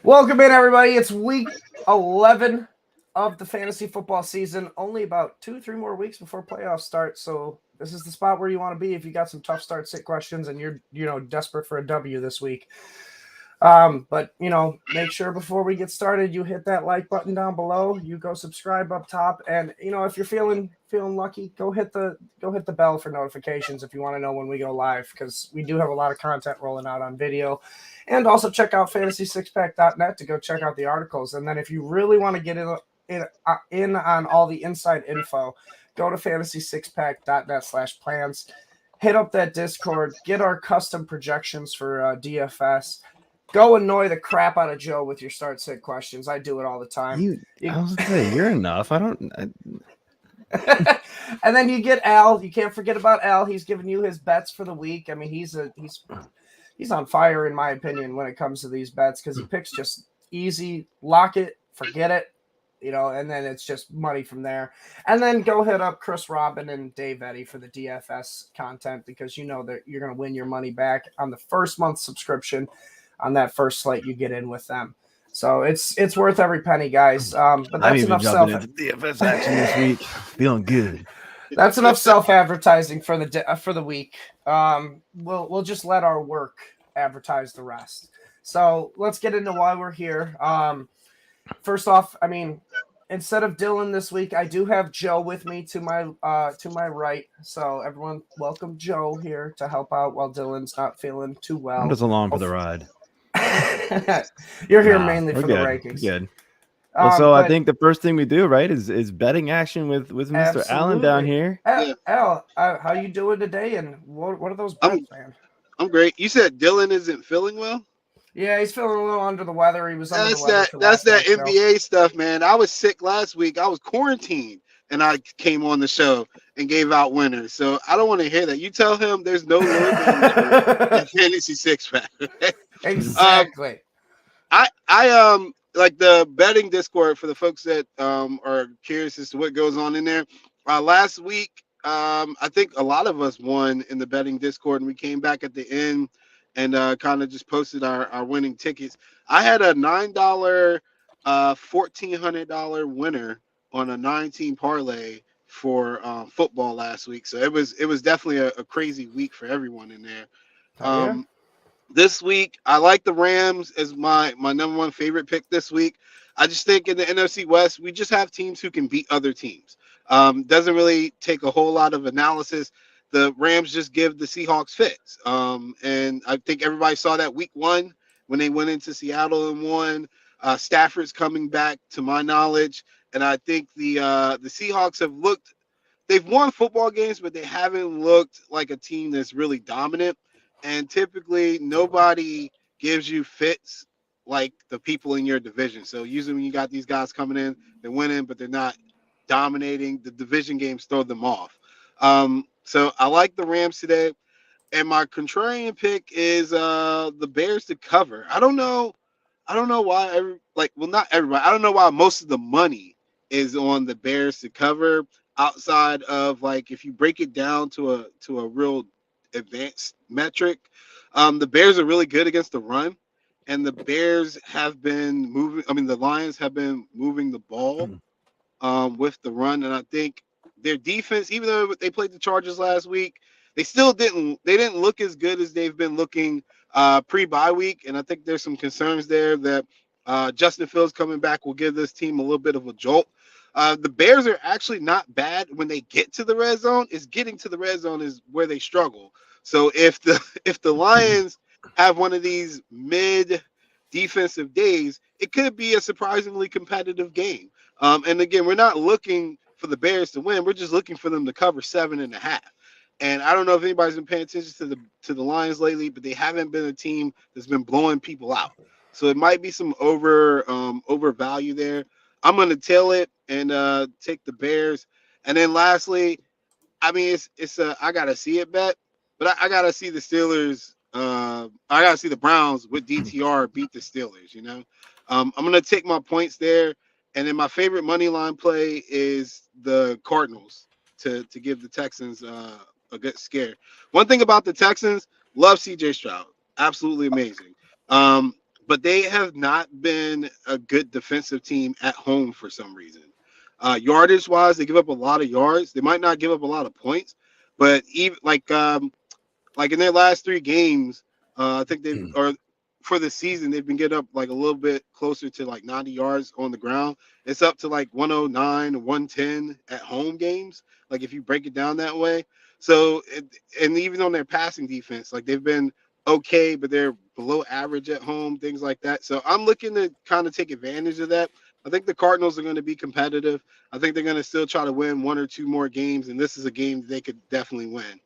Welcome in, everybody. It's week 11 of the fantasy football season. Only about 2-3 more weeks before playoffs start. So this is the spot where you want to be if you got some tough start sit questions and you're desperate for a W this week. But make sure before we get started, you hit that like button down below. You go subscribe up top, and if you're feeling lucky, go hit the bell for notifications if you want to know when we go live, because we do have a lot of content rolling out on video. And also check out FantasySixPack.net to go check out the articles. And then if you really want to get in on all the inside info, go to FantasySixPack.net/plans. Hit up that Discord. Get our custom projections for DFS. Go annoy the crap out of Joe with your start sit questions. I do it all the time. I was gonna say, you're enough. And then you get Al. You can't forget about Al. He's giving you his bets for the week. I mean, he's on fire in my opinion when it comes to these bets, because he picks just easy, lock it, forget it, and then it's just money from there. And then go hit up Chris Robbin and Dave Eddy for the DFS content, because you know that you're going to win your money back on the first month subscription on that first slate you get in with them. So it's worth every penny, guys. But that's enough DFS action this week. Feeling good. That's enough self-advertising for the week. We'll just let our work advertise the rest. So let's get into why we're here. First off, I mean, instead of Dylan this week, I do have Joe with me to my right. So everyone, welcome Joe here to help out while Dylan's not feeling too well. I'm just along for the ride. You're here mainly for the rankings. Good. So I think the first thing we do, right, is betting action with Mr. Absolutely. Allen down here. Al, how you doing today, and what are those bets, man? I'm great. You said Dylan isn't feeling well? Yeah, he's feeling a little under the weather. He was under the weather. That's that NBA stuff, man. I was sick last week. I was quarantined, and I came on the show and gave out winners. So I don't want to hear that. You tell him there's no low at Fantasy Six Pack. Exactly. I like the betting Discord for the folks that are curious as to what goes on in there. Last week, I think a lot of us won in the betting Discord, and we came back at the end and kind of just posted our winning tickets. I had a $9, $1,400 winner on a 9-team parlay for football last week. So it was definitely a crazy week for everyone in there. This week, I like the Rams as my number one favorite pick this week. I just think in the NFC West, we just have teams who can beat other teams. Doesn't really take a whole lot of analysis. The Rams just give the Seahawks fits. And I think everybody saw that week 1 when they went into Seattle and won. Stafford's coming back, to my knowledge. And I think the Seahawks they've won football games, but they haven't looked like a team that's really dominant. And typically, nobody gives you fits like the people in your division. So usually when you got these guys coming in, they're winning, but they're not dominating. The division games throw them off. So I like the Rams today. And my contrarian pick is the Bears to cover. I don't know why not everybody. I don't know why most of the money is on the Bears to cover, outside of, like, if you break it down to a real advanced metric. The Bears are really good against the run, and the Bears have been moving. I mean, the Lions have been moving the ball with the run, and I think their defense, even though they played the Chargers last week, they didn't look as good as they've been looking pre-bye week, and I think there's some concerns there that Justin Fields coming back will give this team a little bit of a jolt. The Bears are actually not bad when they get to the red zone. Getting to the red zone is where they struggle. So if the Lions have one of these mid defensive days, it could be a surprisingly competitive game. And again, we're not looking for the Bears to win. We're just looking for them to cover 7.5. And I don't know if anybody's been paying attention to the Lions lately, but they haven't been a team that's been blowing people out. So it might be some overvalue there. I'm going to tail it and take the Bears. And then lastly, I mean, it's I got to see it bet, but I got to see the Steelers. I got to see the Browns with DTR beat the Steelers, I'm going to take my points there. And then my favorite money line play is the Cardinals to give the Texans a good scare. One thing about the Texans, love CJ Stroud. Absolutely amazing. but they have not been a good defensive team at home for some reason. Yardage wise, they give up a lot of yards. They might not give up a lot of points, but even like in their last 3 games, I think for the season, they've been getting up like a little bit closer to like 90 yards on the ground. It's up to like 109 or 110 at home games. Like if you break it down that way. So, and even on their passing defense, like they've been okay, but they're below average at home, things like that. So I'm looking to kind of take advantage of that. I think the Cardinals are going to be competitive. I think they're going to still try to win 1 or 2 more games, and this is a game they could definitely win.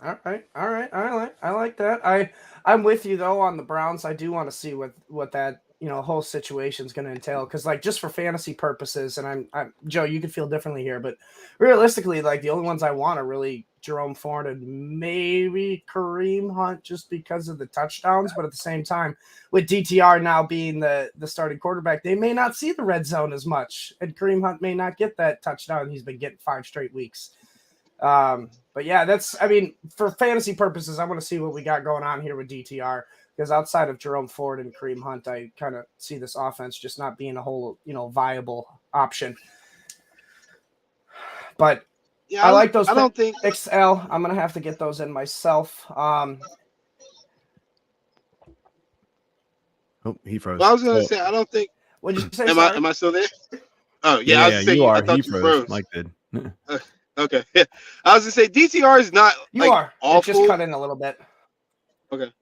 All right. I like that. I'm with you though on the Browns. I do want to see what that whole situation is going to entail, because like just for fantasy purposes, and I'm Joe, you could feel differently here, but realistically, like the only ones I want are really Jerome Ford and maybe Kareem Hunt, just because of the touchdowns. But at the same time, with DTR now being the starting quarterback, they may not see the red zone as much, and Kareem Hunt may not get that touchdown he's been getting 5 straight weeks. But yeah, for fantasy purposes, I want to see what we got going on here with DTR, because outside of Jerome Ford and Kareem Hunt, I kind of see this offense just not being a whole, viable option. But yeah, I like those. I don't think XL. I'm going to have to get those in myself. Oh, he froze. Well, I was going to say, I don't think. What did you say? Am I still there? Oh, yeah. I was saying, you are. I thought he froze. Mike did. Okay. Yeah. I was gonna say DTR is not awful. It just cut in a little bit. Okay.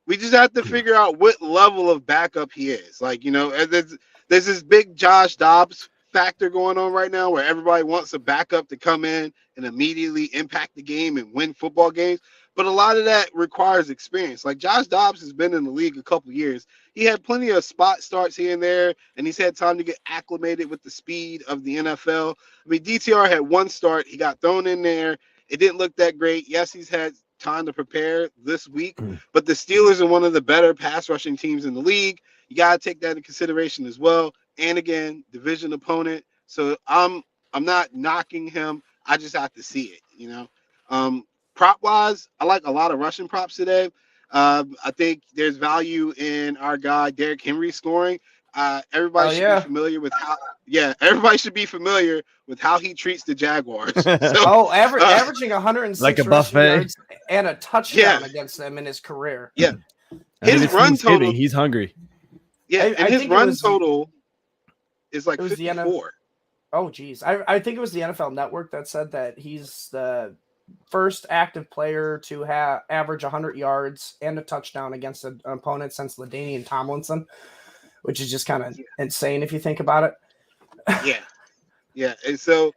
We just have to figure out what level of backup he is. Like, there's this big Josh Dobbs factor going on right now where everybody wants a backup to come in and immediately impact the game and win football games. But a lot of that requires experience. Like Josh Dobbs has been in the league a couple years. He had plenty of spot starts here and there, and he's had time to get acclimated with the speed of the NFL. I mean, DTR had 1 start. He got thrown in there. It didn't look that great. Yes, he's had time to prepare this week, but the Steelers are one of the better pass rushing teams in the league. You got to take that into consideration as well. And again, division opponent. So I'm not knocking him. I just have to see it, Prop wise, I like a lot of rushing props today. I think there's value in our guy Derrick Henry scoring. Everybody should be familiar with how. Yeah, everybody should be familiar with how he treats the Jaguars. So, averaging 106 like a buffet yards and a touchdown against them in his career. Yeah, his run total. He's hungry. Yeah, and his run total is like 54. Oh, geez. I think it was the NFL Network that said that he's the first active player to average 100 yards and a touchdown against an opponent since LaDainian Tomlinson, which is just kind of insane if you think about it. Yeah. And so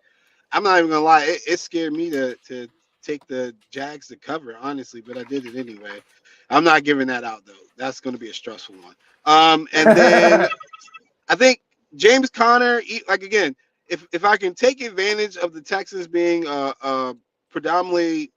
I'm not even gonna lie, it scared me to take the Jags to cover, honestly, but I did it anyway. I'm not giving that out though. That's going to be a stressful one. And then I think James Conner, like again, if I can take advantage of the Texans being a predominantly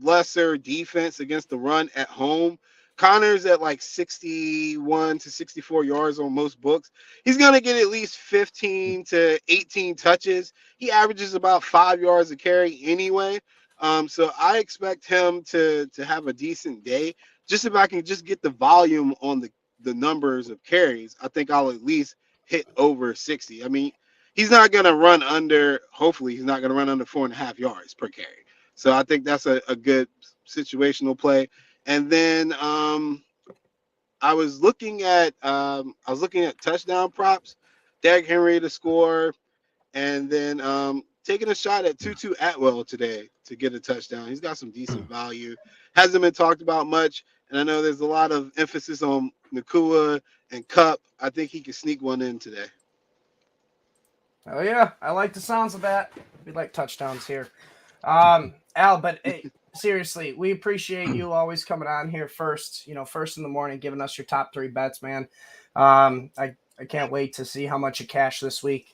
lesser defense against the run at home, Connor's at like 61 to 64 yards on most books. He's going to get at least 15 to 18 touches. He averages about 5 yards a carry anyway. So I expect him to have a decent day. Just if I can just get the volume on the numbers of carries, I think I'll at least hit over 60. I mean, he's not going to run under, hopefully he's not going to run under 4.5 yards per carry. So I think that's a good situational play. And then I was looking at touchdown props, Derrick Henry to score, and then taking a shot at Tutu Atwell today to get a touchdown. He's got some decent value. Hasn't been talked about much, and I know there's a lot of emphasis on Nakua and Kupp. I think he can sneak one in today. Oh yeah, I like the sounds of that. We like touchdowns here. Al, but hey, seriously, we appreciate you always coming on here first in the morning, giving us your top 3 bets, man. I can't wait to see how much you cash this week.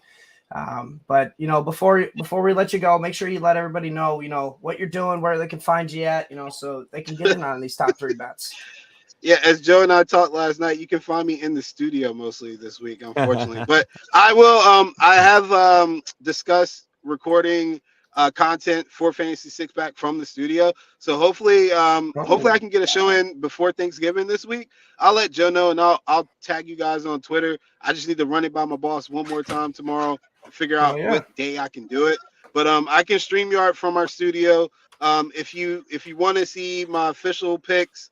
But before we let you go, make sure you let everybody know, what you're doing, where they can find you at, so they can get in on these top 3 bets. Yeah, as Joe and I talked last night, you can find me in the studio mostly this week, unfortunately. But I will. I have discussed recording content for Fantasy Six Pack from the studio. So hopefully I can get a show in before Thanksgiving this week. I'll let Joe know, and I'll tag you guys on Twitter. I just need to run it by my boss one more time tomorrow and figure out what day I can do it. But I can StreamYard from our studio. If you want to see my official picks,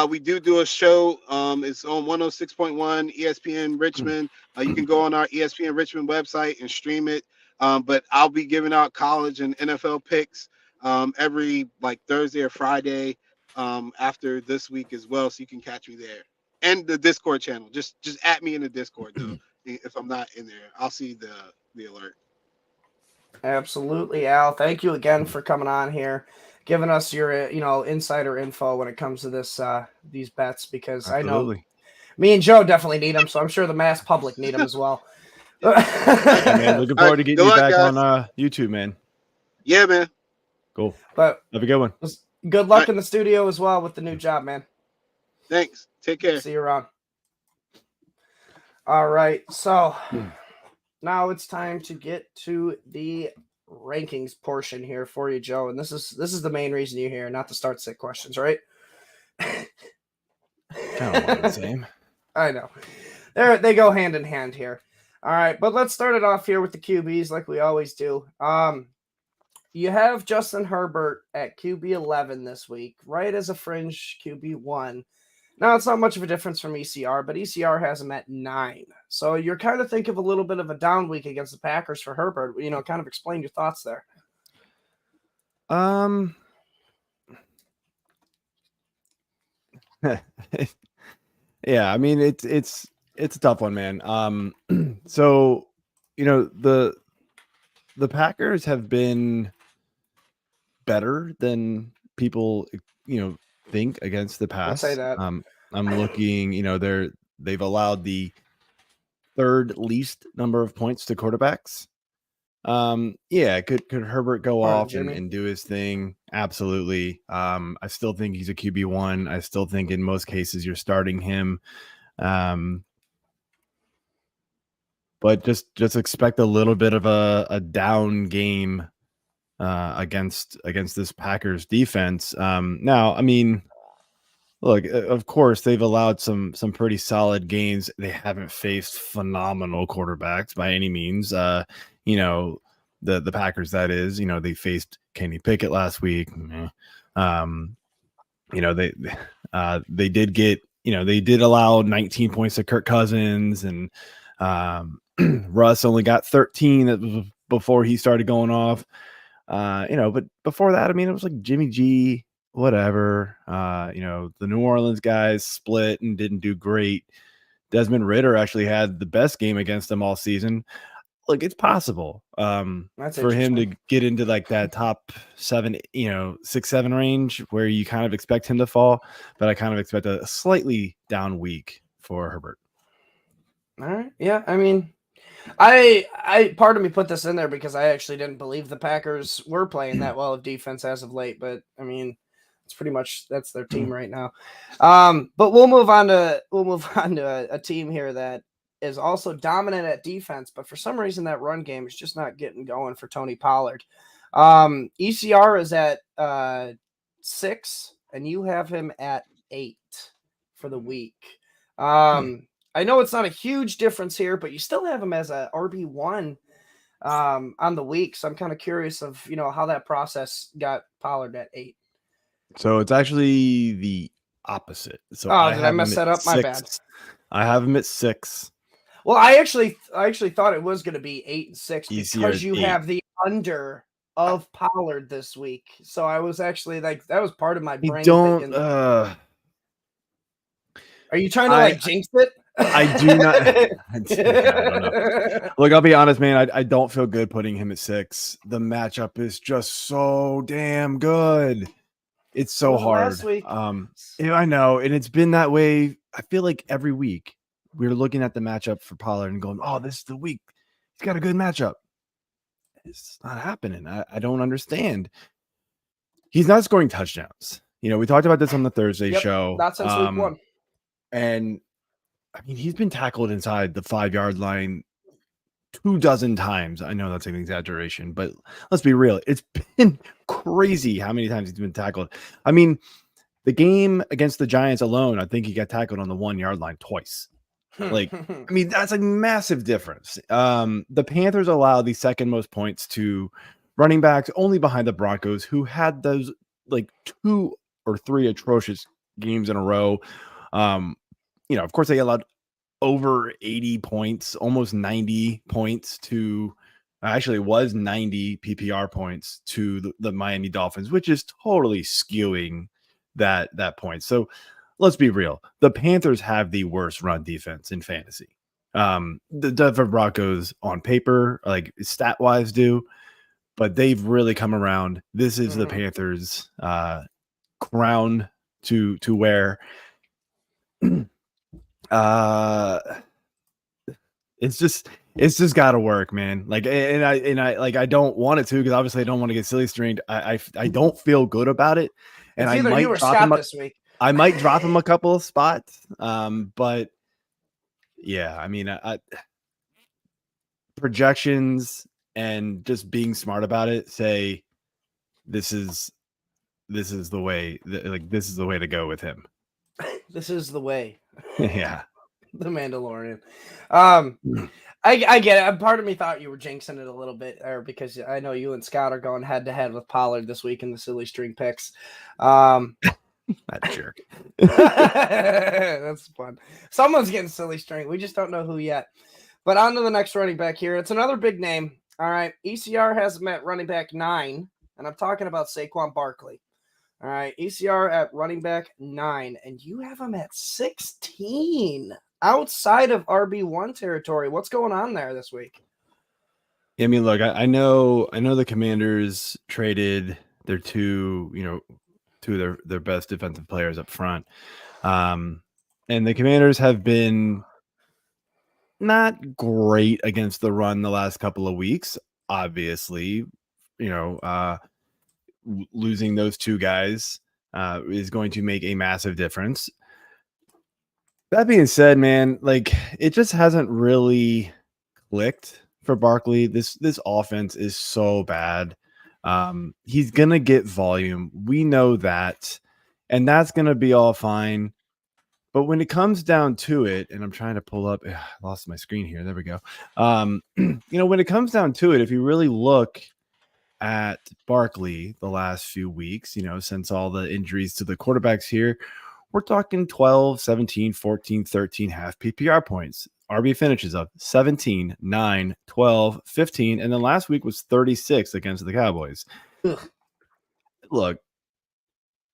we do a show. It's on 106.1 ESPN Richmond. You can go on our ESPN Richmond website and stream it. But I'll be giving out college and NFL picks every like Thursday or Friday after this week as well. So you can catch me there. And the Discord channel. Just at me in the Discord though. If I'm not in there, I'll see the alert. Absolutely, Al. Thank you again for coming on here, giving us your insider info when it comes to this these bets, because Absolutely. I know me and Joe definitely need them, so I'm sure the mass public need them as well. Yeah, man, looking forward to getting you back guys. on YouTube, man. Yeah, man. Cool. But have a good one. Good luck in the studio as well with the new job, man. Thanks. Take care. See you around. All right, so now it's time to get to the rankings portion here for you, Joe. And this is the main reason you're here, not the start sit questions, right? Kind of one the same. I know. They go hand in hand here. All right, but let's start it off here with the QBs like we always do. You have Justin Herbert at QB 11 this week, right as a fringe QB 1. Now, it's not much of a difference from ECR, but ECR has him at 9. So you're kind of thinking of a little bit of a down week against the Packers for Herbert. Kind of explain your thoughts there. Yeah, I mean it's a tough one, man. So the Packers have been better than people think against the pass. I'll say that. I'm looking, they've allowed the third least number of points to quarterbacks. Yeah, could Herbert go off and do his thing? Absolutely. I still think he's a QB1. I still think in most cases you're starting him. But just expect a little bit of a down game against this Packers defense. Now, I mean, look, of course, they've allowed some pretty solid games. They haven't faced phenomenal quarterbacks by any means. The Packers, that is, they faced Kenny Pickett last week. They did get, they did allow 19 points to Kirk Cousins, and Russ only got 13. That was before he started going off. But before that, I mean, it was like Jimmy G, whatever. The New Orleans guys split and didn't do great. Desmond Ridder actually had the best game against them all season. Look, it's possible for him to get into like that top 7, 6-7 range where you kind of expect him to fall, but I kind of expect a slightly down week for Herbert. All right. Yeah. I mean, I part of me put this in there because I actually didn't believe the Packers were playing that well of defense as of late, but I mean, it's pretty much that's their team right now. But we'll move on to a team here that is also dominant at defense, but for some reason that run game is just not getting going for Tony Pollard. ECR is at 6, and you have him at 8 for the week. I know it's not a huge difference here, but you still have him as a RB1 on the week. So I'm kind of curious of, how that process got Pollard at 8. So it's actually the opposite. So did I mess that up? 6. My bad. I have him at 6. Well, I actually thought it was going to be 8 and 6 because you 8. have the under of Pollard this week. So I was actually like, that was part of my brain. Are you trying to jinx it? I do not. I don't know. Look, I'll be honest, man. I don't feel good putting him at 6. The matchup is just so damn good. It's so hard. Last week. I know, and it's been that way. I feel like every week we're looking at the matchup for Pollard and going, "Oh, this is the week. He's got a good matchup." It's not happening. I don't understand. He's not scoring touchdowns. We talked about this on the Thursday show. Not since week 1. And I mean, he's been tackled inside the 5-yard line 24 times. I know that's an exaggeration, but let's be real. It's been crazy how many times he's been tackled. I mean, the game against the Giants alone, I think he got tackled on the 1 yard line twice. Like, I mean, that's a massive difference. The Panthers allow the second most points to running backs, only behind the Broncos, who had those like 2 or 3 atrocious games in a row. Of course, they allowed over 80 points, almost 90 points to actually it was 90 PPR points to the Miami Dolphins, which is totally skewing that point. So let's be real. The Panthers have the worst run defense in fantasy. The Denver Broncos on paper, like stat wise, do, but they've really come around. This is the Panthers crown to wear. It's just got to work, man. Like, and I don't want it to, because obviously I don't want to get silly stringed. I don't feel good about it, and I might drop him this week. I might drop him a couple of spots. But yeah, I mean, projections and just being smart about it say this is the way. This is the way to go with him. This is the way. Yeah. The Mandalorian. I get it. Part of me thought you were jinxing it a little bit there, because I know you and Scott are going head to head with Pollard this week in the silly string picks. That jerk. That's fun. Someone's getting silly string. We just don't know who yet. But on to the next running back here. It's another big name. All right. ECR has him at running back 9, and I'm talking about Saquon Barkley. All right. ECR at running back 9, and you have him at 16. Outside of RB1 territory. What's going on there this week? I mean, look, I know the Commanders traded their two of their best defensive players up front. And the Commanders have been not great against the run the last couple of weeks. Obviously, losing those two guys is going to make a massive difference. That being said, man, like, it just hasn't really clicked for Barkley. This offense is so bad. He's gonna get volume. We know that, and that's gonna be all fine. But when it comes down to it, and I'm trying to pull up, I lost my screen here. There we go. When it comes down to it, if you really look at Barkley the last few weeks, since all the injuries to the quarterbacks here, we're talking 12, 17, 14, 13 half PPR points. RB finishes of 17, 9, 12, 15, and then last week was 36 against the Cowboys. Ugh. Look,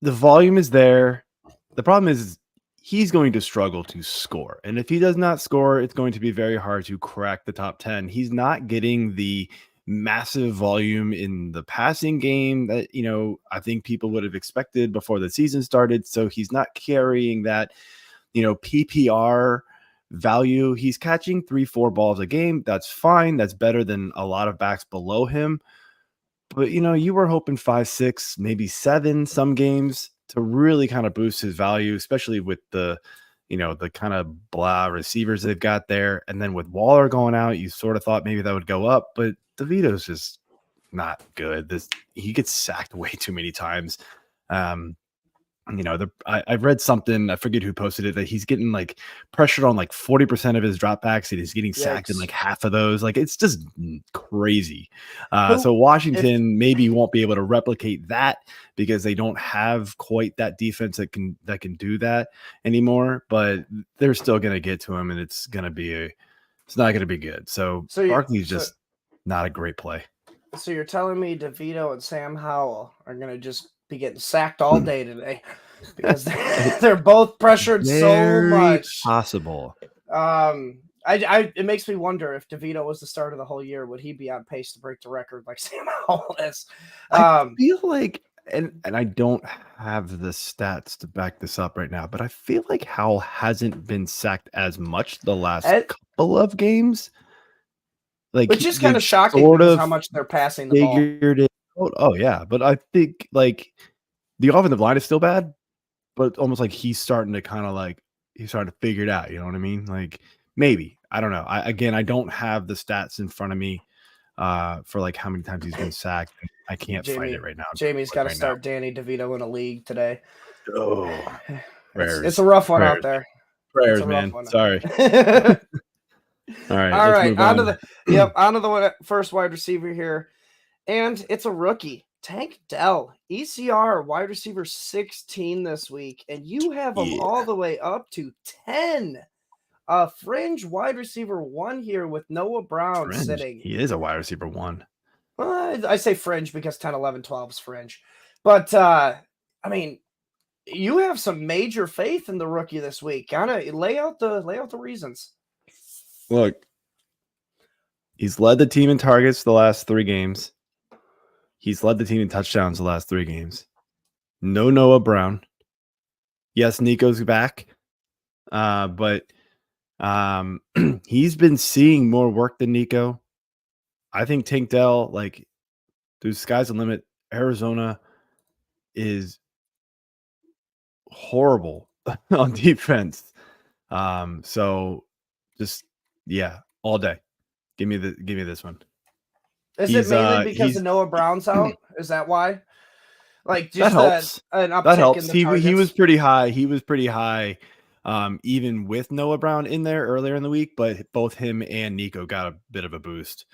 the volume is there. The problem is he's going to struggle to score. And if he does not score, it's going to be very hard to crack the top 10. He's not getting the massive volume in the passing game that I think people would have expected before the season started. So he's not carrying that PPR value. He's catching 3-4 balls a game. That's fine. That's better than a lot of backs below him. But you were hoping 5, 6, maybe 7 some games to really kind of boost his value, especially with the the kind of blah receivers they've got there. And then with Waller going out, you sort of thought maybe that would go up, but DeVito's just not good. He gets sacked way too many times. I've read something, I forget who posted it, that he's getting like pressured on like 40% of his dropbacks, and he's getting sacked in like half of those. Like, it's just crazy. So Washington maybe won't be able to replicate that because they don't have quite that defense that can do that anymore. But they're still gonna get to him, and it's not gonna be good. So Barkley's just not a great play. So you're telling me DeVito and Sam Howell are gonna just be getting sacked all day today because they're both pressured so much. Possible. It makes me wonder if DeVito was the start of the whole year, would he be on pace to break the record like Sam Howell is? I feel like, and I don't have the stats to back this up right now, but I feel like Howell hasn't been sacked as much the last couple of games. Like, which is kind of shocking because how much they're passing the ball. Oh yeah, but I think like the offensive line is still bad, but it's almost like he's starting to figure it out. You know what I mean? Like, maybe I don't know. I don't have the stats in front of me for like how many times he's been sacked. I can't find it right now. Jamie's got to start Danny DeVito in a league today. Oh, it's a rough one out there. Prayers, man. Sorry. All right. On to the first wide receiver here, and it's a rookie, Tank Dell, ECR wide receiver 16 this week, and you have him all the way up to 10. A fringe wide receiver 1 here with Noah Brown sitting. He is a wide receiver 1. Well, I say fringe because 10, 11, 12 is fringe, but I mean, you have some major faith in the rookie this week. Kind of lay out the reasons. Look, he's led the team in targets the last 3 games. He's led the team in touchdowns the last 3 games. No Noah Brown. Yes, Nico's back, but he's been seeing more work than Nico. I think Tank Dell, like, dude, sky's the limit. Arizona is horrible on defense. So just all day. Give me this one. Is it mainly because of Noah Brown's out? Is that why? Like, just that helps. An uptick That helps. In the targets? He was pretty high. He was pretty high, even with Noah Brown in there earlier in the week. But both him and Nico got a bit of a boost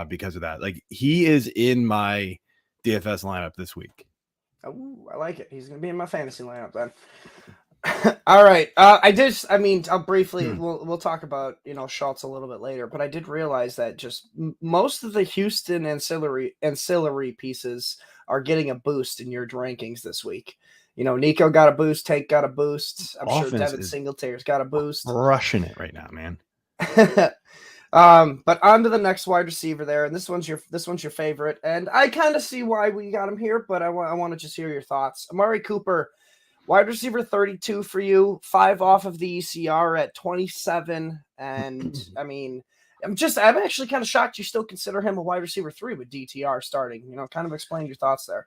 because of that. Like, he is in my DFS lineup this week. Oh, I like it. He's going to be in my fantasy lineup then. All right. I'll briefly, we'll talk about, Schultz a little bit later, but I did realize that just most of the Houston ancillary pieces are getting a boost in your rankings this week. Nico got a boost. Tank got a boost. I'm sure Devin Singletary's got a boost. Rushing it right now, man. But on to the next wide receiver there, and this one's your favorite, and I kind of see why we got him here, but I want to just hear your thoughts. Amari Cooper, wide receiver 32 for you, 5 off of the ECR at 27, and I mean, I'm actually kind of shocked you still consider him a wide receiver 3 with DTR starting. Kind of explain your thoughts there.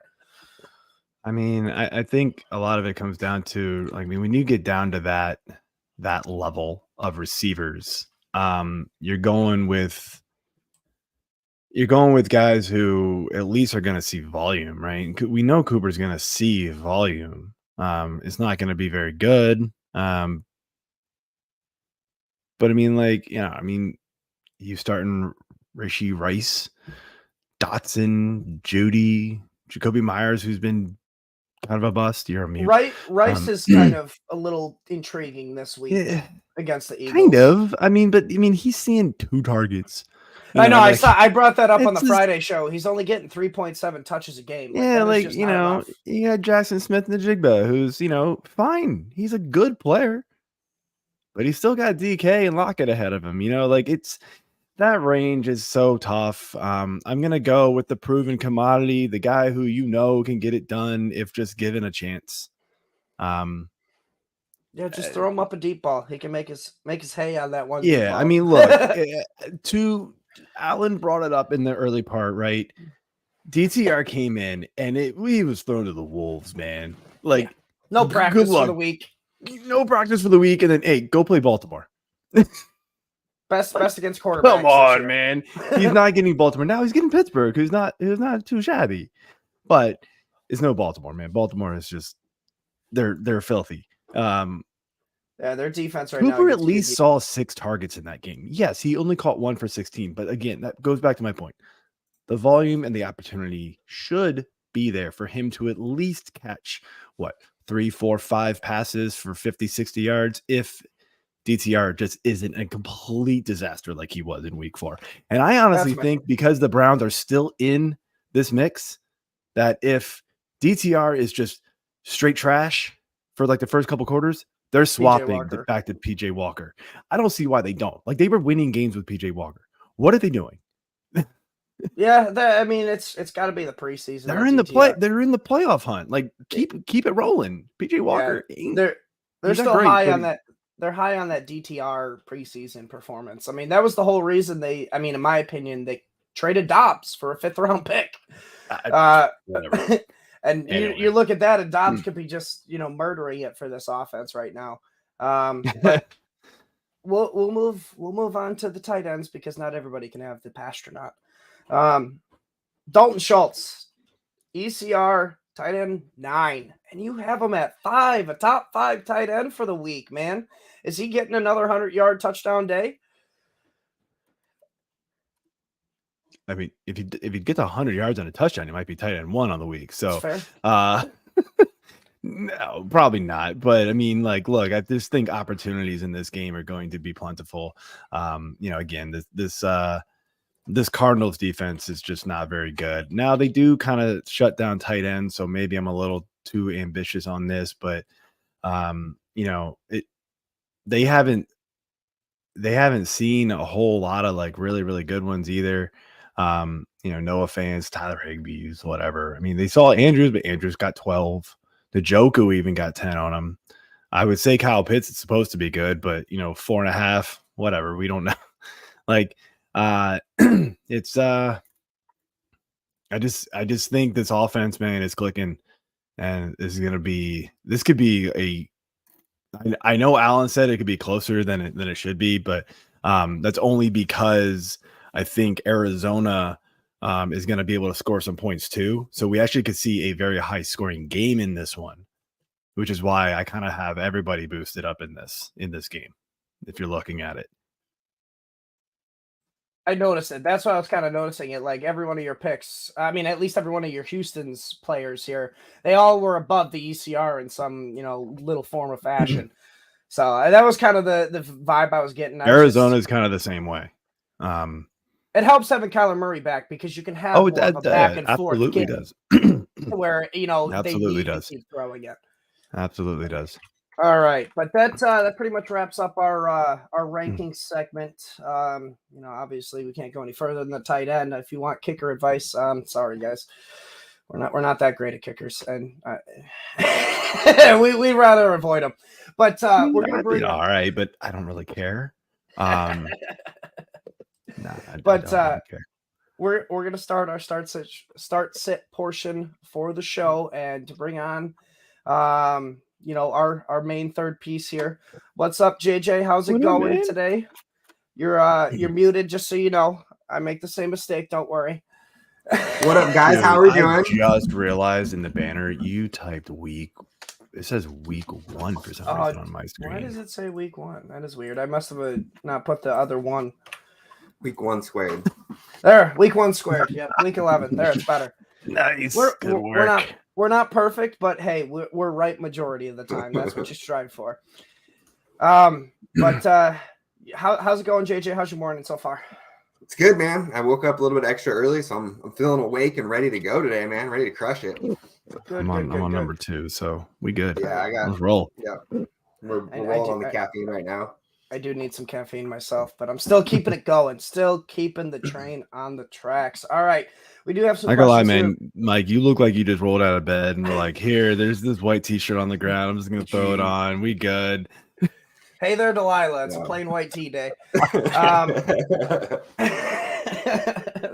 I mean, I think a lot of it comes down to, like, when you get down to that level of receivers, you're going with guys who at least are going to see volume, right? We know Cooper's going to see volume. It's not going to be very good. But I mean, you starting Rashee Rice, Dotson, Judy, Jacoby Myers, who's been kind of a bust. You're a mute. Rice is kind of a little intriguing this week against the Eagles. Kind of. I mean, he's seeing 2 targets. I know. I brought that up on the Friday show. He's only getting 3.7 touches a game. You got Jackson Smith and the Jigba, who's, fine. He's a good player, but he's still got DK and Lockett ahead of him. That range is so tough. I'm going to go with the proven commodity, the guy who can get it done if just given a chance. Just throw him up a deep ball. He can make his hay on that one. Yeah, I mean, look, Alan brought it up in the early part, right? DTR came in and he was thrown to the wolves, man. Like, no practice for the week. No practice for the week, and then hey, go play Baltimore. Best against quarterbacks. Come on, man. He's not getting Baltimore. Now he's getting Pittsburgh, who's not too shabby. But it's no Baltimore, man. Baltimore is just they're filthy. Their defense right now. Cooper at least saw 6 targets in that game. Yes, he only caught 1 for 16. But again, that goes back to my point. The volume and the opportunity should be there for him to at least catch 3, 4, 5 passes for 50, 60 yards if DTR just isn't a complete disaster like he was in week 4. And I honestly think because the Browns are still in this mix, that if DTR is just straight trash for like the first couple quarters, they're swapping the fact that PJ Walker. I don't see why they don't. Like, they were winning games with PJ Walker. What are they doing? It's got to be the preseason. They're in the playoff hunt. Like, keep it rolling. PJ Walker. They're still high on that. They're high on that DTR preseason performance. I mean, that was the whole reason in my opinion, they traded Dobbs for a 5th round pick. And anyway. you look at that, and Dobbs could be just, murdering it for this offense right now. But we'll move on to the tight ends because not everybody can have the Pastronaut. Dalton Schultz, ECR tight end 9, and you have him at 5, a top 5 tight end for the week, man. Is he getting another 100-yard touchdown day? I mean, if he gets 100 yards on a touchdown, he might be tight end 1 on the week. So, no, probably not. But I mean, like, look, I just think opportunities in this game are going to be plentiful. Again, this Cardinals defense is just not very good. Now they do kind of shut down tight ends, so maybe I'm a little too ambitious on this, but they haven't seen a whole lot of like really, really good ones either. Noah Fans, Tyler Higbee's, whatever. I mean, they saw Andrews, but Andrews got 12. The Njoku even got 10 on him. I would say Kyle Pitts is supposed to be good, but 4.5, whatever. We don't know. Like, it's I just think this offense, man, is clicking, and this could be I know Alan said it could be closer than it should be, but that's only because I think Arizona is going to be able to score some points too. So we actually could see a very high scoring game in this one, which is why I kind of have everybody boosted up in this game, if you're looking at it. I noticed it. That's why I was kind of noticing it. Like every one of your picks, I mean, at least every one of your Houston's players here, they all were above the ECR in some, little form of fashion. So that was kind of the vibe I was getting. Arizona is kind of the same way. It helps having Kyler Murray back because you can have more of a back and forth. Absolutely does. Where absolutely they does. keep throwing it. Absolutely does. All right, but that pretty much wraps up our ranking segment. Obviously we can't go any further than the tight end. If you want kicker advice, sorry guys, we're not that great at kickers, and we'd rather avoid them. But we're gonna bring all right, but I don't really care. I but don't really care. We're gonna start our start sit portion for the show, and to bring on our main third piece here. What's up, JJ? How's it going today? You're muted, just so you know. I make the same mistake, don't worry. What up, guys? Dude, how are we doing? I just realized in the banner you typed week. It says week 1 for some reason on my screen. Why does it say week 1? That is weird. I must have not put the other one. Week 1 squared. There, week 1 squared. Yeah, week 11. There, it's better. Nice. Good work. We're not perfect, but hey, we're right majority of the time. That's what you strive for. How's it going, JJ? How's your morning so far? It's good, man. I woke up a little bit extra early, so I'm feeling awake and ready to go today, man. Ready to crush it. I'm on number 2, so we good. Yeah, let's roll. Yeah, we're rolling on the caffeine right now. I do need some caffeine myself, but I'm still keeping it going. Still keeping the train on the tracks. All right. We do have some. I gotta lie, man. Mike, you look like you just rolled out of bed and were like, "Here, there's this white T-shirt on the ground. I'm just gonna throw it on. We good." Hey there, Delilah. It's a plain white tea day.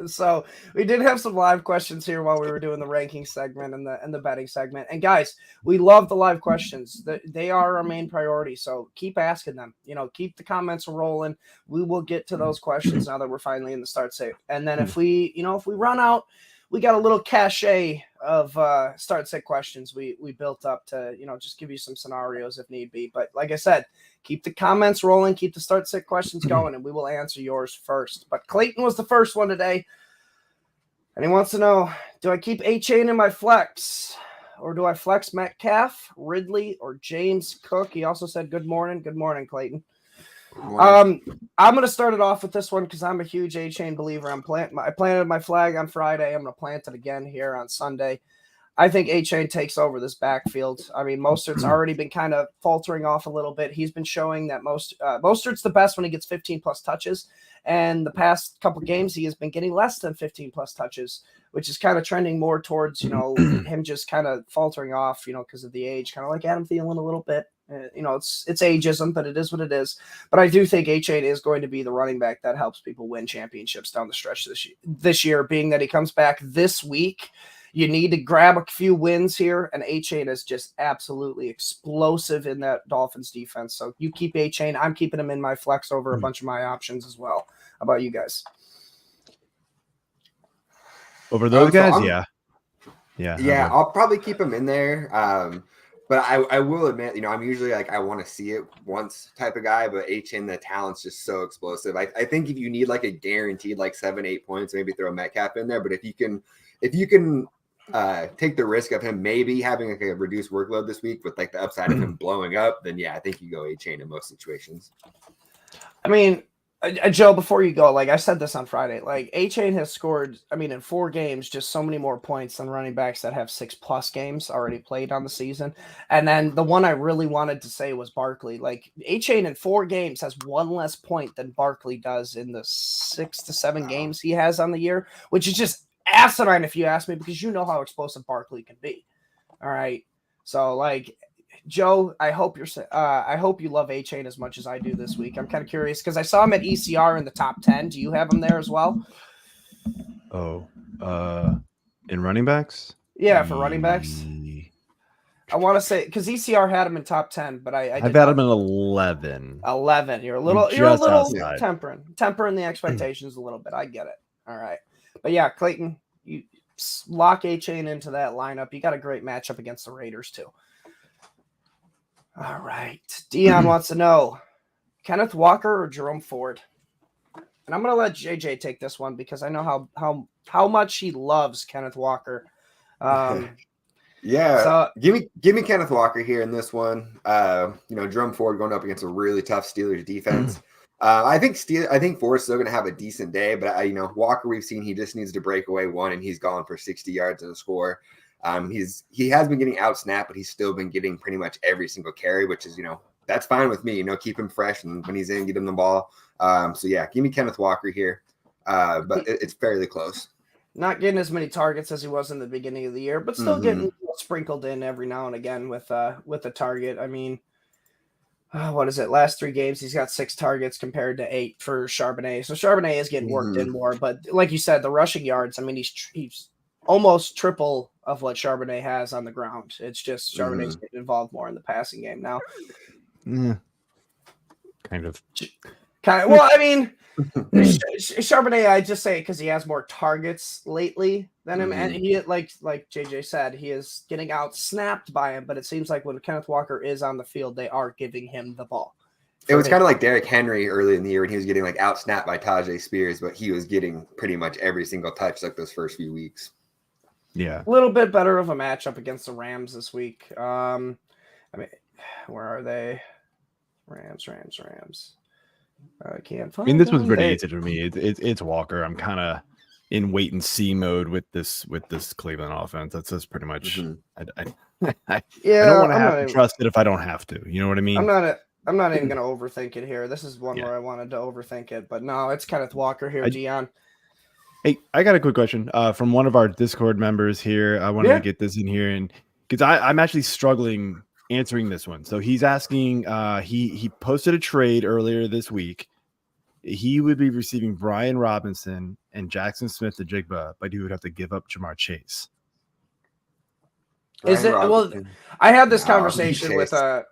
So we did have some live questions here while we were doing the ranking segment and the betting segment. And guys, we love the live questions. They are our main priority. So keep asking them. Keep the comments rolling. We will get to those questions now that we're finally in the start set. And then if we run out, we got a little cachet of start set questions we built up to, just give you some scenarios if need be. But like I said, keep the comments rolling, keep the start set questions going, and we will answer yours first. But Clayton was the first one today. And he wants to know, do I keep A-Chain in my flex? Or do I flex Metcalf, Ridley, or James Cook? He also said, good morning. Good morning, Clayton. I'm going to start it off with this one because I'm a huge A-Chain believer. I planted my flag on Friday. I'm going to plant it again here on Sunday. I think A-Chain takes over this backfield. I mean, Mostert's already been kind of faltering off a little bit. He's been showing that Mostert's the best when he gets 15-plus touches. And the past couple games, he has been getting less than 15-plus touches, which is kind of trending more towards, him just kind of faltering off, because of the age, kind of like Adam Thielen a little bit. It's ageism, but it is what it is. But I do think A-Chain is going to be the running back that helps people win championships down the stretch this year, being that he comes back this week. You need to grab a few wins here, and A-Chain is just absolutely explosive in that Dolphins defense. So you keep A-Chain. I'm keeping him in my flex over a bunch of my options as well. How about you guys? Over those guys, so yeah. I'll probably keep him in there. But I will admit, I'm usually like I want to see it once type of guy, but H-in the talent's just so explosive. I think if you need like a guaranteed like 7-8 points, maybe throw Metcalf in there. But if you can take the risk of him maybe having like a reduced workload this week with like the upside of him blowing up, then I think you go H-in in most situations. I mean, Joe, before you go, like I said this on Friday, like A-Chain has scored, in 4 games, just so many more points than running backs that have 6+ games already played on the season. And then the one I really wanted to say was Barkley. Like A-Chain in 4 games has 1 less point than Barkley does in the 6 to 7 games he has on the year, which is just asinine if you ask me, because you know how explosive Barkley can be. All right. So like, Joe, I hope you love A-Chain as much as I do this week. I'm kind of curious because I saw him at ECR in the top 10. Do you have him there as well? Oh, in running backs? Yeah, for running backs. I want to say because ECR had him in top 10, but I've had him in 11. 11. You're a little tempering the expectations a little bit. I get it. All right, but yeah, Clayton, you lock A-Chain into that lineup. You got a great matchup against the Raiders too. All right. Dion wants to know Kenneth Walker or Jerome Ford. And I'm going to let JJ take this one because I know how much he loves Kenneth Walker. So, give me Kenneth Walker here in this one. Jerome Ford going up against a really tough Steelers defense. I think Ford's still going to have a decent day, but Walker, we've seen he just needs to break away one, and he's gone for 60 yards and a score. He has been getting out snapped, but he's still been getting pretty much every single carry, which is, that's fine with me, keep him fresh. And when he's in, get him the ball. Give me Kenneth Walker here. But it's fairly close. Not getting as many targets as he was in the beginning of the year, but still getting sprinkled in every now and again with a target. I mean, what is it? Last 3 games, he's got 6 targets compared to 8 for Charbonnet. So Charbonnet is getting worked in more, but like you said, the rushing yards, he's almost triple of what Charbonnet has on the ground. It's just Charbonnet's getting involved more in the passing game now. Kind of. Well, Charbonnet, I just say because he has more targets lately than him, and he like JJ said, he is getting out snapped by him. But it seems like when Kenneth Walker is on the field, they are giving him the ball. It was kind of like Derrick Henry early in the year when he was getting like out snapped by Tajay Spears, but he was getting pretty much every single touch like those first few weeks. Yeah, a little bit better of a matchup against the Rams this week. Where are they? Rams. I can't find. this was pretty easy for me. It's Walker. I'm kind of in wait and see mode with this Cleveland offense. That's just pretty much. I don't want to have to trust it if I don't have to. You know what I mean? I'm not even going to overthink it here. This is one where I wanted to overthink it, but no, it's Kenneth Walker here, Dion. Hey, I got a quick question from one of our Discord members here. I wanted to get this in here, and because I'm actually struggling answering this one. So he's asking, he posted a trade earlier this week. He would be receiving Brian Robinson and Jackson Smith-Njigba, but he would have to give up Jamar Chase. Is it? Well, I had this conversation with a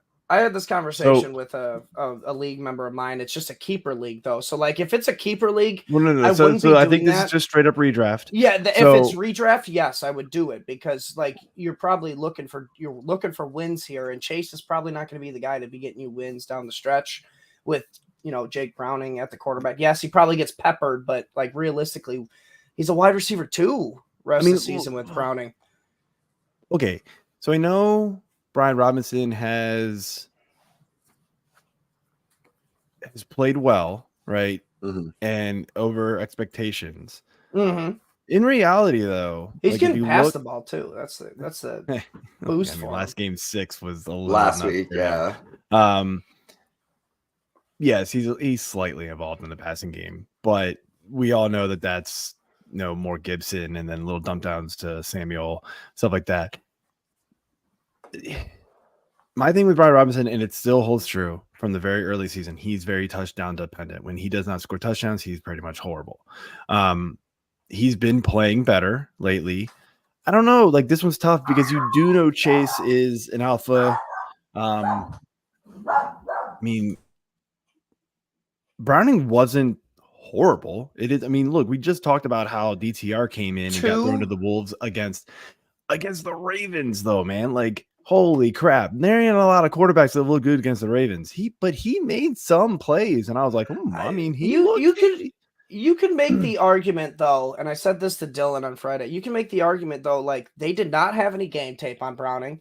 league member of mine. It's just a keeper league, though. So, like, if it's a keeper league, no. So I think this is just straight up redraft. Yeah, if it's redraft, yes, I would do it because, like, you're probably looking for wins here, and Chase is probably not going to be the guy to be getting you wins down the stretch with Jake Browning at the quarterback. Yes, he probably gets peppered, but like realistically, he's a wide receiver too. Rest of the season with Browning. Okay, so I know Brian Robinson has played well, right? And over expectations. In reality, though, he's getting past the ball too. That's the boost for him. Last game 6 was a little last week. Yeah. Yes, he's slightly involved in the passing game, but we all know that that's more Gibson and then little dump downs to Samuel, stuff like that. My thing with Brian Robinson, and it still holds true from the very early season, he's very touchdown dependent. When he does not score touchdowns, he's pretty much horrible. He's been playing better lately. I don't know. Like this one's tough because you do know Chase is an alpha. I mean, Browning wasn't horrible. It is. I mean, look, we just talked about how DTR came in and got thrown to the Wolves against the Ravens, though, man. Like, holy crap. There ain't a lot of quarterbacks that look good against the Ravens. But he made some plays, and I was like, I mean, you can make the argument, though, and I said this to Dylan on Friday. You can make the argument, though, like they did not have any game tape on Browning.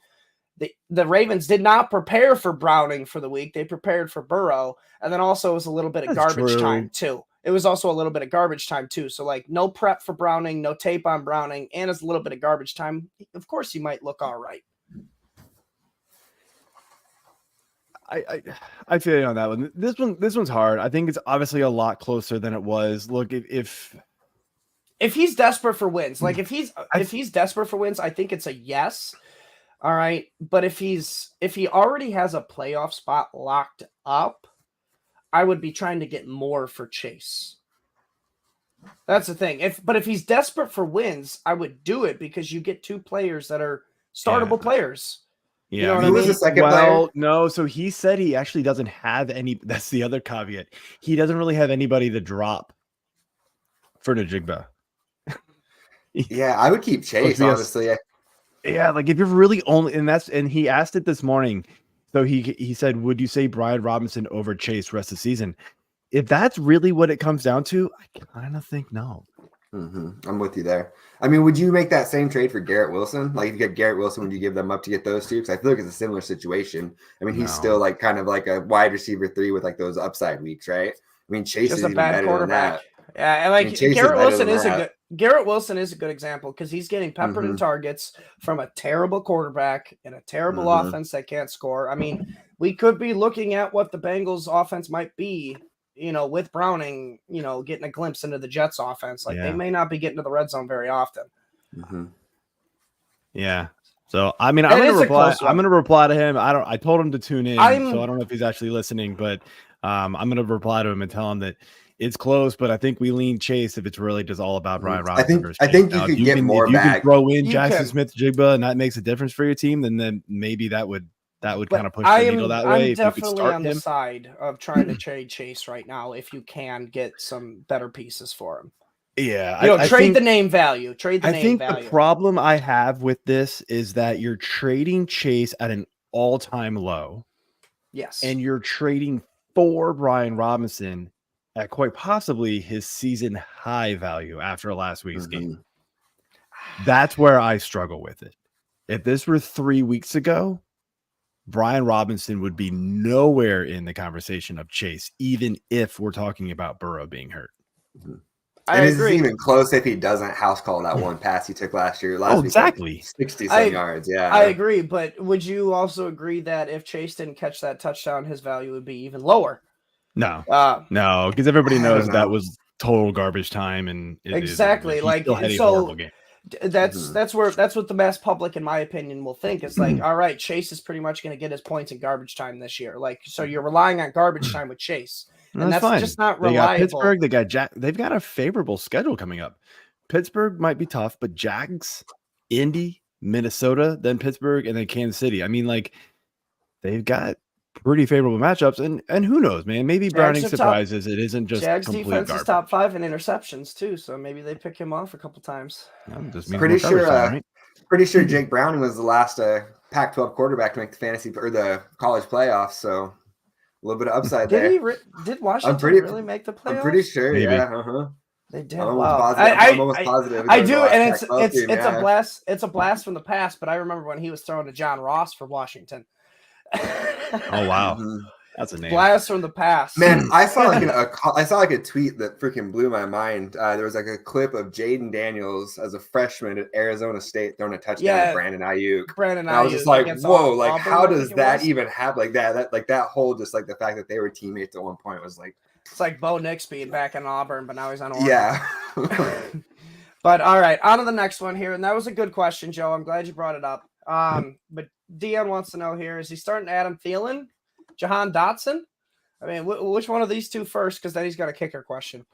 The Ravens did not prepare for Browning for the week. They prepared for Burrow, and then also it was a little bit of garbage time, too. It was also a little bit of garbage time, too. So, like, no prep for Browning, no tape on Browning, and it's a little bit of garbage time. Of course, he might look all right. I feel you on that one. This one's hard. I think it's obviously a lot closer than it was. Look, if he's desperate for wins, like if he's desperate for wins, I think it's a yes. All right, but if he already has a playoff spot locked up, I would be trying to get more for Chase. That's the thing. If he's desperate for wins, I would do it because you get two players that are startable players. Yeah, you know he was the second player. No, so he said he actually doesn't have any. That's the other caveat. He doesn't really have anybody to drop for Najigba. Yeah, I would keep Chase, honestly. Yeah, like if you're really only, and he asked it this morning. So he said, would you say Brian Robinson over Chase rest of the season? If that's really what it comes down to, I kind of think no. I'm with you there. I mean, would you make that same trade for Garrett Wilson? Like if you get Garrett Wilson, would you give them up to get those two? Because I feel like it's a similar situation. I mean, he's still like kind of like a wide receiver 3 with like those upside weeks, right? I mean, Chase is even better than that. Yeah, and like Garrett Wilson is a good example because he's getting peppered in targets from a terrible quarterback and a terrible offense that can't score. I mean, we could be looking at what the Bengals offense might be, with Browning, getting a glimpse into the Jets offense. Like they may not be getting to the red zone very often. Yeah. So I mean, I'm gonna reply to him. I told him to tune in, so I don't know if he's actually listening, but I'm gonna reply to him and tell him that it's close, but I think we lean Chase if it's really just all about Brian Robinson. I think you could get more back. If you can throw in Jackson Smith-Jigba and that makes a difference for your team, then maybe that would kind of push the needle that way. I'm definitely on the side of trying to trade Chase right now if you can get some better pieces for him. Yeah. Trade the name value. The problem I have with this is that you're trading Chase at an all-time low. Yes. And you're trading for Brian Robinson at quite possibly his season high value after last week's game. That's where I struggle with it. If this were 3 weeks ago, Brian Robinson would be nowhere in the conversation of Chase, even if we're talking about Burrow being hurt. I agree. It's even close if he doesn't house call that one pass he took last week. Exactly. 60-some yards. Yeah. I agree. But would you also agree that if Chase didn't catch that touchdown, his value would be even lower? No, because everybody knows that was total garbage time, and exactly like so. That's what the mass public, in my opinion, will think. It's like, all right, Chase is pretty much going to get his points in garbage time this year. Like, so you're relying on garbage time with Chase, and that's just not reliable. They got Pittsburgh. They got they've got a favorable schedule coming up. Pittsburgh might be tough, but Jags, Indy, Minnesota, then Pittsburgh, and then Kansas City. I mean, like they've got pretty favorable matchups, and who knows, man? Maybe Browning surprises. It isn't just Jags complete defense garbage. Is top 5 in interceptions too, so maybe they pick him off a couple times. Pretty sure Jake Browning was the last Pac-12 quarterback to make the fantasy or the college playoffs. So a little bit of upside there. Did Washington really make the playoffs? I'm pretty sure. Maybe. Yeah. They did. I'm almost positive. I do, and it's a blast. It's a blast from the past. But I remember when he was throwing to John Ross for Washington. Oh wow, that's a name. Blast from the past. Man, I saw like a tweet that freaking blew my mind. There was like a clip of Jaden Daniels as a freshman at Arizona State throwing a touchdown at Brandon Ayuk. And I was just like, whoa, like how does that even happen? Like that whole just like the fact that they were teammates at one point was like, it's like Bo Nix being back in Auburn, but now he's on Oregon. Yeah. But all right, on to the next one here, and that was a good question, Joe. I'm glad you brought it up. But Dion wants to know here: is he starting Adam Thielen, Jahan Dotson? I mean, which one of these two first? Because then he's got a kicker question.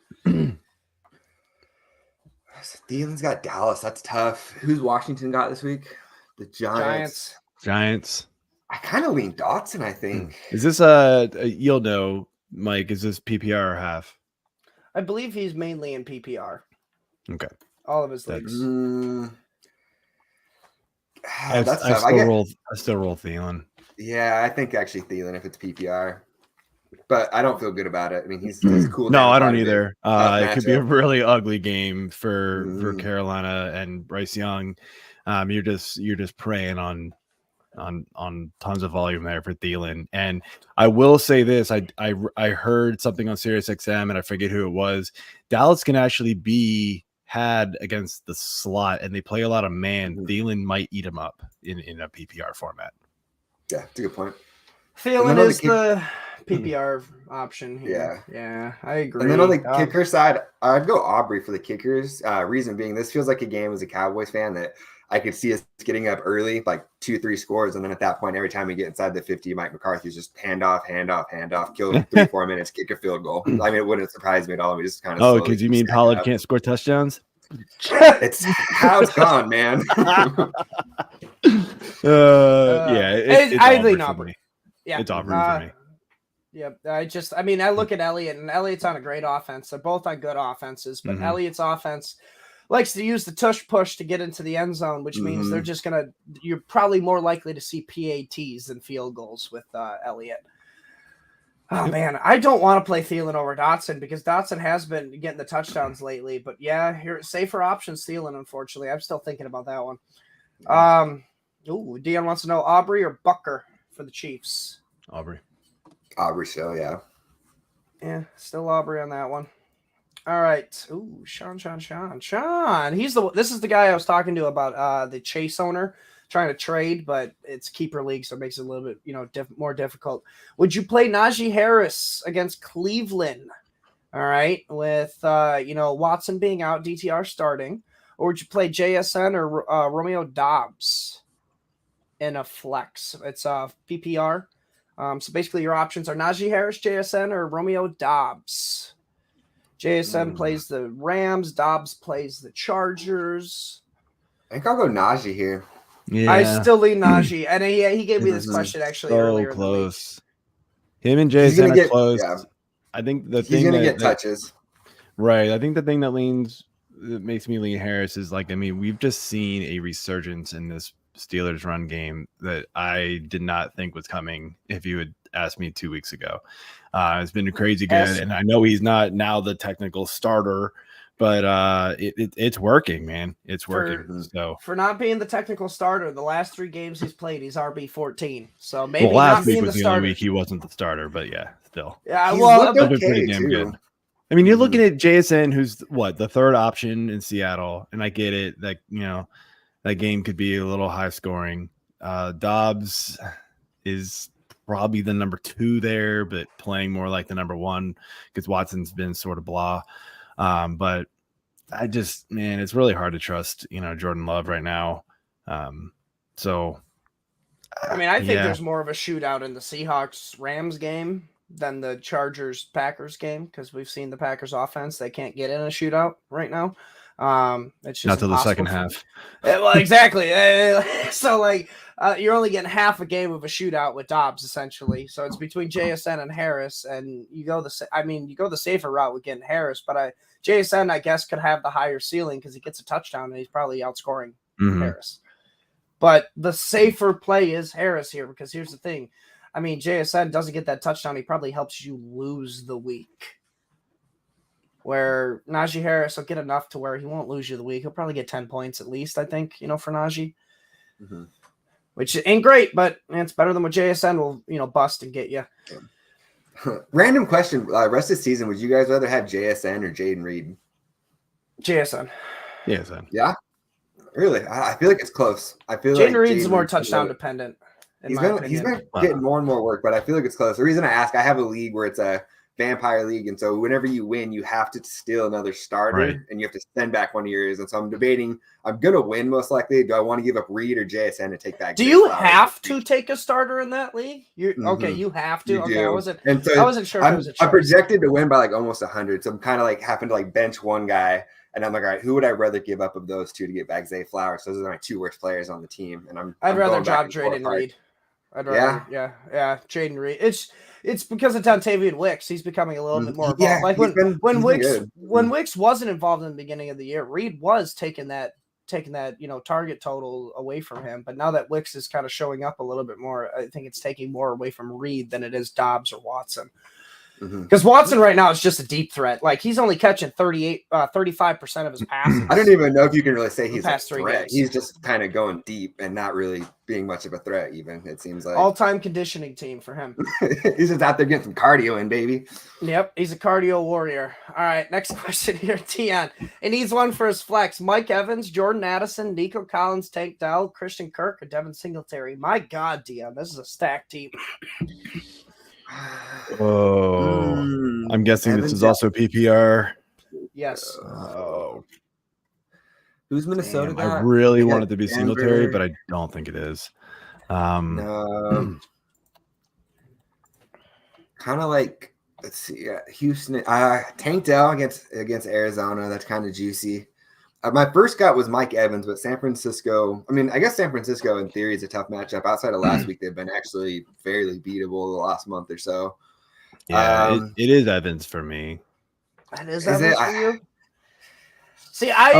Thielen's got Dallas. That's tough. Who's Washington got this week? The Giants. I kind of lean Dotson, I think. Is this you'll know, Mike, is this PPR or half? I believe he's mainly in PPR. Okay. All of his leagues. That's tough. I still roll Thielen. Yeah, I think actually Thielen if it's PPR. But I don't feel good about it. I mean, he's cool. No, I don't either. It could be a matchup. really ugly game for Carolina and Bryce Young. You're just preying on tons of volume there for Thielen. And I will say this: I heard something on SiriusXM, and I forget who it was. Dallas can actually be had against the slot, and they play a lot of man. Thielen might eat him up in a PPR format. Yeah, that's a good point. Thielen is the PPR option here. Yeah, I agree. And then on the kicker side, I'd go Aubrey for the kickers. Reason being, this feels like a game as a Cowboys fan that I could see us getting up early, like 2-3 scores, and then at that point, every time we get inside the 50, Mike McCarthy's just hand off, kill 3-4 minutes, kick a field goal. I mean, it wouldn't surprise me at all. We just kind of because you mean Pollard can't score touchdowns? It's how it's gone, man. I lean Aubrey. Yeah, it's Aubrey for me. Yeah, I look at Elliott, and Elliott's on a great offense. They're both on good offenses, but Elliott's offense likes to use the tush push to get into the end zone, which means you're probably more likely to see PATs than field goals with Elliott. Oh man, I don't want to play Thielen over Dotson because Dotson has been getting the touchdowns lately. But yeah, here safer options Thielen. Unfortunately, I'm still thinking about that one. Dion wants to know Aubrey or Bucker for the Chiefs. Aubrey still, yeah. Yeah, still Aubrey on that one. All right. Ooh, Sean. This is the guy I was talking to about the Chase owner trying to trade, but it's keeper league, so it makes it a little bit, more difficult. Would you play Najee Harris against Cleveland? All right, with Watson being out, DTR starting, or would you play JSN or Romeo Dobbs in a flex? It's PPR. So basically, your options are Najee Harris, JSN, or Romeo Dobbs. JSN plays the Rams. Dobbs plays the Chargers. I think I'll go Najee here. Yeah. I still lean Najee. And he gave me this question actually earlier. Close. Him and JSN are close. Yeah. I think he's going to get touches. Right. I think the thing that makes me lean Harris is we've just seen a resurgence in this Steelers run game that I did not think was coming if you had asked me 2 weeks ago. It's been crazy good, and I know he's not now the technical starter, but it's working, man. It's working. For not being the technical starter, the last 3 games he's played, he's RB14. So maybe last not week being was the the starter. only week he wasn't the starter, but yeah, still. Yeah, been pretty damn good. I mean, you're looking at JSN, who's the third option in Seattle, and I get it that that game could be a little high scoring. Dobbs is probably the number 2 there, but playing more like the number 1 because Watson's been sort of blah. But it's really hard to trust, Jordan Love right now. I think there's more of a shootout in the Seahawks-Rams game than the Chargers-Packers game because we've seen the Packers offense. They can't get in a shootout right now. It's just not till the second half. Well, exactly. So you're only getting half a game of a shootout with Dobbs essentially. So it's between JSN and Harris, and you go the safer route with getting Harris, but JSN I guess could have the higher ceiling because he gets a touchdown and he's probably outscoring Harris. But the safer play is Harris here because here's the thing. JSN doesn't get that touchdown. He probably helps you lose the week. Where Najee Harris will get enough to where he won't lose you the week. He'll probably get 10 points at least, I think, for Najee. Which ain't great, but it's better than what JSN will, bust and get you. Random question. Rest of the season, would you guys rather have JSN or Jaden Reed? JSN. JSN. Yeah? Really? I feel like it's close. I feel Jaden Reed's more touchdown dependent. He's been getting more and more work, but I feel like it's close. The reason I ask, I have a league where it's a vampire league, and so whenever you win, you have to steal another starter, and you have to send back one of yours. And so I'm debating, I'm gonna win most likely. Do I want to give up Reed or JSN to take back? Do you have to take a starter in that league? Okay, you have to. I wasn't sure. I'm projected to win by almost 100, so I'm kind of having to bench one guy And I'm like, all right, who would I rather give up of those two to get back Zay Flowers? Those are my two worst players on the team. And I'd rather going back drop and forth Jaden Reed. I'd rather, yeah, Jaden Reed. It's because of Dontavian Wicks. He's becoming a little bit more involved. Yeah, like when Wicks good. wasn't involved in the beginning of the year, Reed was taking that target total away from him. But now that Wicks is kind of showing up a little bit more, I think it's taking more away from Reed than it is Dobbs or Watson. Because Watson right now is just a deep threat. Like he's only catching 35% of his passes. I don't even know if you can really say he's a threat. Games. He's just kind of going deep and not really being much of a threat. Even it seems like all-time conditioning team for him. He's just out there getting some cardio in, baby. Yep, he's a cardio warrior. All right, next question here, Tian. He needs one for his flex. Mike Evans, Jordan Addison, Nico Collins, Tank Dell, Christian Kirk, or Devin Singletary. My God, Dion, this is a stacked team. Oh, I'm guessing this is also PPR. Yes. Oh, who's Minnesota? I really want it to be Singletary, but I don't think it is. Kind of like, let's see, Houston. Tank Dell against Arizona. That's kind of juicy. My first gut was Mike Evans, but San Francisco. I mean, I guess San Francisco in theory is a tough matchup. Outside of last week, they've been actually fairly beatable the last month or so. Yeah, it is Evans for me. That is Evans for you? See, I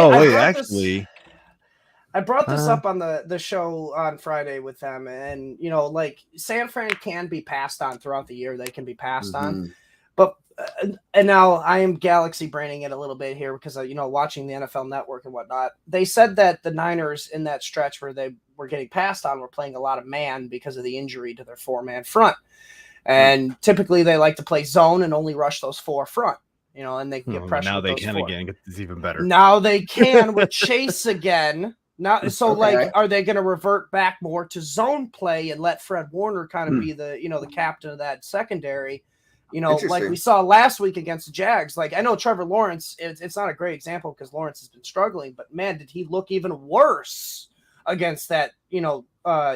brought this up on the show on Friday with them, and like San Fran can be passed on throughout the year. They can be passed on, but and now I am galaxy braining it a little bit here because watching the NFL Network and whatnot. They said that the Niners in that stretch where they were getting passed on were playing a lot of man because of the injury to their 4-man front, and typically they like to play zone and only rush those 4 front. And they can get pressure. Now they can again. It's even better. Now they can with Chase again. Now, so like, are they going to revert back more to zone play and let Fred Warner kind of be the the captain of that secondary? Like we saw last week against the Jags. Like I know Trevor Lawrence, it's not a great example because Lawrence has been struggling, but man, did he look even worse against that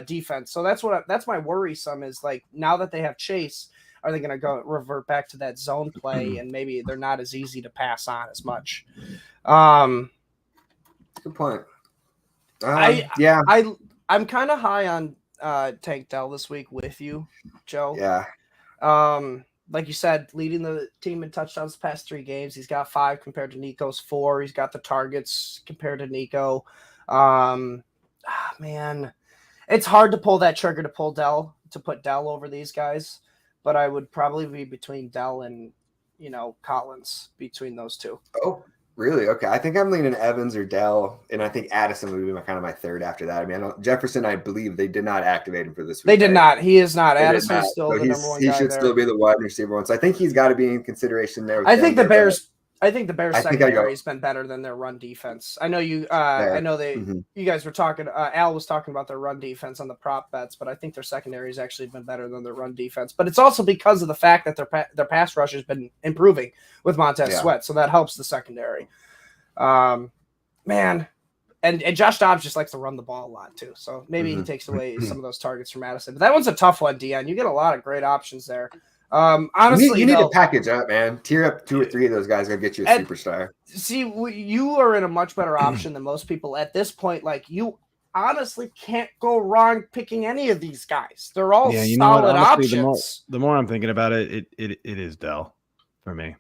defense? So that's my worrisome is like now that they have Chase. Are they going to revert back to that zone play and maybe they're not as easy to pass on as much? Good point. I'm kind of high on Tank Dell this week with you, Joe. Yeah. Like you said, leading the team in touchdowns the past 3 games. He's got 5 compared to Nico's 4. He's got the targets compared to Nico. Man, it's hard to pull that trigger to put Dell over these guys. But I would probably be between Dell and, Collins between those two. Oh, really? Okay. I think I'm leaning Evans or Dell, and I think Addison would be kind of my third after that. I mean, Jefferson, I believe they did not activate him for this week. They did not. He is not. Addison is still the number one guy. He should still be the wide receiver one. So I think he's got to be in consideration there. I think the Bears secondary has been better than their run defense. I know you. I know you guys were talking. Al was talking about their run defense on the prop bets, but I think their secondary has actually been better than their run defense. But it's also because of the fact that their pass rush has been improving with Montez Sweat, so that helps the secondary. Man, and Josh Dobbs just likes to run the ball a lot too, so maybe he takes away some of those targets from Mattison. But that one's a tough one, Dion. You get a lot of great options there. Honestly, you need to package up, man. Tier up 2 or 3 of those guys, gonna get you a superstar. See, you are in a much better option than most people at this point. Like you honestly can't go wrong picking any of these guys. They're all solid options. The more I'm thinking about it, it is Dell for me.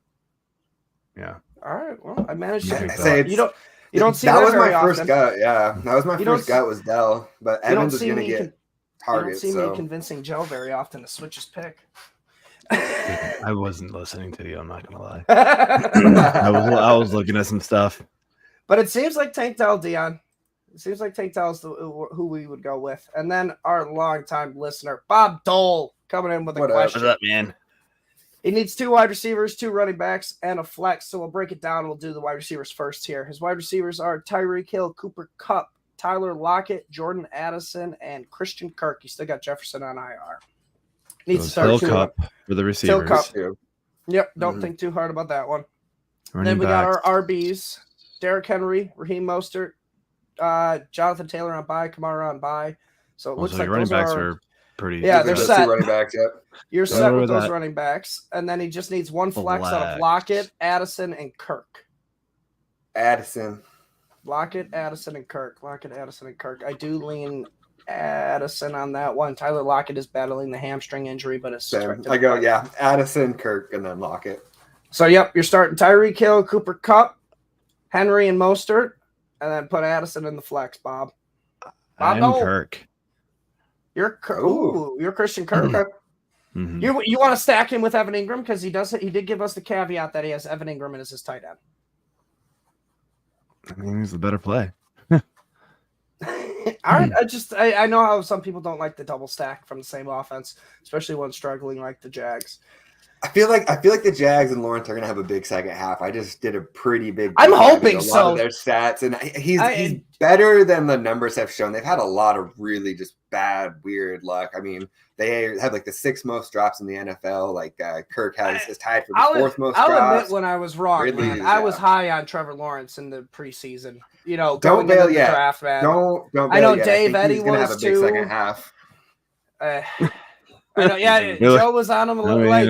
Yeah. All right. Well, I managed to say you don't see that that was very my first often. gut. Yeah, that was my first gut was Dell, but Evans is gonna get targets. You don't see me convincing Joe very often to switch his pick. I wasn't listening to you. I'm not gonna lie. I was looking at some stuff, but it seems like Tank Dell, Dion. It seems like Tank Dell is who we would go with, and then our longtime listener Bob Dole coming in with a question. What's up, man? He needs 2 wide receivers, 2 running backs, and a flex. So we'll break it down. We'll do the wide receivers first here. His wide receivers are Tyreek Hill, Cooper Kupp, Tyler Lockett, Jordan Addison, and Christian Kirk. You still got Jefferson on IR. Needs to start Cup for the receivers. Yep, don't think too hard about that one. Then we got our RBs: Derrick Henry, Raheem Mostert, Jonathan Taylor on bye, Kamara on bye. So it looks like running backs are pretty. Yeah, they're set. 2 running backs. Yep. You're set with those running backs, and then he just needs 1 flex out of Lockett, Addison, and Kirk. Addison. Lockett, Addison, and Kirk. I do lean Addison on that one. Tyler Lockett is battling the hamstring injury, but it's I go, Addison, Kirk, and then Lockett. So, yep, you're starting Tyreek Hill, Cooper Kupp, Henry, and Mostert, and then put Addison in the flex, Bob. I'm Kirk. You're Christian Kirk. Mm-hmm. You want to stack him with Evan Ingram because he did give us the caveat that he has Evan Ingram as his tight end. I mean, he's the better play. All right, I know how some people don't like the double stack from the same offense, especially when struggling like the Jags. I feel like the Jags and Lawrence are gonna have a big second half. I just did a pretty big. I'm hoping so. A lot of their stats, and he's better than the numbers have shown. They've had a lot of really just bad, weird luck. I mean, they had like the 6th most drops in the NFL. Like Kirk is tied for the 4th most drops. I'll admit when I was wrong, man. I was high on Trevor Lawrence in the preseason. You know, don't bail yet. Draft, man. Don't bail I know yet. Dave Eddy was have a big too. Second half. I know, yeah. Joe was on him a little late.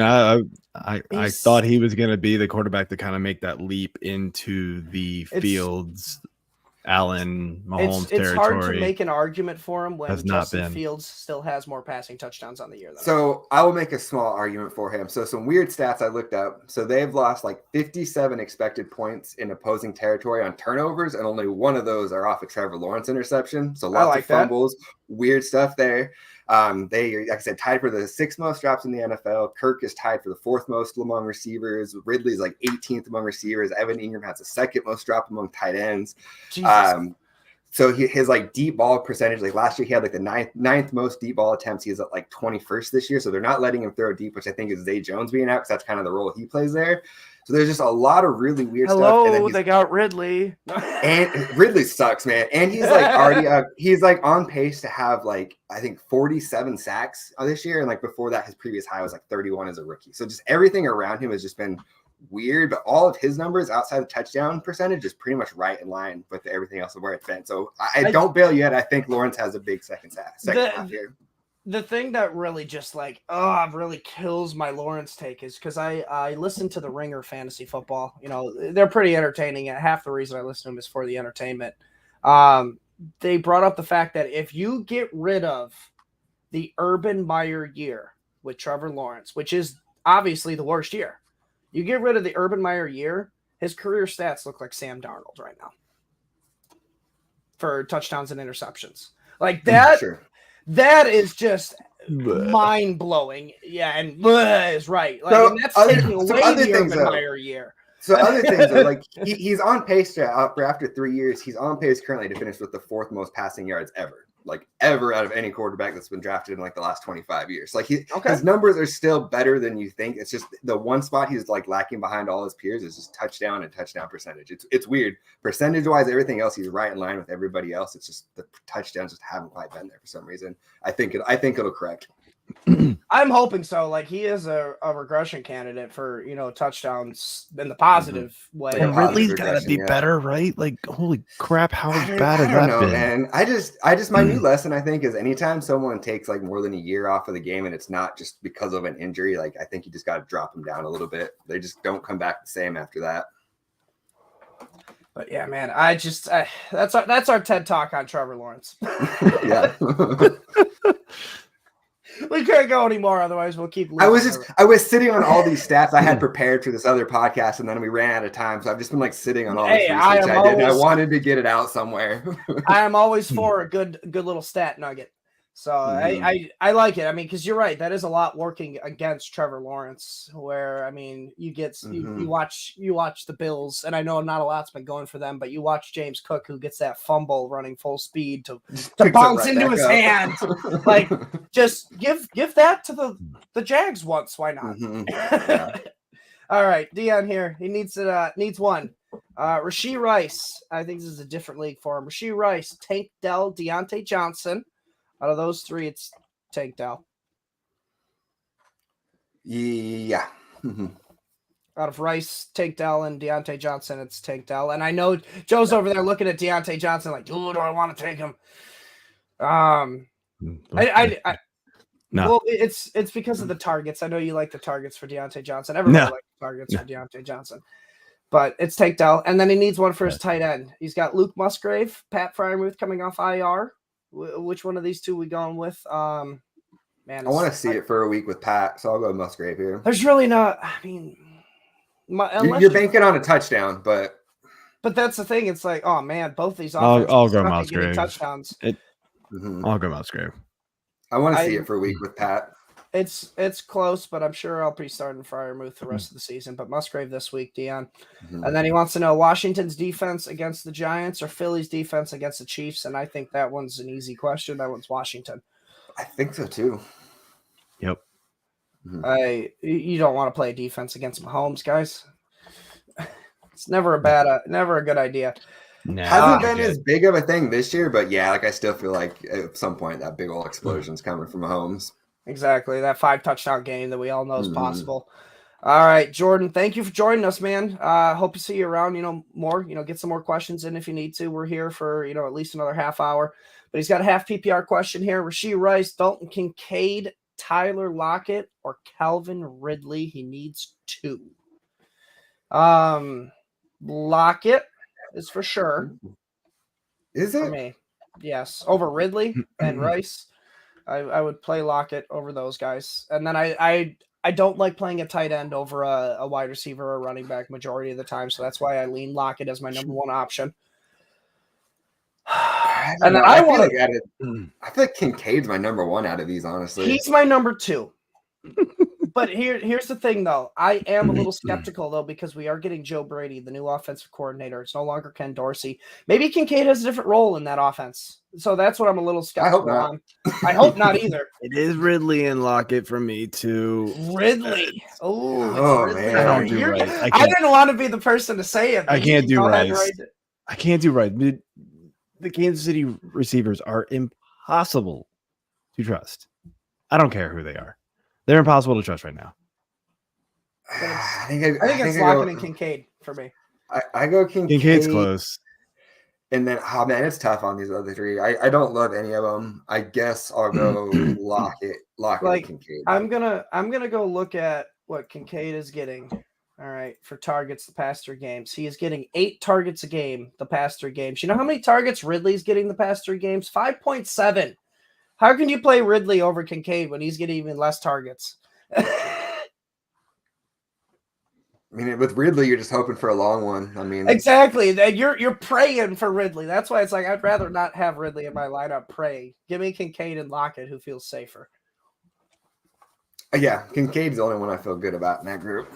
I thought he was going to be the quarterback to kind of make that leap into the Fields, Allen, Mahomes territory. It's hard to make an argument for him when Justin been. Fields still has more passing touchdowns on the year. So I will make a small argument for him. So some weird stats I looked up. So they've lost like 57 expected points in opposing territory on turnovers, and only one of those are off a Trevor Lawrence interception. So lots of fumbles, weird stuff there. They, like I said, tied for the 6th most drops in the NFL. Kirk is tied for the 4th most among receivers. Ridley's like 18th among receivers. Evan Ingram has the 2nd most drop among tight ends. So his like deep ball percentage, like last year he had like the ninth most deep ball attempts. He's at like 21st this year. So they're not letting him throw deep, which I think is Zay Jones being out because that's kind of the role he plays there. So there's just a lot of really weird stuff. And then they got Ridley. And Ridley sucks, man. And he's like already he's like on pace to have like I think 47 sacks this year. And like before that, his previous high was like 31 as a rookie. So just everything around him has just been weird. But all of his numbers outside the touchdown percentage is pretty much right in line with everything else of where it's been. So I don't bail yet. I think Lawrence has a big second half here. The thing that really just really kills my Lawrence take is because I listen to the Ringer Fantasy Football. You know, they're pretty entertaining. And half the reason I listen to them is for the entertainment. They brought up the fact that if you get rid of the Urban Meyer year with Trevor Lawrence, which is obviously the worst year, you get rid of the Urban Meyer year, his career stats look like Sam Darnold right now for touchdowns and interceptions. Like that. Sure. That is just mind blowing. Yeah, and is right. Like, so and that's taking away the Urban Meyer year. So other things are like he's on pace to after 3 years. He's on pace currently to finish with the 4th most passing yards ever out of any quarterback that's been drafted in like the last 25 years. Like his numbers are still better than you think. It's just the one spot he's like lacking behind all his peers is just touchdown and touchdown percentage. It's weird. Percentage wise, everything else he's right in line with everybody else. It's just the touchdowns just haven't quite been there for some reason. I think it'll correct. I'm hoping so. Like he is a regression candidate for touchdowns in the positive way. And Ridley's got to be better, right? Like holy crap, how bad has that been? Man, I just my new lesson I think is anytime someone takes like more than a year off of the game and it's not just because of an injury, like I think you just got to drop them down a little bit. They just don't come back the same after that. But yeah, man, that's our TED Talk on Trevor Lawrence. Yeah. We can't go anymore, otherwise we'll keep. I was sitting on all these stats I had prepared for this other podcast, and then we ran out of time. So I've just been like sitting on all this research I did. And I wanted to get it out somewhere. I am always for a good little stat nugget. So I like it. I mean, because you're right, that is a lot working against Trevor Lawrence. Where I mean, you watch the Bills, and I know not a lot's been going for them, but you watch James Cook, who gets that fumble running full speed to bounce into his hand. Like, just give that to the Jags once. Why not? Mm-hmm. Yeah. All right, Dion here. He needs one. Rashee Rice. I think this is a different league for him. Rashee Rice, Tank Dell, Deontay Johnson. Out of those three, it's Tank Dell. Yeah. Mm-hmm. Out of Rice, Tank Dell, and Deontay Johnson, it's Tank Dell. And I know Joe's over there looking at Deontay Johnson like, "Ooh, do I want to take him?" No. Well, it's because of the targets. I know you like the targets for Deontay Johnson. Everybody likes the targets for Deontay Johnson. But it's tanked out. And then he needs one for his tight end. He's got Luke Musgrave, Pat Fryermuth coming off IR. Which one of these two we going with? Man, I want to see it for a week with Pat, so I'll go Musgrave here. There's really not. I mean, you're banking on a touchdown, but that's the thing. It's like, oh man, both these I'll offenses go are Musgrave. touchdowns. I'll go Musgrave. I want to see it for a week with Pat. It's close, but I'm sure I'll be starting Fryermuth the rest of the season. But Musgrave this week, Dion. And then he wants to know Washington's defense against the Giants or Philly's defense against the Chiefs. And I think that one's an easy question. That one's Washington. I think so too. Yep. You don't want to play defense against Mahomes, guys. It's never a good idea. No, hasn't been as big of a thing this year, but yeah, like I still feel like at some point that big old explosion's coming from Mahomes. Exactly. That 5 touchdown game that we all know is possible. All right, Jordan, thank you for joining us, man. Hope to see you around, more, get some more questions in if you need to. We're here for, at least another half hour. But he's got a half PPR question here. Rashee Rice, Dalton Kincaid, Tyler Lockett, or Calvin Ridley. He needs 2. Lockett is for sure. Is it? For me. Yes. Over Ridley and Rice. I would play Lockett over those guys. And then I don't like playing a tight end over a wide receiver or running back majority of the time. So that's why I lean Lockett as my number 1 option. And then I feel like Kincaid's my number 1 out of these, honestly. He's my number 2. But here's the thing, though. I am a little skeptical, though, because we are getting Joe Brady, the new offensive coordinator. It's no longer Ken Dorsey. Maybe Kincaid has a different role in that offense. So that's what I'm a little skeptical on. I hope not either. It is Ridley and Lockett for me, too. Ridley. Oh, man. I don't do right. I didn't want to be the person to say it. I can't do right. I can't do right. The Kansas City receivers are impossible to trust. I don't care who they are. They're impossible to trust right now. I think it's Lockett and Kincaid for me. I go Kincaid. Kincaid's close. And then, man, it's tough on these other 3. I don't love any of them. I guess I'll go Lockett, and Kincaid. I'm gonna go look at what Kincaid is getting. All right, for targets the past 3 games. He is getting 8 targets a game the past 3 games. You know how many targets Ridley's getting the past 3 games? 5.7. How can you play Ridley over Kincaid when he's getting even less targets? I mean, with Ridley, you're just hoping for a long one. I mean, exactly. You're praying for Ridley. That's why it's like I'd rather not have Ridley in my lineup. Pray. Give me Kincaid and Lockett, who feels safer. Yeah, Kincaid's the only one I feel good about in that group.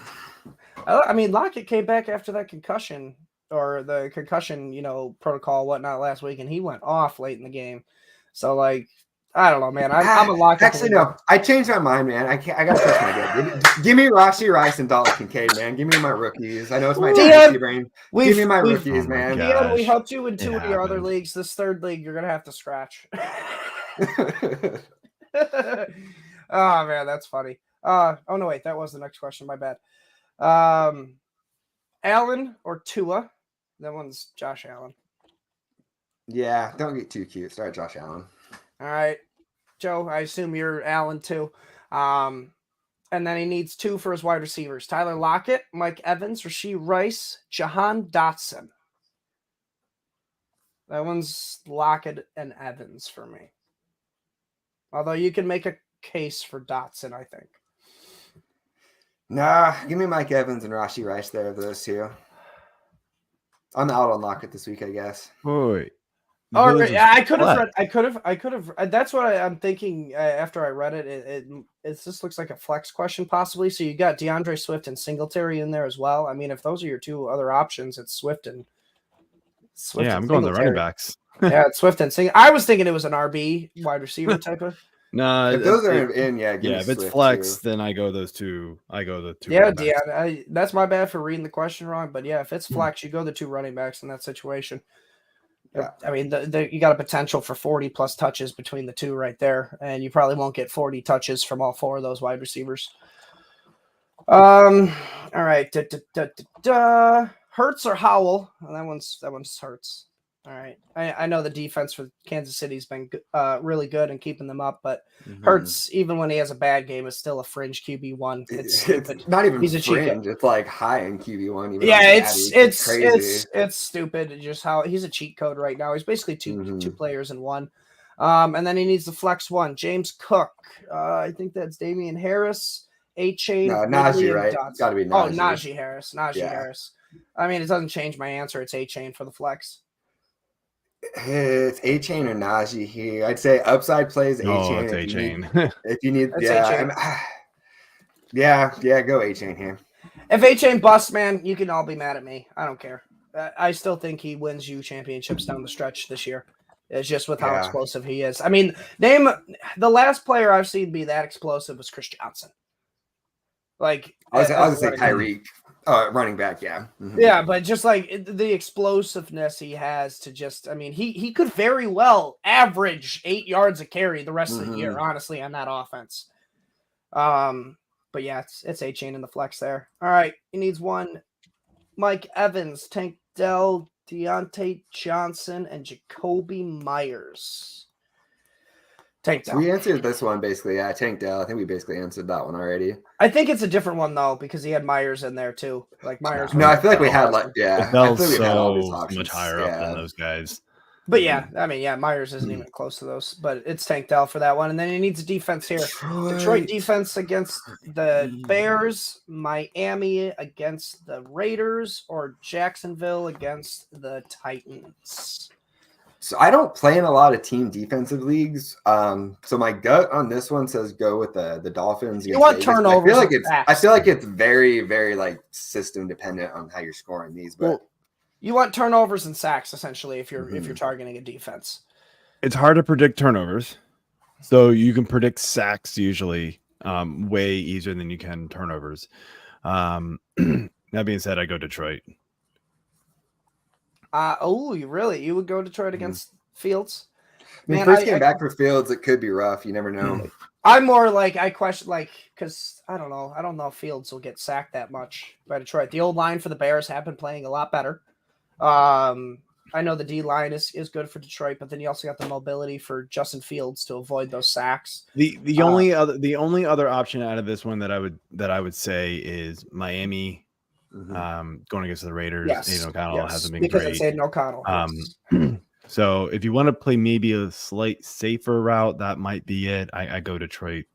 I mean, Lockett came back after that concussion or the concussion, protocol, whatnot last week, and he went off late in the game. So, like, I don't know, man. I'm a Lockett. Actually, no. I changed my mind, man. I got to trust my gut. Give me Rashee Rice and Dalton Kincaid, man. Give me my rookies. I know it's my fantasy brain. Give me my rookies, man. Dion, we helped you in 2 of your other leagues. This 3rd league, you're gonna have to scratch. Oh man, that's funny. Oh no, wait, that was the next question. My bad. Allen or Tua? That one's Josh Allen. Yeah, don't get too cute. Start Josh Allen. All right, Joe. I assume you're Allen too. And then he needs 2 for his wide receivers: Tyler Lockett, Mike Evans, Rashee Rice, Jahan Dotson. That one's Lockett and Evans for me. Although you can make a case for Dotson, I think. Nah, give me Mike Evans and Rashee Rice there of those 2. I'm out on Lockett this week, I guess. Boy. Oh, I could have. That's what I'm thinking after I read it. It just looks like a flex question possibly. So you got DeAndre Swift and Singletary in there as well. I mean, if those are your 2 other options, it's Swift and I'm going the running backs. Yeah, it's Swift and Singletary. I was thinking it was an RB wide receiver type of. No, if those are in, yeah. If it's flex, then I go those 2. I go the 2. Yeah, Dion, that's my bad for reading the question wrong. But yeah, if it's flex, you go the 2 running backs in that situation. Yeah. I mean, you got a potential for 40 plus touches between the 2 right there, and you probably won't get 40 touches from all 4 of those wide receivers. All right, Hurts or Howell? And that one's Hurts. All right. I know the defense for Kansas City's been really good and keeping them up, but Mhm. Hurts, even when he has a bad game, is still a fringe QB1. It's stupid. It's not even He's a cheat fringe. It's like high in QB1. Even Yeah, on it's Daddy. Crazy. it's stupid. Just how he's a cheat code right now. He's basically two Mhm. players in one. And then he needs the flex one. James Cook. I think that's Damian Harris. A-Chain. No, Ridley, Najee, and right? Dotson. Got to be Oh, Najee. Najee Harris. Najee Yeah. Harris. I mean, it doesn't change my answer. It's A-Chain for the flex. It's A-Chain or Najee here. I'd say upside plays A-Chain. Oh, it's A-Chain. If you need, It's yeah, A-Chain. yeah, go A-Chain here. If A-Chain busts, man, you can all be mad at me. I don't care. I still think he wins you championships down the stretch this year. It's just with how Yeah. explosive he is. I mean, name the last player I've seen be that explosive was Chris Johnson. Like I was gonna say running back. Tyreek, running back, yeah. Mhm. Yeah, but just like the explosiveness he has to just, I mean, he could very well average 8 yards a carry the rest of the year, honestly, on that offense. But yeah, it's A-Chain in the flex there. All right, he needs one. Mike Evans, Tank Dell, Deontay Johnson, and Jacoby Myers. Tank So Dell. we answered this one basically. Yeah, Tank Dell. I think we basically answered that one already. I think it's a different one though because he had Myers in there too. Like Myers. No, I feel like we had I feel Bell's like we had all these so options. much higher up than those guys. But yeah, I mean, yeah, Myers isn't even close to those. But it's Tank Dell for that one, and then he needs a defense here. Detroit defense against the Bears, Miami against the Raiders, or Jacksonville against the Titans. So I don't play in a lot of team defensive leagues. So my gut on this one says go with the Dolphins. You want turnovers? I feel like it's very, very like system dependent on how you're scoring these. But well, you want turnovers and sacks essentially if you're targeting a defense. It's hard to predict turnovers, so you can predict sacks usually way easier than you can turnovers. That being said, I go Detroit. You would go Detroit against Fields? I mean, first game back for Fields, it could be rough. You never know. I'm more like I question because I don't know if Fields will get sacked that much by Detroit. The old line for the Bears have been playing a lot better. I know the D line is good for Detroit, but then you also got the mobility for Justin Fields to avoid those sacks. The only other option out of this one that I would say is Miami. Going against the Raiders. Yes. Aiden O'Connell hasn't been because great. it's Aiden O'Connell. So if you want to play maybe a slight safer route, that might be it. I go Detroit.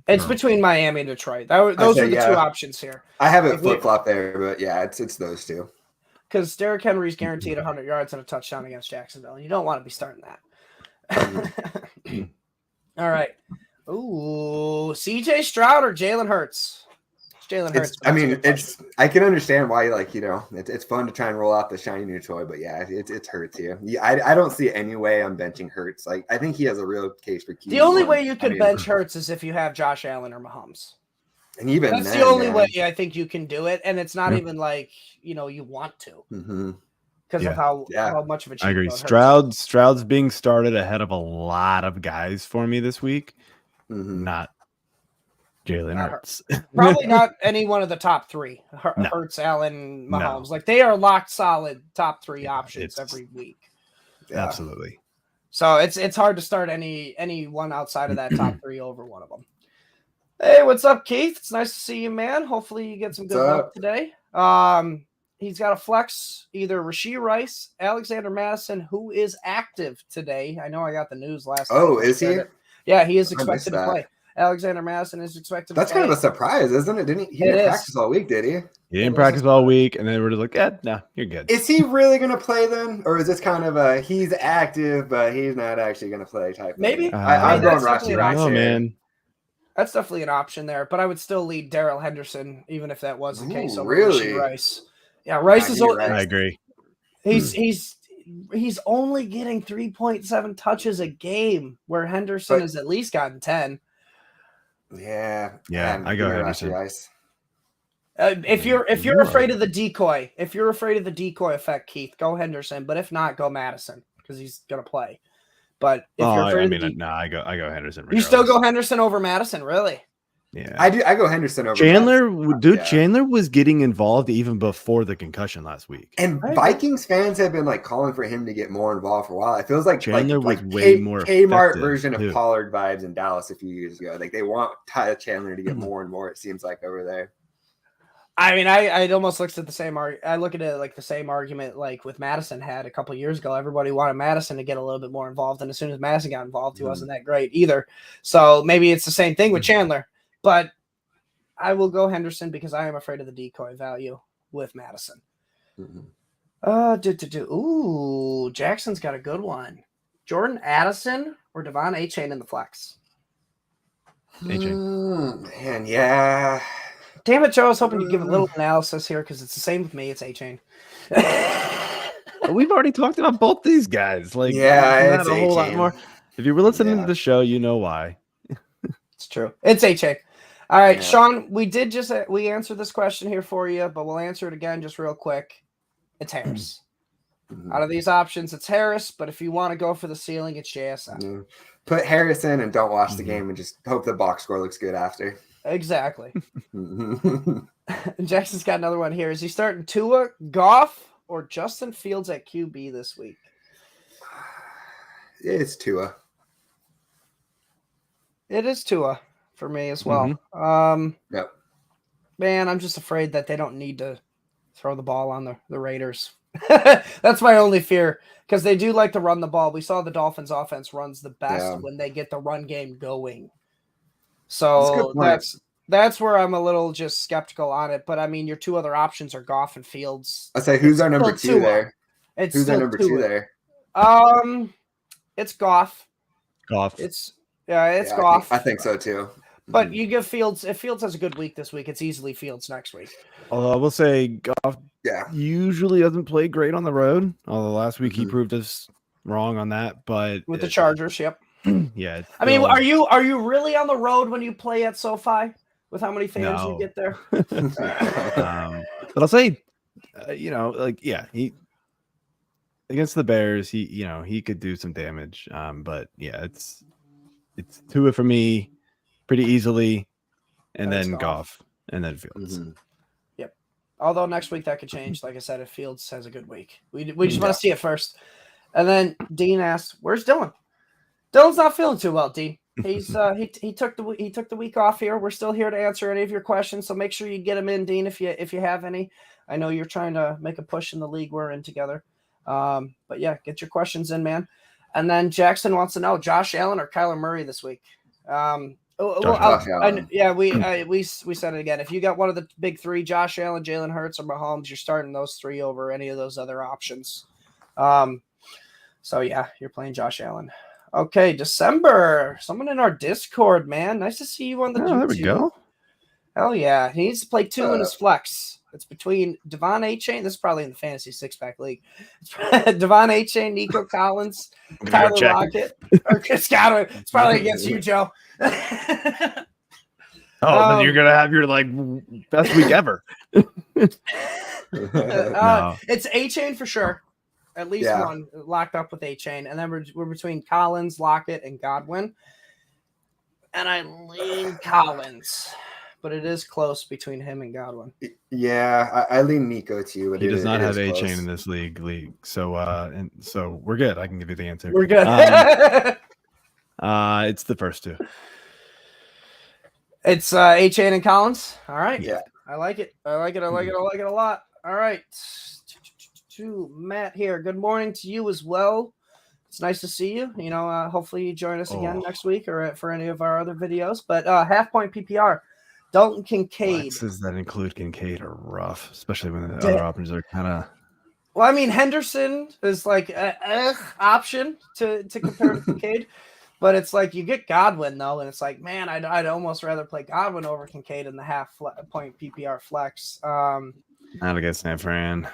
It's between Miami and Detroit. Those are the two options here. I have it flip flop there, but yeah, it's those two. Because Derrick Henry's guaranteed 100 yards and a touchdown against Jacksonville. You don't want to be starting that. All right. Ooh, CJ Stroud or Jalen Hurts? Jalen Hurts. I can understand why, it's fun to try and roll out the shiny new toy, but yeah, it's Hurts here. Yeah, I don't see any way I'm benching Hurts. Like, I think he has a real case for QB1. The only way you could bench Hurts is if you have Josh Allen or Mahomes. And even that's the only way I think you can do it, and it's not even like you want to because of how much of a cheat I agree. code Stroud's being started ahead of a lot of guys for me this week. Not Jalen Hurts. Probably not any one of the top three. Hurts, Allen, Mahomes. Like they are locked solid top three options every week. Yeah. Absolutely. So it's hard to start any one outside of that top three over one of them. Hey, what's up, Keith? It's nice to see you, man. Hopefully you get some good luck today. He's got a flex, either Rashee Rice, Alexander Mattison, who is active today. I know I got the news last night. Oh, is he? Yeah, he is expected to play. Alexander Mattison is expected to play. That's kind of a surprise, isn't it? He didn't practice all week, did he? He didn't practice all week, and then we're just like, no, you're good. Is he really going to play then? Or is this kind of he's active, but he's not actually going to play type? Maybe. I'm going Rashee Rice. Oh, man. That's definitely an option there, but I would still lead Darrell Henderson, even if that was the case. Over really? Rashee Rice. Yeah, Rice is. I agree. He's only getting 3.7 touches a game, where Henderson has at least gotten 10. Yeah, I go Henderson. If you're afraid of the decoy, effect, Keith, go Henderson. But if not, go Mattison because he's gonna play. But if you're afraid I go Henderson. You still go Henderson over Mattison, really? Yeah, I go Henderson over Chandler. Mattison. Dude, Yeah. Chandler was getting involved even before the concussion last week. And Vikings fans have been like calling for him to get more involved for a while. It feels like Chandler was like way more Kmart effective, version of too. Pollard vibes in Dallas a few years ago. Like they want Tyler Chandler to get more and more. It seems like over there. I mean, I almost looks at the same I look at it like the same argument like with Mattison had a couple of years ago. Everybody wanted Mattison to get a little bit more involved, and as soon as Mattison got involved, he wasn't that great either. So maybe it's the same thing with Chandler, but I will go Henderson because I am afraid of the decoy value with Mattison. Ooh, Jackson's got a good one. Jordan Addison or Devon A-Chain in the flex? A-Chain. Man, yeah. Damn it, Joe. I was hoping you'd give a little analysis here because it's the same with me. It's A-Chain. We've already talked about both these guys. Like, yeah, not a whole lot more. If you were listening to the show, you know why. It's true. It's A-Chain. All right, Sean, we answered this question here for you, but we'll answer it again just real quick. It's Harris. Out of these options, it's Harris, but if you want to go for the ceiling, it's JSN. Put Harris in and don't watch the game and just hope the box score looks good after. Exactly. Jackson's got another one here. Is he starting Tua, Goff, or Justin Fields at QB this week? It's Tua. It is Tua for me as well. Yep. Man, I'm just afraid that they don't need to throw the ball on the Raiders. That's my only fear because they do like to run the ball. We saw the Dolphins offense runs the best when they get the run game going. So that's where I'm a little just skeptical on it. But I mean, your two other options are Goff and Fields. I say, who's our number two there? Who's our number two there? It's Goff. Goff. It's Goff. I think so too. But you give Fields, if Fields has a good week this week, it's easily Fields next week. Although I will say Goff usually doesn't play great on the road. Although last week he proved us wrong on that. But with the Chargers, yep. Yeah. I mean, are you really on the road when you play at SoFi with how many fans you get there? But I'll say, he against the Bears, he could do some damage. But yeah, it's Tua for me pretty easily, and then Goff, and then Fields. Yep. Although next week that could change. Like I said, if Fields has a good week, we just want to see it first. And then Dean asked, "Where's Dylan?" Dylan's not feeling too well, Dean. He's he took the week off here. We're still here to answer any of your questions, so make sure you get them in, Dean, if you have any. I know you're trying to make a push in the league we're in together. But yeah, get your questions in, man. And then Jackson wants to know Josh Allen or Kyler Murray this week. We said it again. If you got one of the big three, Josh Allen, Jalen Hurts, or Mahomes, you're starting those three over any of those other options. So yeah, you're playing Josh Allen. Okay, December. Someone in our Discord, man. Nice to see you on the YouTube. There we go. Hell yeah. He needs to play two in his flex. It's between Devon A-Chain. This is probably in the fantasy six-pack league. Devon A-Chain, Nico Collins, Tyler Lockett. It's probably against you, Joe. Then you're going to have your best week ever. No. It's A-Chain for sure. At least one locked up with A-Chain. And then we're between Collins, Lockett, and Godwin. And I lean Collins. But it is close between him and Godwin. Yeah, I lean Nico too. But he does not have A-Chain in this league. So so we're good. I can give you the answer. We're good. It's the first two. It's A-Chain and Collins. All right. Yeah. I like it. I like it a lot. All right. To Matt here. Good morning to you as well. It's nice to see you. Hopefully you join us again next week or for any of our other videos. But half point PPR. Dalton Kincaid. Flexes that include Kincaid are rough, especially when the other options are kind of. Well, I mean, Henderson is like an option to compare to Kincaid, but it's like you get Godwin though, and it's like, man, I'd almost rather play Godwin over Kincaid in the half point PPR flex. Not against San Fran.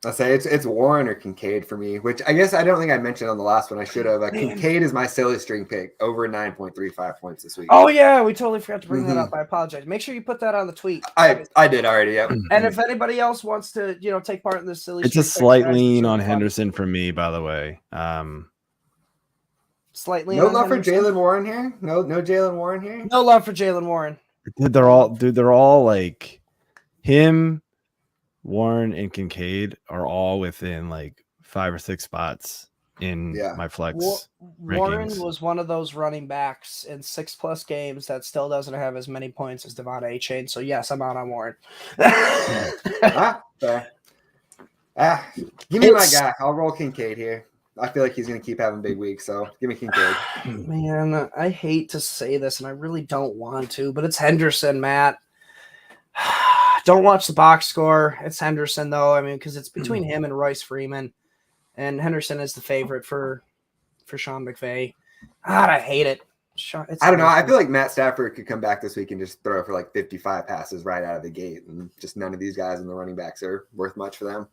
I say it's Warren or Kincaid for me, which I guess I don't think I mentioned on the last one. I should have. Kincaid is my silly string pick over 9.35 points this week. Oh yeah, we totally forgot to bring that up. I apologize. Make sure you put that on the tweet. I did already. Yeah. And if anybody else wants to, take part in this silly, it's a slight lean on Henderson for me, by the way. Slightly. No love for Jalen Warren here. No Jalen Warren here. No love for Jalen Warren. They're all like him, Warren, and Kincaid are all within like 5 or 6 spots in my flex Warren rankings. was one of those running backs in 6+ games that still doesn't have as many points as Devon A-Chain. So yes, I'm out on Warren. Give me my guy. I'll roll Kincaid here. I feel like he's going to keep having big weeks, so give me Kincaid. Man, I hate to say this, and I really don't want to, but it's Henderson, Matt. Don't watch the box score. It's Henderson, though. I mean, because it's between him and Royce Freeman, and Henderson is the favorite for Sean McVay. God, I hate it. I don't know. I feel like Matt Stafford could come back this week and just throw for like 55 passes right out of the gate, and just none of these guys in the running backs are worth much for them.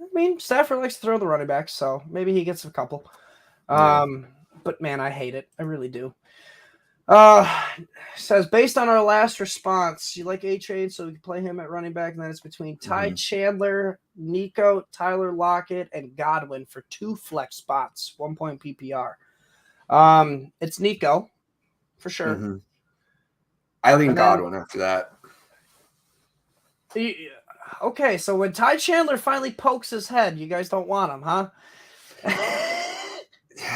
I mean, Stafford likes to throw the running backs, so maybe he gets a couple. But man, I hate it. I really do. Says based on our last response, you like A-Chain, so we can play him at running back, and then it's between Ty Chandler, Nico, Tyler Lockett, and Godwin for 2 flex spots, 1 point PPR. It's Nico for sure. I lean Godwin after that. Okay, so when Ty Chandler finally pokes his head, you guys don't want him, huh?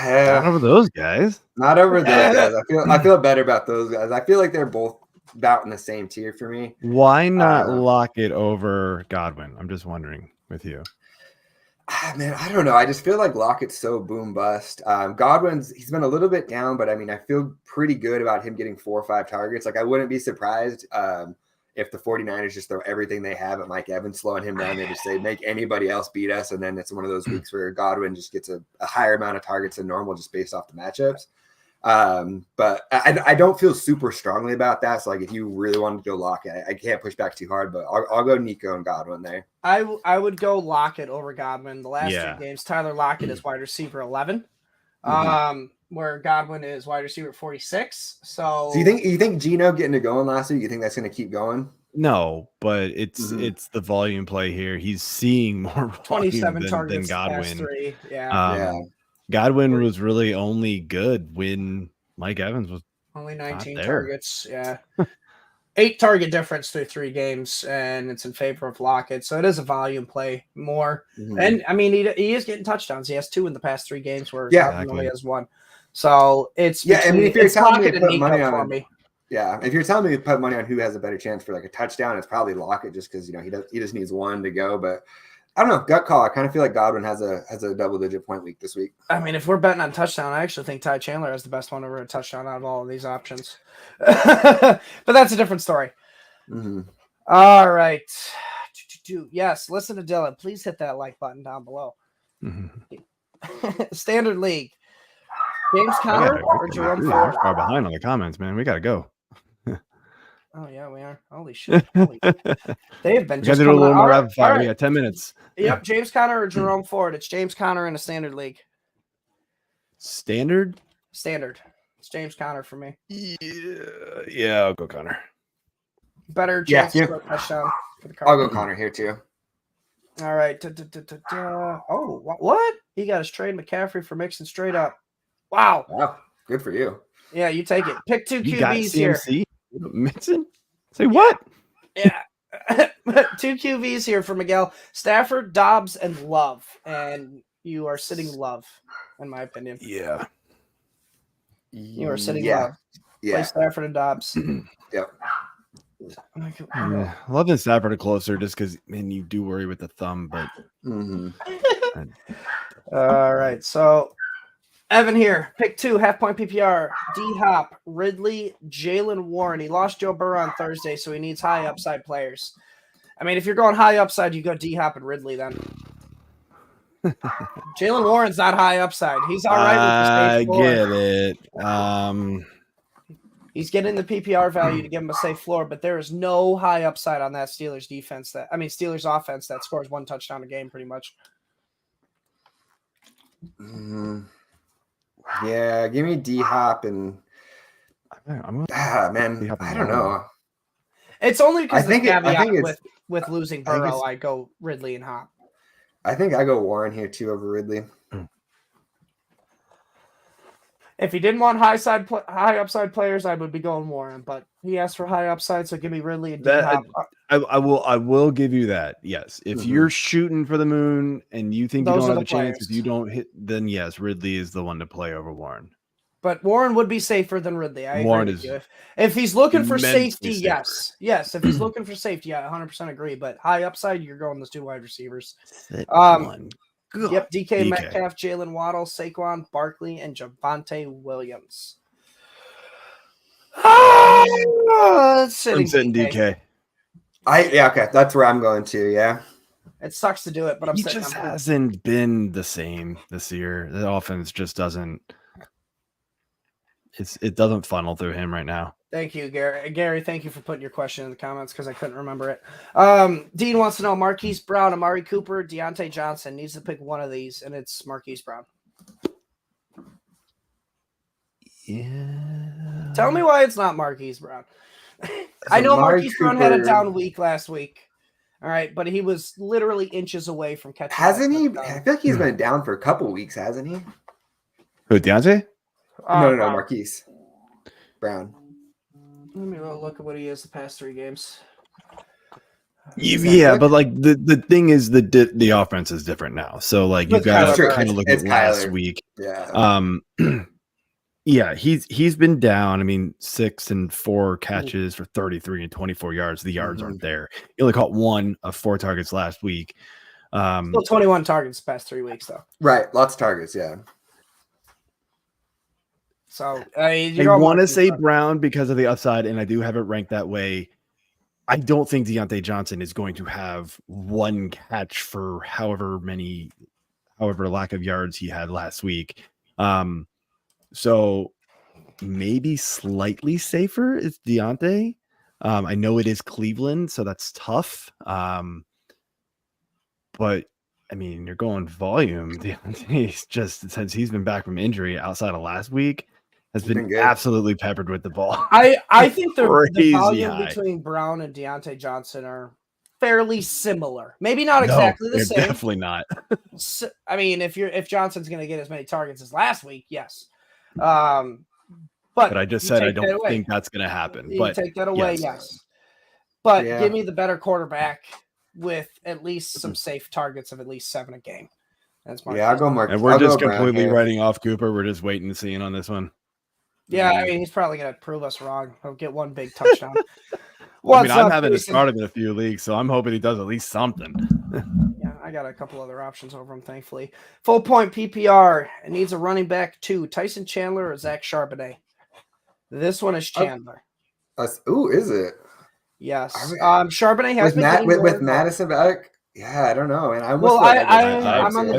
Not over those guys. Not over those guys. I feel better about those guys. I feel like they're both about in the same tier for me. Why not Lockett over Godwin? I'm just wondering with you. Man, I don't know. I just feel like Lockett's so boom bust. He's been a little bit down, but I mean, I feel pretty good about him getting 4 or 5 targets. Like, I wouldn't be surprised if the 49ers just throw everything they have at Mike Evans, slowing him down. They just say, make anybody else beat us. And then it's one of those weeks where Godwin just gets a higher amount of targets than normal just based off the matchups. But I don't feel super strongly about that. So, like, if you really wanted to go Lockett, I can't push back too hard, but I'll go Nico and Godwin there. I would go Lockett over Godwin. The last 2 games, Tyler Lockett is wide receiver 11. Where Godwin is wide receiver 46. So you think Geno getting it going last week? You think that's going to keep going? No, but it's the volume play here. He's seeing more 27 volume targets than Godwin. 3. Godwin was really only good when Mike Evans was only 19 targets. Yeah. 8 target difference through 3 games, and it's in favor of Lockett. So it is a volume play more. And I mean, he is getting touchdowns. He has 2 in the past 3 games where Godwin only has 1. So it's I mean, if you're telling me to put money on for me. Yeah, if you're telling me to put money on who has a better chance for like a touchdown, it's probably Lockett, just because he just needs 1 to go. But I don't know, gut call. I kind of feel like Godwin has a double-digit point week this week. I mean, if we're betting on touchdown, I actually think Ty Chandler has the best one over a touchdown out of all of these options. But that's a different story. All right. Yes, listen to Dylan. Please hit that like button down below. Standard League. James Conner or Jerome Ford? We're far behind on the comments, man. We got to go. Oh, yeah, we are. Holy shit. They have been just a little more rapid fire. Right. We got 10 minutes. Yep, James Conner or Jerome Ford. It's James Conner in a standard league. Standard? Standard. It's James Conner for me. Yeah, I'll go Conner. Better chance to score a touchdown for the Cardinals. I'll go Conner here, too. All right. Oh, what? He got his trade McCaffrey for Mixon straight up. Wow. Good for you. Yeah, you take it. Pick 2 QBs here. Mixon? Say what? Yeah. 2 QBs here for Miguel. Stafford, Dobbs, and Love. And you are sitting Love, in my opinion. Yeah. You are sitting Love. Yeah. Play Stafford and Dobbs. Yep. Yeah. Love and Stafford are closer just because, man, you do worry with the thumb, but. All right. So, Evan here. Pick 2, half-point PPR. D-Hop, Ridley, Jalen Warren. He lost Joe Burrow on Thursday, so he needs high upside players. I mean, if you're going high upside, you go D-Hop and Ridley then. Jalen Warren's not high upside. He's all right with the safe floor. I get it. He's getting the PPR value to give him a safe floor, but there is no high upside on that Steelers Steelers offense that scores 1 touchdown a game pretty much. Yeah, give me D-Hop and man, I don't know. It's only because the caveat with losing Burrow, I go Ridley and Hop. I think I go Warren here too over Ridley. If he didn't want high upside players, I would be going Warren. But he asked for high upside, so give me Ridley and D-Hop. I will give you that. Yes, if you're shooting for the moon and you think you don't have a chance, if you don't hit, then yes, Ridley is the one to play over Warren. But Warren would be safer than Ridley. I Warren agree with you. If he's looking for safety, safer. yes. If he's looking for safety, I 100% agree. But high upside, you're going those 2 wide receivers. One. Yep, DK Metcalf, Jalen Waddle, Saquon Barkley, and Javonte Williams. I'm sitting DK. Okay, that's where I'm going to. Yeah, it sucks to do it, but he just hasn't been the same this year. The offense just doesn't. It doesn't funnel through him right now. Thank you, Gary. Gary, thank you for putting your question in the comments because I couldn't remember it. Dean wants to know Marquise Brown, Amari Cooper, Deontay Johnson. Needs to pick one of these, and it's Marquise Brown. Yeah. Tell me why it's not Marquise Brown. I know Marquise Brown had a down week last week. All right, but he was literally inches away from catching. Hasn't he? I feel like he's been down for a couple weeks, hasn't he? Who, Deontay? No, Marquise Brown. Let me look at what he is the past 3 games. Yeah, but like the thing is the offense is different now. So like you've got to kind of look at last week. Yeah. Yeah, he's been down. I mean, 6 and 4 catches for 33 and 24 yards. The yards aren't there. He only caught 1 of 4 targets last week. Still 21 targets the past 3 weeks though. Right, lots of targets. Yeah. So I want to say Brown because of the upside, and I do have it ranked that way. I don't think Deontay Johnson is going to have 1 catch for however lack of yards he had last week. So maybe slightly safer is Deontay. I know it is Cleveland, so that's tough. But I mean, you're going volume. Deontay's just since he's been back from injury outside of last week has been absolutely peppered with the ball. I think the volume high between Brown and Deontay Johnson are fairly similar. Maybe not exactly the same. Definitely not. I mean, if Johnson's going to get as many targets as last week, yes. But I just said I don't think that's going to happen. But take that away, yes. But give me the better quarterback with at least some safe targets of at least 7 a game. That's my I'll go Mark. And we're just completely writing off Cooper. We're just waiting to see on this one. Yeah, I mean, he's probably going to prove us wrong. He'll get 1 big touchdown. I'm having to start him in a few leagues, so I'm hoping he does at least something. Yeah, I got a couple other options over him, thankfully. Full point PPR. It needs a running back 2. Tyson Chandler or Zach Charbonnet? This one is Chandler. Is it? Yes. Charbonnet has been with Mattison back. Yeah, I don't know. And I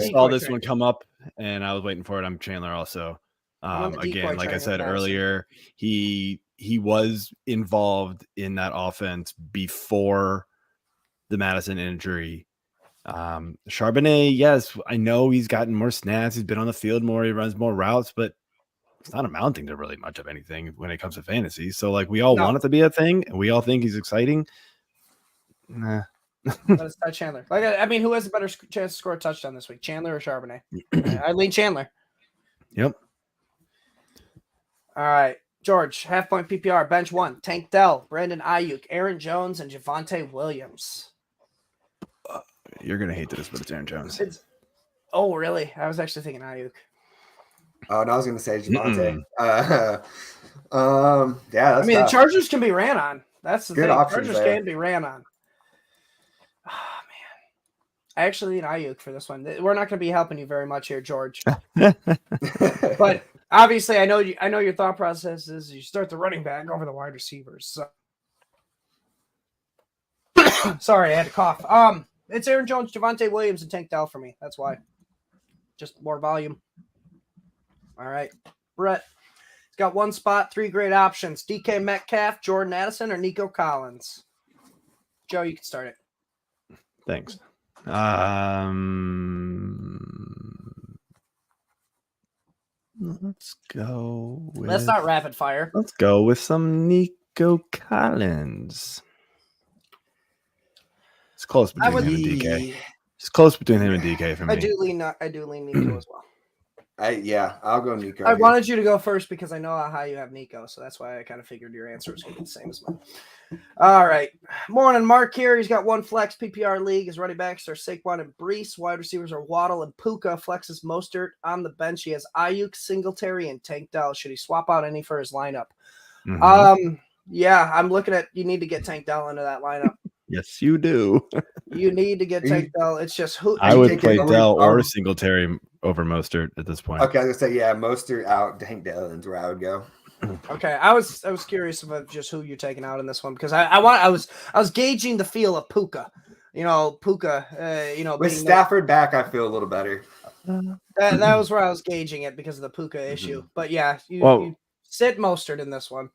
saw this one come up, and I was waiting for it. I'm Chandler also. Again, like I said earlier, he was involved in that offense before the Mattison injury. Charbonnet, yes, I know he's gotten more snaps. He's been on the field more. He runs more routes, but it's not amounting to really much of anything when it comes to fantasy. So, like, we all want it to be a thing, and we all think he's exciting. Nah. Let's start Chandler. I mean, who has a better chance to score a touchdown this week, Chandler or Charbonnet? I lean Chandler. Yep. All right, George, half point PPR, bench 1, Tank Dell, Brandon Ayuk, Aaron Jones, and Javonte Williams. You're going to hate this, but it's Aaron Jones. Oh, really? I was actually thinking Ayuk. Oh, no, I was going to say Javonte. I mean, the Chargers can be ran on. That's the good thing. Options Chargers there. can be ran on. Oh, man. I actually need Ayuk for this one. We're not going to be helping you very much here, George. But obviously, I know your thought process is you start the running back over the wide receivers. So. Sorry, I had to cough. It's Aaron Jones, Javonte Williams, and Tank Dell for me. That's why. Just more volume. All right. Brett. He's got 1 spot, 3 great options. DK Metcalf, Jordan Addison, or Nico Collins. Joe, you can start it. Thanks. Let's go with... That's not rapid fire. Let's go with some Nico Collins. It's close between him and DK. It's close between him and DK for me. I do lean Nico as well. I'll go Nico. I wanted you to go first because I know how high you have Nico, so that's why I kind of figured your answer was going to be the same as mine. All right. Morning, Mark here. He's got one flex PPR league. His running backs are Saquon and Brees. Wide receivers are Waddle and Puka. Flexes Mostert. On the bench, he has Ayuk, Singletary, and Tank Dell. Should he swap out any for his lineup? Yeah, I'm looking at you need to get Tank Dell into that lineup. Yes, you do. You need to get Tank Dell. It's just who I would play Dell or Singletary over Mostert at this point. Okay, I was gonna say Mostert out, Tank Dell is where I would go. Okay, I was curious about just who you're taking out in this one because I was gauging the feel of Puka. Puka. With Stafford back, I feel a little better. That was where I was gauging it because of the Puka issue. But yeah, you sit Mostert in this one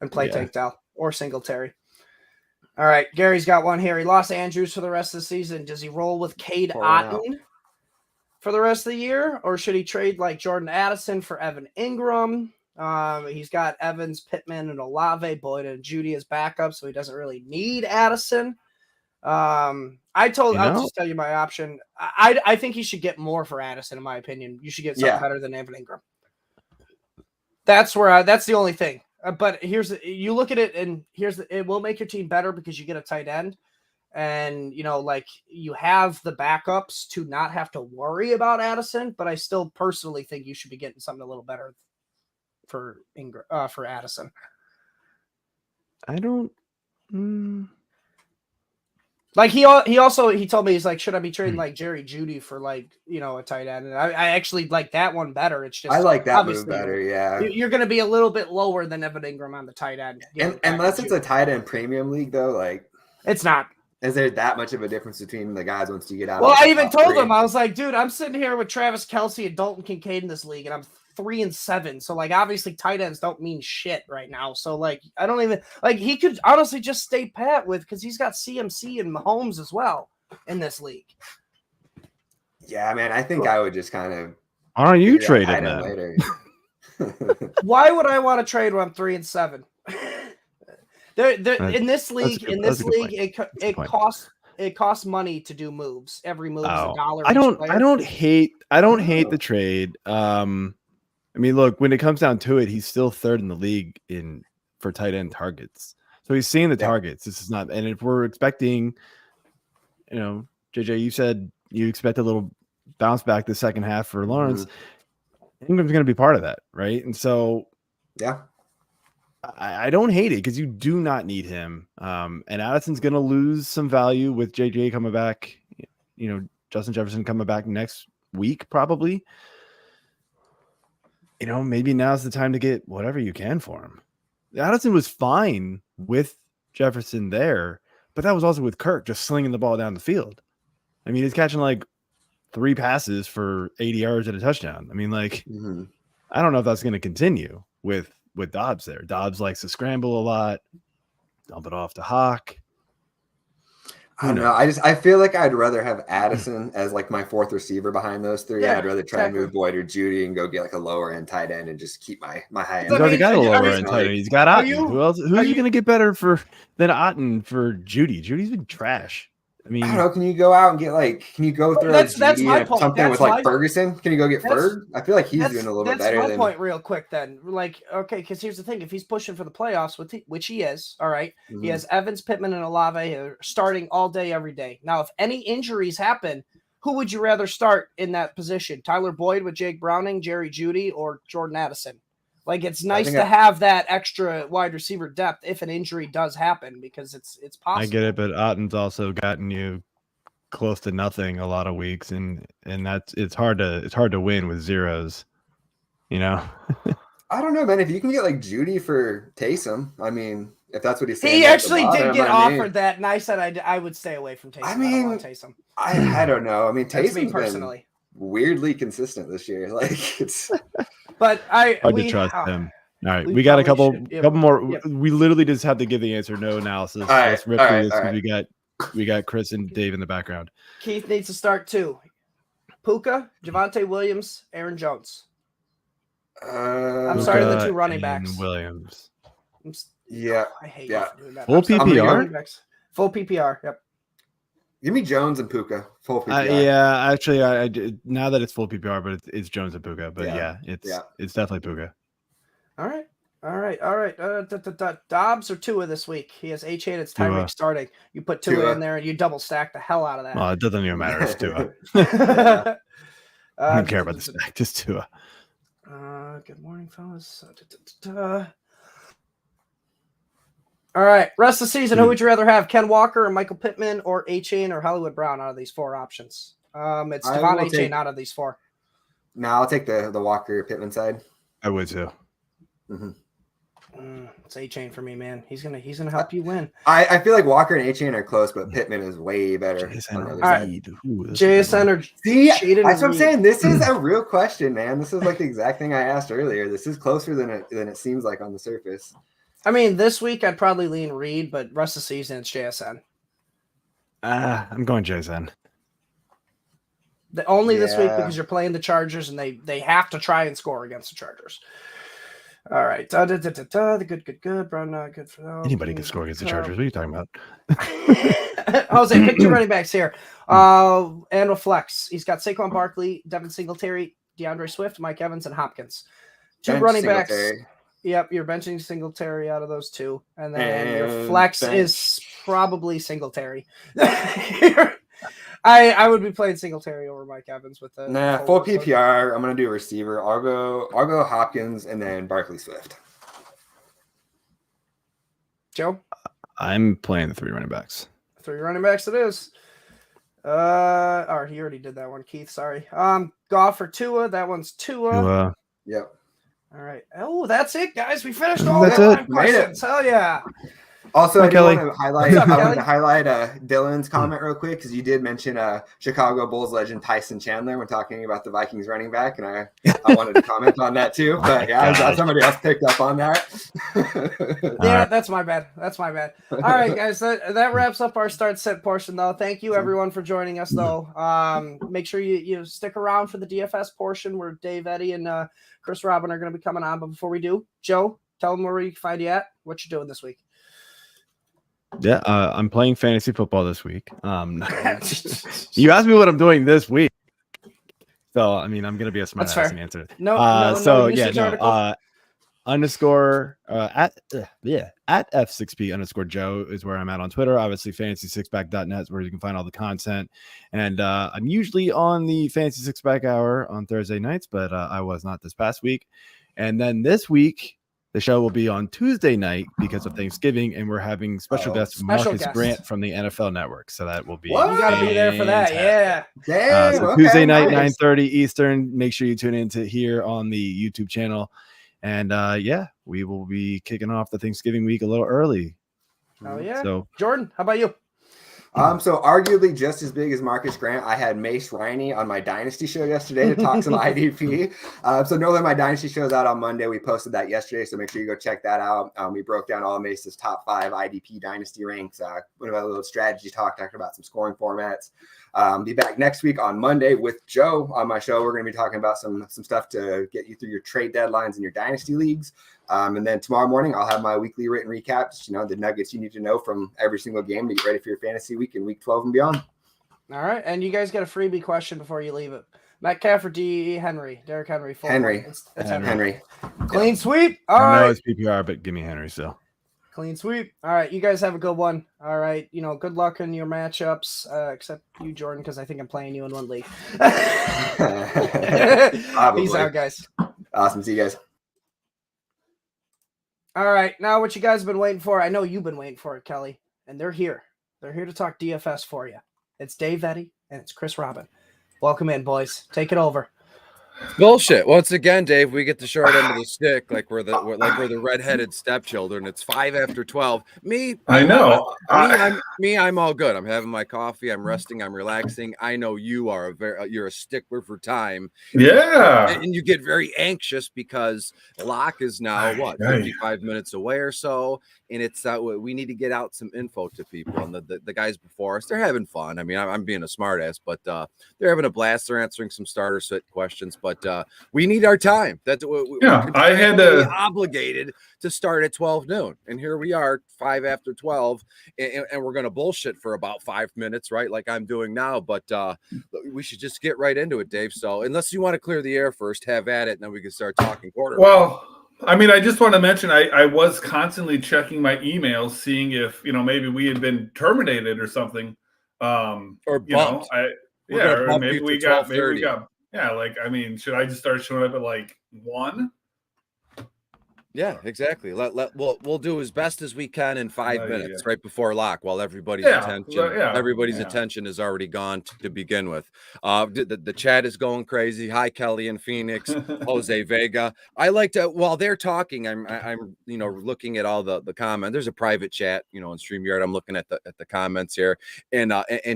and play Tank Dell or Singletary. All right, Gary's got one here. He lost Andrews for the rest of the season. Does he roll with Cade Otton for the rest of the year, or should he trade like Jordan Addison for Evan Ingram? He's got Evans, Pittman, and Olave, Boyd, and Judy as backup, so he doesn't really need Addison. I'll just tell you my option. I think he should get more for Addison, in my opinion. You should get something better than Evan Ingram. That's the only thing. But you look at it, and it will make your team better because you get a tight end, and you have the backups to not have to worry about Addison. But I still personally think you should be getting something a little better for Addison. I don't. Like he told me, he's like, should I be trading like Jerry Judy for a tight end? And I actually like that one better. It's just I like that move better. Yeah, you're going to be a little bit lower than Evan Ingram on the tight end. Unless it's a tight end premium league, though, like it's not. Is there that much of a difference between the guys once you get out? Well, I even told him, I was like, dude, I'm sitting here with Travis Kelce and Dalton Kincaid in this league, and I'm 3-7. So like, obviously tight ends don't mean shit right now. So like, I don't even like, he could honestly just stay pat because he's got CMC and Mahomes as well in this league. Yeah, man, I think I would just kind of. Why don't you trade him later? Why would I want to trade when I'm 3-7? In this league, it costs money to do moves. Every move is $1. I don't hate the trade. I mean, look, when it comes down to it, he's still third in the league for tight end targets. So he's seeing the targets. This is not, and if we're expecting, JJ, you said you expect a little bounce back the second half for Lawrence. Ingram's going to be part of that, right? And so, I don't hate it because you do not need him. And Addison's going to lose some value with JJ coming back. Justin Jefferson coming back next week, probably. Maybe now's the time to get whatever you can for him. Addison was fine with Jefferson there, but that was also with Kirk just slinging the ball down the field. I mean, he's catching like 3 passes for 80 yards and a touchdown. I mean, like, I don't know if that's going to continue with Dobbs there. Dobbs likes to scramble a lot, dump it off to Hawk. I don't know. I feel like I'd rather have Addison as like my 4th receiver behind those 3. I'd rather try and move Boyd or Judy and go get like a lower end tight end and just keep my high end. He's already got a lower end tight end. He's got Otton. Who are you going to get better than Otton for Judy? Judy's been trash. I mean, I don't know. Can you go out and get can you go through that's my point. Something with Ferguson? Can you go get Ferg? I feel like he's doing a little bit better. That's my point real quick then. Like, okay, because here's the thing. If he's pushing for the playoffs, which he is, all right, he has Evans, Pittman, and Olave starting all day, every day. Now, if any injuries happen, who would you rather start in that position? Tyler Boyd with Jake Browning, Jerry Judy, or Jordan Addison? Like, it's nice to have that extra wide receiver depth if an injury does happen because it's possible. I get it, but Otton's also gotten you close to nothing a lot of weeks, and it's hard to win with zeros. I don't know, man. If you can get like Judy for Taysom, I mean, if that's what he's saying, he actually did get offered that, and I said I would stay away from Taysom. I mean, I don't want Taysom. I don't know. I mean, Taysom's personally been weirdly consistent this year. Like it's. But hard to trust him. All right, we got a couple more. Yep. We literally just have to give the answer. No analysis. Let's rip through this. We got Chris and Dave in the background. Keith needs to start too. Puka, Javonte Williams, Aaron Jones. I'm sorry, the 2 running backs. Williams. Yeah, I hate that. Full PPR. Full PPR. Yep. Give me Jones and Puka. Full PPR. Yeah, actually, I did, now that it's full PPR, but it's Jones and Puka. But it's definitely Puka. All right. Dobbs or Tua this week? He has H8. It's Tyreek starting. You put Tua in there and you double stack the hell out of that. Well, it doesn't even matter. It's Tua. I don't care about the stack. Just Tua. Good morning, fellas. All right. Rest of the season, who would you rather have? Ken Walker or Michael Pittman or Achane or Hollywood Brown out of these 4 options? It's Devon Achane out of these 4. No, I'll take the Walker Pittman side. I would too. Mm-hmm. It's Achane for me, man. He's gonna help you win. I feel like Walker and Achane are close, but Pittman is way better. JSN or see, that's what I'm saying. This is a real question, man. This is like the exact thing I asked earlier. This is closer than it seems like on the surface. I mean, this week I'd probably lean Reed, but rest of the season it's JSN. I'm going JSN. This week because you're playing the Chargers and they have to try and score against the Chargers. All right. The good. Brown, not good for them. Anybody can score against the Chargers. What are you talking about? Jose, pick 2 running backs here. And a flex. He's got Saquon Barkley, Devin Singletary, DeAndre Swift, Mike Evans, and Hopkins. 2 running backs. Yep, you're benching Singletary out of those 2. And then your flex is probably Singletary. I would be playing Singletary over Mike Evans with the full PPR. I'm gonna do a receiver. I'll go Hopkins and then Barkley Swift. Joe? I'm playing the 3 running backs. 3 running backs it is. He already did that one, Keith. Sorry. Goff for Tua. That one's Tua. Yep. All right. Oh, that's it, guys. We finished all the 5 questions. Hell yeah. Also, I Kelly. want to highlight Dylan's comment real quick because you did mention Chicago Bulls legend Tyson Chandler when talking about the Vikings running back, and I wanted to comment on that too. But yeah, somebody else picked up on that. Yeah, that's my bad. All right, guys, that wraps up our start set portion, though. Thank you everyone for joining us, though. Make sure you stick around for the DFS portion where Dave, Eddy, and Chris Robbin are going to be coming on. But before we do, Joe, tell them where we can find you at. What you doing this week? Yeah, I'm playing fantasy football this week. You asked me what I'm doing this week, so I mean I'm gonna be a smart ass and answer. Underscore at F6P_Joe is where I'm at on Twitter. Obviously, fantasy6pack.net is where you can find all the content. And I'm usually on the Fantasy Six Pack Hour on Thursday nights, but I was not this past week. And then this week, the show will be on Tuesday night because of Thanksgiving, and we're having special guest Marcus Grant from the NFL Network. So that will be you got to be there for that, yeah. So Tuesday night, 9:30 Eastern. Make sure you tune in to here on the YouTube channel. And we will be kicking off the Thanksgiving week a little early. Oh yeah. So Jordan, how about you? So arguably just as big as Marcus Grant, I had Mace Riney on my Dynasty show yesterday to talk some IDP. So know that my Dynasty show is out on Monday. We posted that yesterday, so make sure you go check that out. We broke down all of Mace's top 5 IDP Dynasty ranks. Went about a little strategy talk, talking about some scoring formats. Be back next week on Monday with Joe on my show. We're going to be talking about some stuff to get you through your trade deadlines in your Dynasty leagues. And then tomorrow morning, I'll have my weekly written recaps, the nuggets you need to know from every single game to get ready for your fantasy week in week 12 and beyond. All right. And you guys get a freebie question before you leave it. Metcalf or D. Henry? Derrick Henry. Henry. It's Henry. Clean sweep. All right. I know it's PPR, but give me Henry still. Clean sweep. All right. You guys have a good one. All right. Good luck in your matchups, except you, Jordan, because I think I'm playing you in one league. Peace out, guys. Awesome. See you guys. All right, now what you guys have been waiting for, I know you've been waiting for it, Kelly, and they're here. They're here to talk DFS for you. It's Dave, Eddy, and it's Chris Robbin. Welcome in, boys. Take it over. Bullshit. Once again, Dave, we get the short end of the stick, like we're the redheaded stepchildren. It's 5 after 12. I'm all good. I'm having my coffee. I'm resting. I'm relaxing. I know you are you're a stickler for time. Yeah, and you get very anxious because Locke is now 55 minutes away or so, and it's we need to get out some info to people. And the guys before us, they're having fun. I mean, I'm being a smartass, but they're having a blast. They're answering some starter set questions, but but we need our time. That's Yeah, I had to obligated to start at 12 noon, and here we are 5 after 12, and we're gonna bullshit for about 5 minutes, right? Like I'm doing now. But we should just get right into it, Dave. So unless you want to clear the air first, have at it, and then we can start talking quarterback. Well, I mean, I just want to mention I was constantly checking my emails, seeing if maybe we had been terminated or something, or bumped. Or maybe we got yeah. Like, I mean, should I just start showing up at like 1? Yeah, exactly. We'll do as best as we can in 5 minutes, right before lock, while everybody's attention is already gone to begin with. The chat is going crazy. Hi, Kelly in Phoenix, Jose Vega. I like to while they're talking, I'm looking at all the comments. There's a private chat, in StreamYard. I'm looking at the comments here, and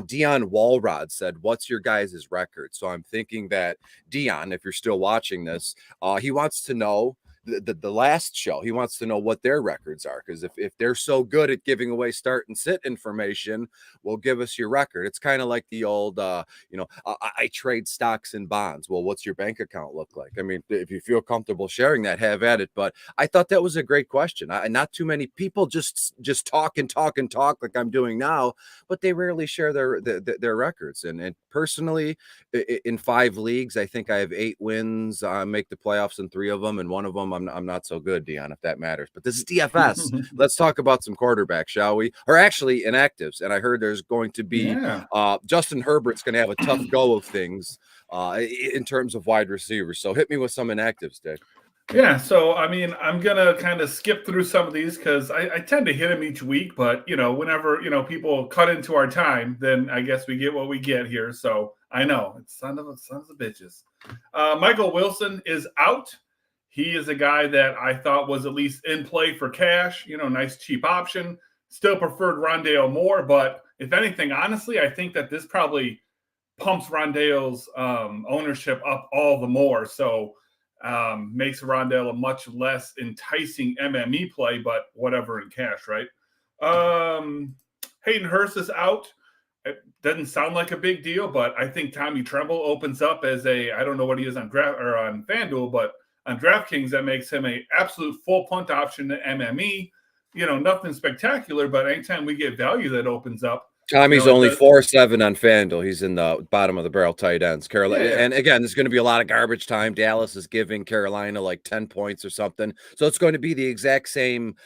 Dion Walrod said, "What's your guys' record?" So I'm thinking that Dion, if you're still watching this, he wants to know. The last show, he wants to know what their records are, because if they're so good at giving away start and sit information, well, give us your record. It's kind of like the old I trade stocks and bonds. Well, what's your bank account look like? I mean, if you feel comfortable sharing that, have at it. But I thought that was a great question. Not too many people just talk and talk and talk like I'm doing now, but they rarely share their records. And personally, in 5 leagues, I think I have 8 wins. I make the playoffs in 3 of them, and 1 of them I'm not so good, Dion, if that matters. But this is DFS. Let's talk about some quarterbacks, shall we? Or actually inactives. And I heard there's going to be Justin Herbert's going to have a tough go of things in terms of wide receivers. So hit me with some inactives, Dave. Yeah, so I mean, I'm gonna kind of skip through some of these because I tend to hit them each week. But whenever people cut into our time, then I guess we get what we get here. So I know it's sons of bitches. Michael Wilson is out. He is a guy that I thought was at least in play for cash, nice cheap option. Still preferred Rondale more, but if anything, honestly, I think that this probably pumps Rondale's ownership up all the more. So makes Rondale a much less enticing MME play, but whatever in cash, right? Hayden Hurst is out. It doesn't sound like a big deal, but I think Tommy Tremble opens up as I don't know what he is on FanDuel, but on DraftKings, that makes him an absolute full punt option to MME. Nothing spectacular, but anytime we get value that opens up. Tommy's only 4-7 on FanDuel. He's in the bottom of the barrel tight ends. Carolina, and again, there's going to be a lot of garbage time. Dallas is giving Carolina like 10 points or something, so it's going to be the exact same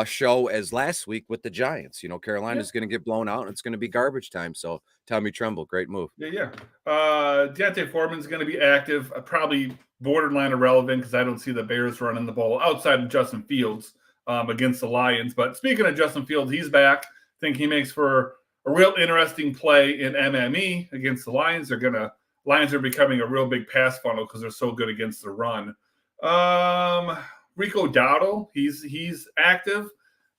show as last week with the Giants. Carolina's going to get blown out, and it's going to be garbage time. So Tommy Tremble, great move. Deontay Foreman's going to be active, probably borderline irrelevant because I don't see the Bears running the ball outside of Justin Fields against the Lions. But speaking of Justin Fields, he's back. I think he makes for a real interesting play in MME against the Lions. Lions are becoming a real big pass funnel because they're so good against the run. Rico Dowdle, he's active.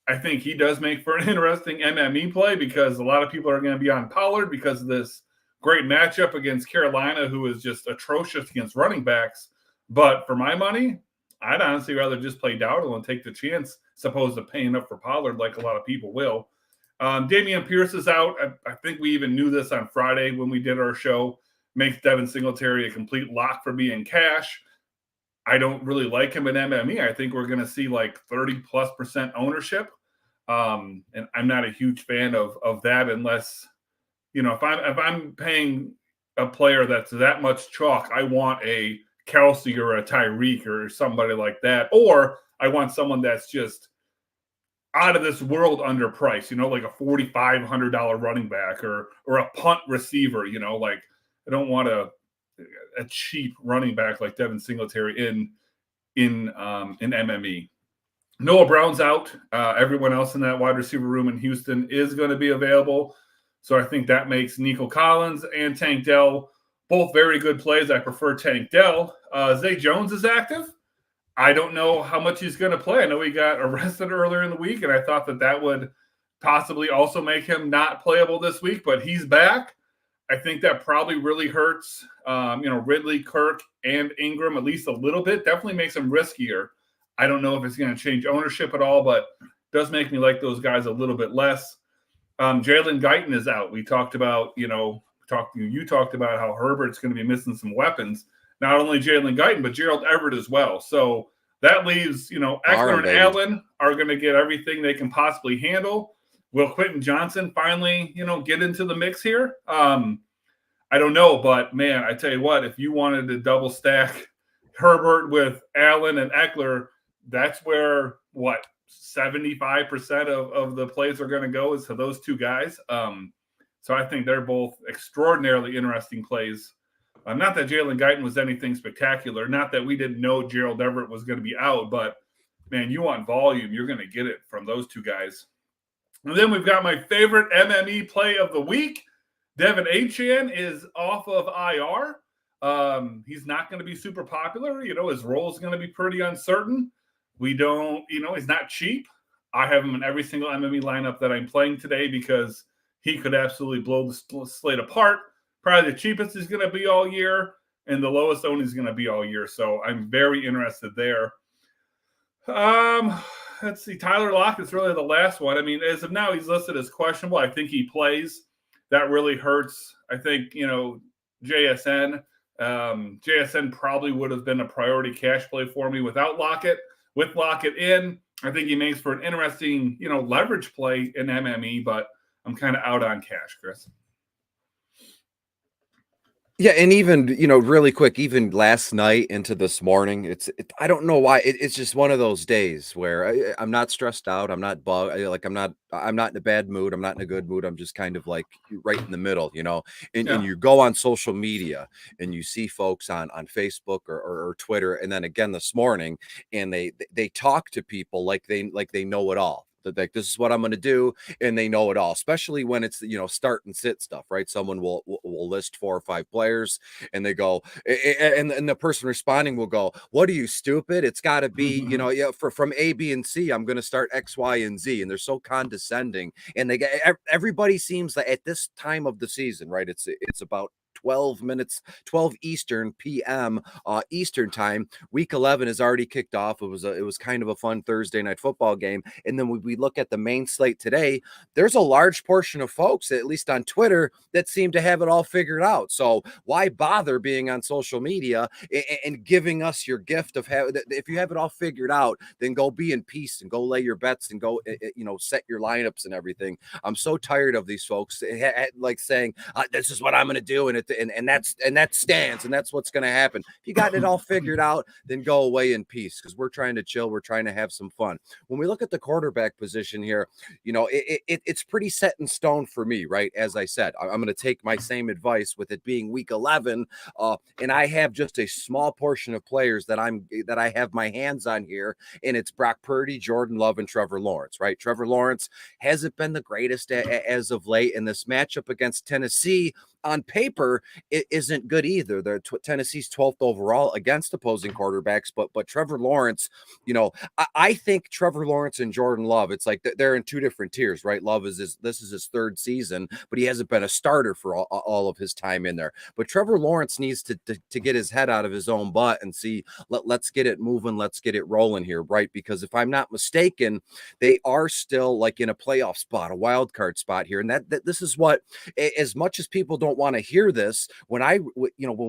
I think he does make for an interesting MME play because a lot of people are going to be on Pollard because of this great matchup against Carolina, who is just atrocious against running backs. But for my money, I'd honestly rather just play Dowdle and take the chance, opposed to paying up for Pollard like a lot of people will. Damian Pierce is out. I think we even knew this on Friday when we did our show. Makes Devin Singletary a complete lock for me in cash. I don't really like him in MME. I think we're going to see like 30+% ownership. And I'm not a huge fan of that unless, if I'm paying a player that's that much chalk, I want a Kelsey or a Tyreek or somebody like that. Or I want someone that's just out of this world underpriced, like a $4,500 running back or a punt receiver, like I don't want a cheap running back like Devin Singletary in MME. Noah Brown's out. Everyone else in that wide receiver room in Houston is going to be available. So I think that makes Nico Collins and Tank Dell both very good plays. I prefer Tank Dell. Zay Jones is active. I don't know how much he's going to play. I know he got arrested earlier in the week, and I thought that would possibly also make him not playable this week, but he's back. I think that probably really hurts, Ridley, Kirk, and Ingram at least a little bit. Definitely makes them riskier. I don't know if it's going to change ownership at all, but does make me like those guys a little bit less. Jalen Guyton is out. We talked about, you talked about how Herbert's going to be missing some weapons. not only Jalen Guyton, but Gerald Everett as well. So that leaves, Eckler and Allen are going to get everything they can possibly handle. Will Quentin Johnson finally, get into the mix here? I don't know, but man, I tell you what, if you wanted to double stack Herbert with Allen and Eckler, that's where 75% of the plays are going to go is to those two guys. So I think they're both extraordinarily interesting plays. Not that Jalen Guyton was anything spectacular, not that we didn't know Gerald Everett was going to be out, but man, you want volume, you're going to get it from those two guys. And then we've got my favorite MME play of the week. Devin Achane is off of IR. He's not going to be super popular. His role is going to be pretty uncertain. We don't, he's not cheap. I have him in every single MME lineup that I'm playing today because he could absolutely blow the slate apart. Probably the cheapest is going to be all year, and the lowest owned is going to be all year. So I'm very interested there. Let's see. Tyler Lockett's really the last one. I mean, as of now, he's listed as questionable. I think he plays. That really hurts. I think, JSN. JSN probably would have been a priority cash play for me without Lockett. With Lockett in, I think he makes for an interesting, leverage play in MME, but I'm kind of out on cash, Chris. Yeah, and even, really quick, even last night into this morning, I don't know why. It's just one of those days where I'm not stressed out. I'm not bugged. I'm not in a bad mood. I'm not in a good mood. I'm just kind of like right in the middle, and you go on social media and you see folks on Facebook or Twitter. And then again this morning, and they talk to people like they know it all. Like, this is what I'm going to do, and they know it all, especially when it's start and sit stuff, right? Someone will list 4 or 5 players, and they go, and the person responding will go, "What are you, stupid? It's got to be from A, B, and C. I'm going to start X, Y, and Z," and they're so condescending, and everybody seems that at this time of the season, right? It's about 12 Eastern PM Eastern time. Week 11 has already kicked off. It was kind of a fun Thursday night football game. And then when we look at the main slate today, there's a large portion of folks, at least on Twitter, that seem to have it all figured out. So why bother being on social media and giving us your gift of if you have it all figured out, then go be in peace and go lay your bets and go set your lineups and everything. I'm so tired of these folks like saying this is what I'm going to do, and that stands, and that's what's going to happen. If you got it all figured out, then go away in peace, because we're trying to chill. We're trying to have some fun. When we look at the quarterback position here, it's pretty set in stone for me, right? As I said, I'm going to take my same advice with it being week 11, and I have just a small portion of players that I have my hands on here, and it's Brock Purdy, Jordan Love, and Trevor Lawrence, right? Trevor Lawrence hasn't been the greatest as of late, and this matchup against Tennessee on paper, it isn't good either. They're Tennessee's 12th overall against opposing quarterbacks, but Trevor Lawrence, I think Trevor Lawrence and Jordan Love, it's like they're in 2 different tiers, right? Love this is his 3rd season, but he hasn't been a starter for all of his time in there. But Trevor Lawrence needs to get his head out of his own butt and see, let's get it moving, let's get it rolling here, right? Because if I'm not mistaken, they are still like in a playoff spot, a wild card spot here, and that this is what, as much as people don't want to hear this, when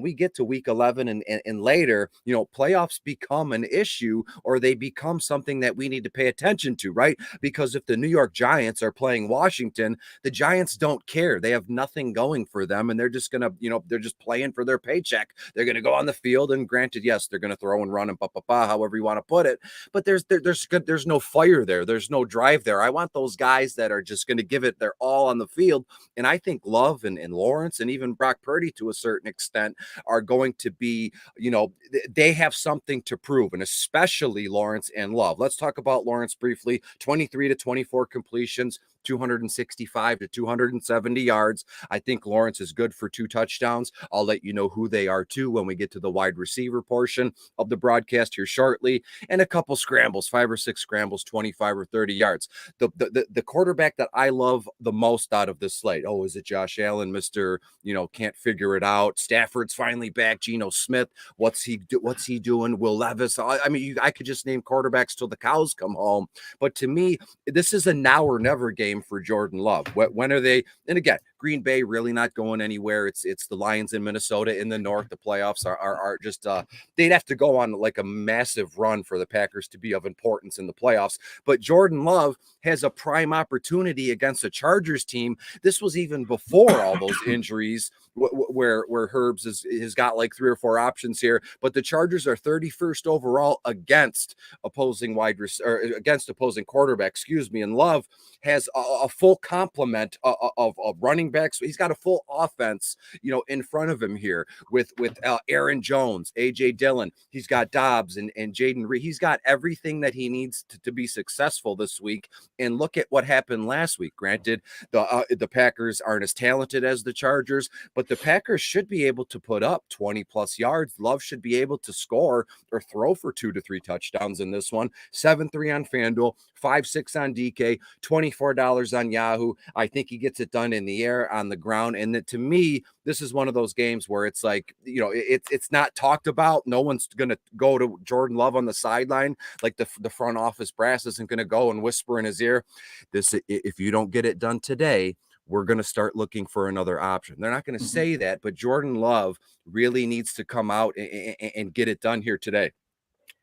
we get to week 11 and later, playoffs become an issue, or they become something that we need to pay attention to, right? Because if the New York Giants are playing Washington, the Giants don't care. They have nothing going for them, and they're just gonna, they're just playing for their paycheck. They're gonna go on the field, and granted, yes, they're gonna throw and run and however you want to put it, but there's no fire there. There's no drive there. I want those guys that are just gonna give it their all on the field, and I think Love and Lawrence and even Brock Purdy to a certain extent are going to be, they have something to prove, and especially Lawrence and Love. Let's talk about Lawrence briefly. 23 to 24 completions, 265 to 270 yards. I think Lawrence is good for 2 touchdowns. I'll let you know who they are too when we get to the wide receiver portion of the broadcast here shortly. And a couple scrambles, 5 or 6 scrambles, 25 or 30 yards. The quarterback that I love the most out of this slate. Oh, is it Josh Allen, Mr. Can't figure it out? Stafford's finally back. Geno Smith, what's he doing? Will Levis? I mean, I could just name quarterbacks till the cows come home. But to me, this is a now or never game for Jordan Love. When are they? And again, Green Bay really not going anywhere. It's the Lions in Minnesota in the North. The playoffs are just they'd have to go on like a massive run for the Packers to be of importance in the playoffs. But Jordan Love has a prime opportunity against a Chargers team. This was even before all those injuries where Herbs has got like 3 or 4 options here. But the Chargers are 31st overall against opposing quarterback, and Love has a full complement of running backs. He's got a full offense, in front of him here with Aaron Jones, AJ Dillon. He's got Dobbs and Jaden Reed. He's got everything that he needs to be successful this week. And look at what happened last week. Granted, the Packers aren't as talented as the Chargers, but the Packers should be able to put up 20 plus yards. Love should be able to score or throw for 2 to 3 touchdowns in this one. 7-3 on FanDuel, 5-6 on DK, $24 on Yahoo. I think he gets it done in the air, on the ground. And that, to me, this is one of those games where it's like, it's not talked about. No one's going to go to Jordan Love on the sideline. Like the front office brass isn't going to go and whisper in his ear, if you don't get it done today, we're going to start looking for another option. They're not going to say that, but Jordan Love really needs to come out and get it done here today.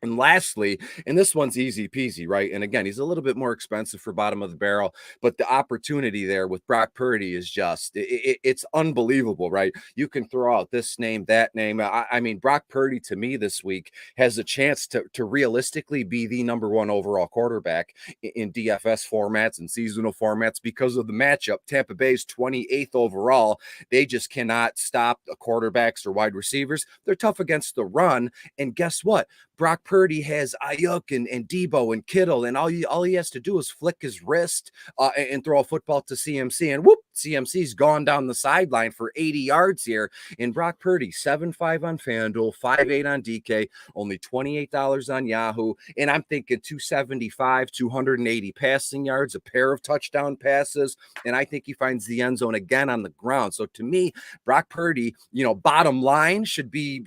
And lastly, and this one's easy peasy, right? And again, he's a little bit more expensive for bottom of the barrel, but the opportunity there with Brock Purdy is just, it's unbelievable, right? You can throw out this name, that name. I mean, Brock Purdy to me this week has a chance to realistically be the number 1 overall quarterback in DFS formats and seasonal formats because of the matchup. Tampa Bay's 28th overall. They just cannot stop the quarterbacks or wide receivers. They're tough against the run. And guess what? Brock Purdy has Ayuk and Debo and Kittle, and all he has to do is flick his wrist and throw a football to CMC, and whoop, CMC's gone down the sideline for 80 yards here. And Brock Purdy, 7-5 on FanDuel, 5-8 on DK, only $28 on Yahoo, and I'm thinking 275, 280 passing yards, a pair of touchdown passes, and I think he finds the end zone again on the ground. So to me, Brock Purdy, bottom line should be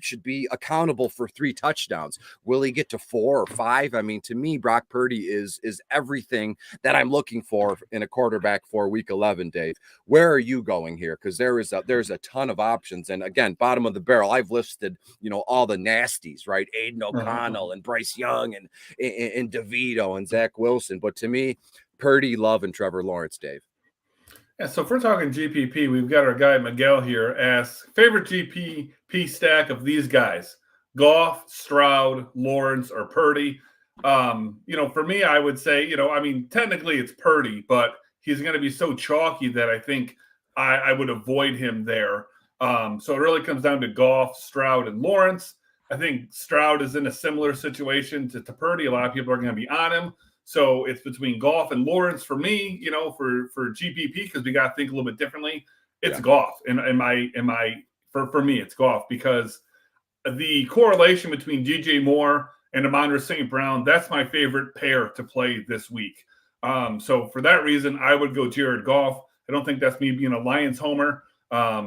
accountable for 3 touchdowns. Will he get to 4 or 5? I mean, to me, Brock Purdy is everything that I'm looking for in a quarterback for week 11, Dave. Where are you going here? Because there's a ton of options. And again, bottom of the barrel, I've listed, all the nasties, right? Aiden O'Connell and Bryce Young and DeVito and Zach Wilson. But to me, Purdy, Love, and Trevor Lawrence, Dave. Yeah, so if we're talking GPP, we've got our guy Miguel here asks, favorite GPP stack of these guys? Goff, Stroud, Lawrence, or Purdy. For me, I would say, technically it's Purdy, but he's going to be so chalky that I think I would avoid him there. So it really comes down to Goff, Stroud, and Lawrence. I think Stroud is in a similar situation to Purdy. A lot of people are going to be on him. So it's between Goff and Lawrence for me, for GPP, because we got to think a little bit differently. It's Goff. And for me, it's Goff, because the correlation between DJ Moore and Amon-Ra St. Brown, that's my favorite pair to play this week. So for that reason, I would go Jared Goff. I don't think that's me being a Lions homer. I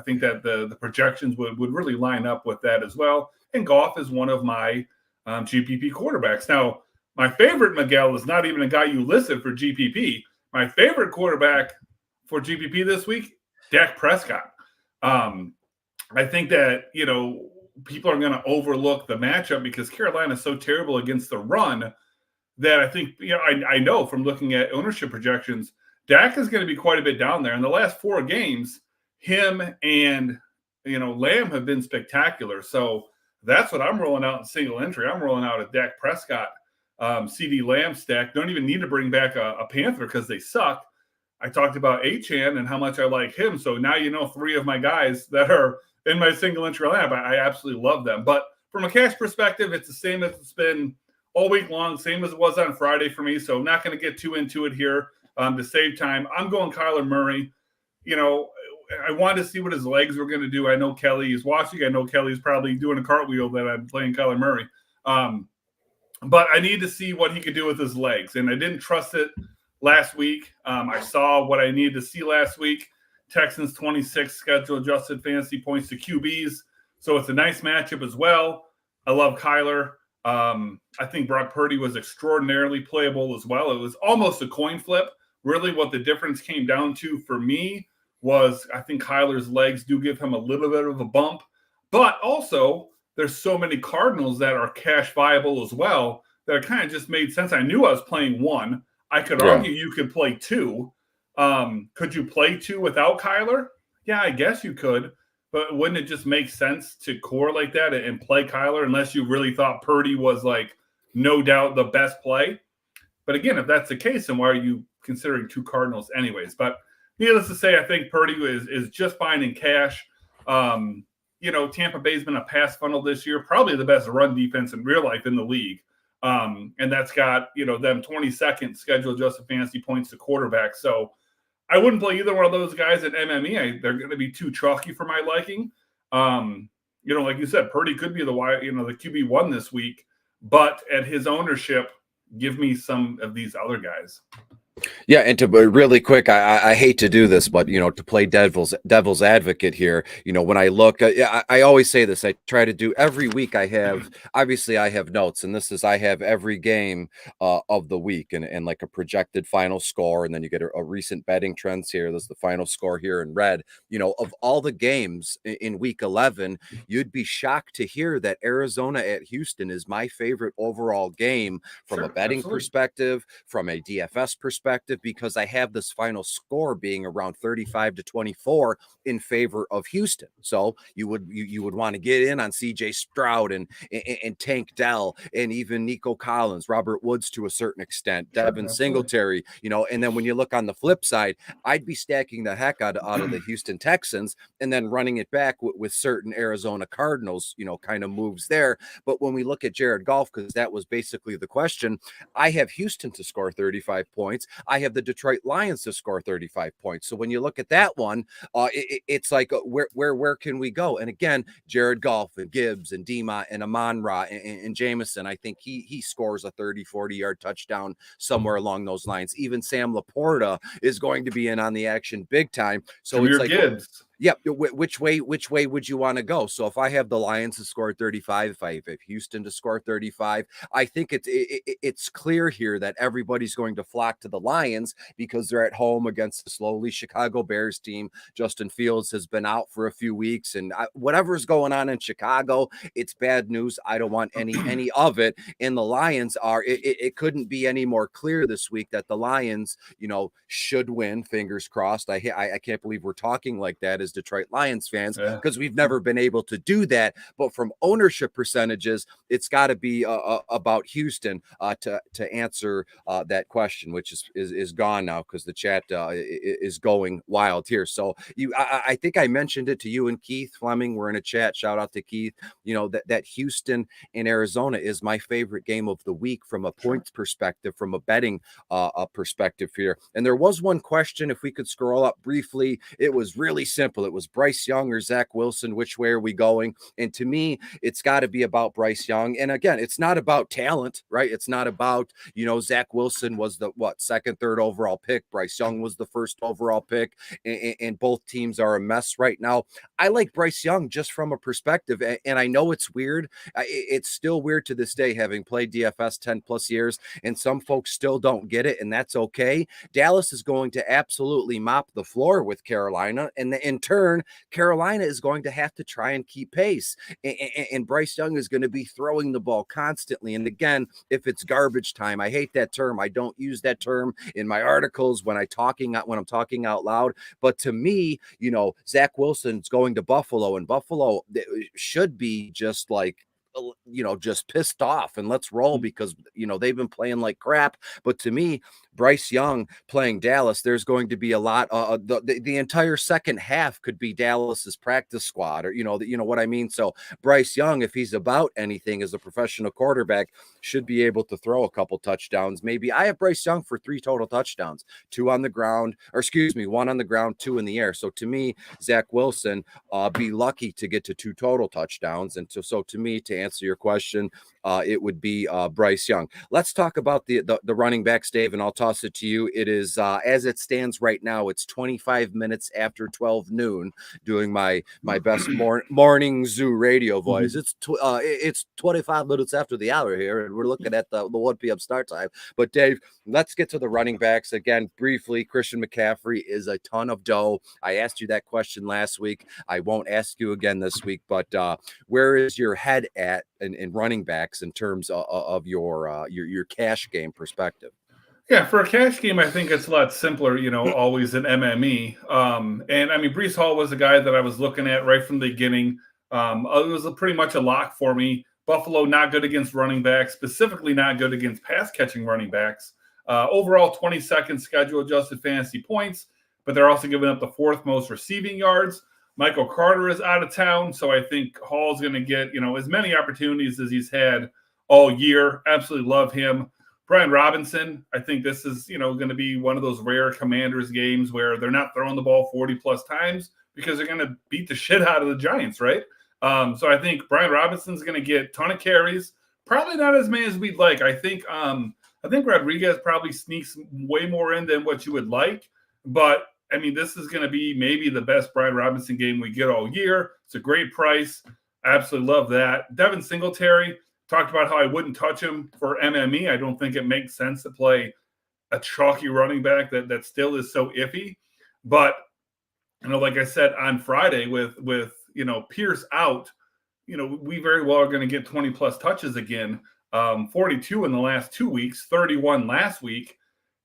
think that the projections would really line up with that as well. And Goff is one of my GPP quarterbacks. Now, my favorite, Miguel, is not even a guy you listed for GPP. My favorite quarterback for GPP this week, Dak Prescott. I think that, people are going to overlook the matchup because Carolina is so terrible against the run that I think, I know from looking at ownership projections, Dak is going to be quite a bit down there. In the last 4 games, him and, Lamb have been spectacular. So that's what I'm rolling out in single entry. I'm rolling out a Dak Prescott CD Lamb stack. Don't even need to bring back a Panther because they suck. I talked about Achane and how much I like him. So now 3 of my guys that are in my single entry lineup. I absolutely love them. But from a cash perspective, it's the same as it's been all week long, same as it was on Friday for me. So I'm not going to get too into it here to save time. I'm going Kyler Murray. I wanted to see what his legs were going to do. I know Kelly is watching. I know Kelly's probably doing a cartwheel that I'm playing Kyler Murray. But I need to see what he could do with his legs. And I didn't trust it last week. I saw what I needed to see last week. Texans 26 schedule adjusted fantasy points to QBs. So it's a nice matchup as well. I love Kyler. I think Brock Purdy was extraordinarily playable as well. It was almost a coin flip really what the difference came down to for me was I think Kyler's legs do give him a little bit of a bump, but also there's so many Cardinals that are cash viable as well that it kind of just made sense. I knew I was playing one. I could argue you could play two. Could you play two without Kyler? Yeah, I guess you could. But wouldn't it just make sense to core like that and play Kyler unless you really thought Purdy was like no doubt the best play? But again, if that's the case, then why are you considering two Cardinals anyways? But needless to say, I think Purdy is just fine in cash. Tampa Bay's been a pass funnel this year, probably the best run defense in real life in the league. And that's got, them 22nd scheduled adjusted fantasy points to quarterback. So I wouldn't play either one of those guys at MME. They're going to be too chalky for my liking. Like you said, Purdy could be the QB1 this week, but at his ownership, give me some of these other guys. Yeah, and to really quick, I hate to do this, but to play devil's advocate here, when I look, I always say this. I try to do every week. I have notes, and I have every game of the week and like a projected final score, and then you get a recent betting trends here. There's the final score here in red. Of all the games in week 11, you'd be shocked to hear that Arizona at Houston is my favorite overall game from a betting perspective, from a DFS perspective, because I have this final score being around 35-24 in favor of Houston. So you would want to get in on CJ Stroud and Tank Dell and even Nico Collins, Robert Woods to a certain extent, Devin Singletary, and then when you look on the flip side, I'd be stacking the heck out of the Houston Texans and then running it back with certain Arizona Cardinals, kind of moves there. But when we look at Jared Goff, because that was basically the question, I have Houston to score 35 points. I have the Detroit Lions to score 35 points. So when you look at that one, it's like, where can we go? And again, Jared Goff and Gibbs and Dima and Amon-Ra and Jameson, I think he scores a 30, 40-yard touchdown somewhere along those lines. Even Sam Laporta is going to be in on the action big time. So it's like, Gibbs. Yeah, which way would you want to go? So if I have the Lions to score 35, if I have Houston to score 35, I think it's clear here that everybody's going to flock to the Lions because they're at home against the slowly Chicago Bears team. Justin Fields has been out for a few weeks, and whatever's going on in Chicago, it's bad news. I don't want any of it. And the Lions are. It couldn't be any more clear this week that the Lions, should win. Fingers crossed. I can't believe we're talking like that as Detroit Lions fans, because we've never been able to do that. But from ownership percentages, it's got to be about Houston to answer that question, which is gone now because the chat is going wild here. So I think I mentioned it to you and Keith Fleming. We're in a chat. Shout out to Keith. That Houston and Arizona is my favorite game of the week from a points perspective, from a betting perspective here. And there was one question, if we could scroll up briefly. It was really simple. It was Bryce Young or Zach Wilson. Which way are we going? And to me, it's got to be about Bryce Young. And again, it's not about talent, right? It's not about, Zach Wilson was the second, third overall pick. Bryce Young was the first overall pick. And both teams are a mess right now. I like Bryce Young just from a perspective. And I know it's weird. It's still weird to this day, having played DFS 10 plus years. And some folks still don't get it. And that's okay. Dallas is going to absolutely mop the floor with Carolina. And in turn, Carolina is going to have to try and keep pace. And Bryce Young is going to be throwing the ball constantly. And again, if it's garbage time, I hate that term. I don't use that term in my articles when I'm talking out loud. But to me, Zach Wilson's going to Buffalo, and Buffalo should be just like, just pissed off and let's roll because, they've been playing like crap. But to me, Bryce Young playing Dallas, there's going to be a lot. The entire second half could be Dallas's practice squad, or what I mean. So Bryce Young, if he's about anything as a professional quarterback, should be able to throw a couple touchdowns. Maybe I have Bryce Young for 3 total touchdowns, 1 on the ground, 2 in the air. So to me, Zach Wilson, be lucky to get to 2 total touchdowns. And so to me, to answer your question, it would be Bryce Young. Let's talk about the running backs, Dave, and I'll talk toss it to you. It is as it stands right now. It's 25 minutes after 12 noon. Doing my best morning zoo radio voice. It's 25 minutes after the hour here, and we're looking at the 1 p.m. start time. But Dave, let's get to the running backs again briefly. Christian McCaffrey is a ton of dough. I asked you that question last week. I won't ask you again this week. But where is your head at in running backs in terms of your cash game perspective? Yeah, for a cash game, I think it's a lot simpler, always an MME. And I mean, Breece Hall was a guy that I was looking at right from the beginning. It was pretty much a lock for me. Buffalo, not good against running backs, specifically not good against pass catching running backs. Overall, 22nd schedule adjusted fantasy points, but they're also giving up the 4th most receiving yards. Michael Carter is out of town, so I think Hall's going to get, as many opportunities as he's had all year. Absolutely love him. Brian Robinson, I think this is, going to be one of those rare Commanders games where they're not throwing the ball 40-plus times because they're going to beat the shit out of the Giants, right? So I think Brian Robinson's going to get a ton of carries, probably not as many as we'd like. I think Rodriguez probably sneaks way more in than what you would like, but I mean, this is going to be maybe the best Brian Robinson game we get all year. It's a great price. I absolutely love that. Devin Singletary, talked about how I wouldn't touch him for MME. I don't think it makes sense to play a chalky running back that still is so iffy. But, like I said on Friday with Pierce out, we very well are going to get 20-plus touches again. 42 in the last 2 weeks, 31 last week.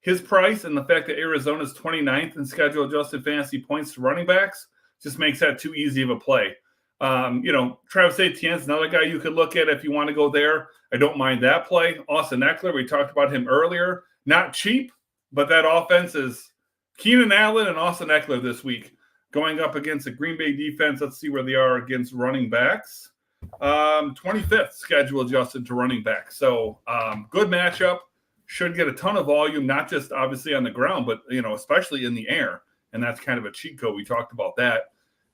His price and the fact that Arizona's 29th in schedule adjusted fantasy points to running backs just makes that too easy of a play. Travis Etienne's another guy you could look at if you want to go there. I don't mind that play. Austin Eckler, we talked about him earlier. Not cheap, but that offense is Keenan Allen and Austin Eckler this week going up against the Green Bay defense. Let's see where they are against running backs. 25th schedule adjusted to running backs. So good matchup. Should get a ton of volume, not just obviously on the ground, but, especially in the air. And that's kind of a cheat code. We talked about that.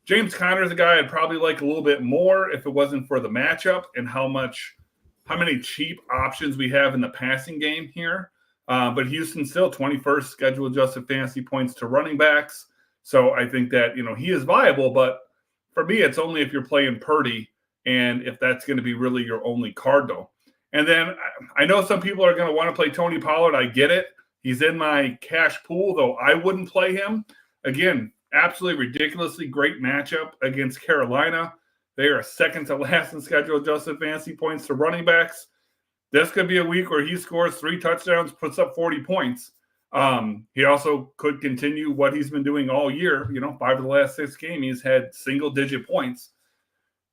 James Conner is a guy I'd probably like a little bit more if it wasn't for the matchup and how many cheap options we have in the passing game here. But Houston still 21st schedule adjusted fantasy points to running backs. So I think that, he is viable, but for me, it's only if you're playing Purdy and if that's going to be really your only card though. And then I know some people are going to want to play Tony Pollard. I get it. He's in my cash pool, though I wouldn't play him. Again, absolutely ridiculously great matchup against Carolina. They are second to last in schedule adjusted fantasy points to running backs. This could be a week where he scores 3 touchdowns, puts up 40 points. He also could continue what he's been doing all year. 5 of the last 6 games, he's had single-digit points.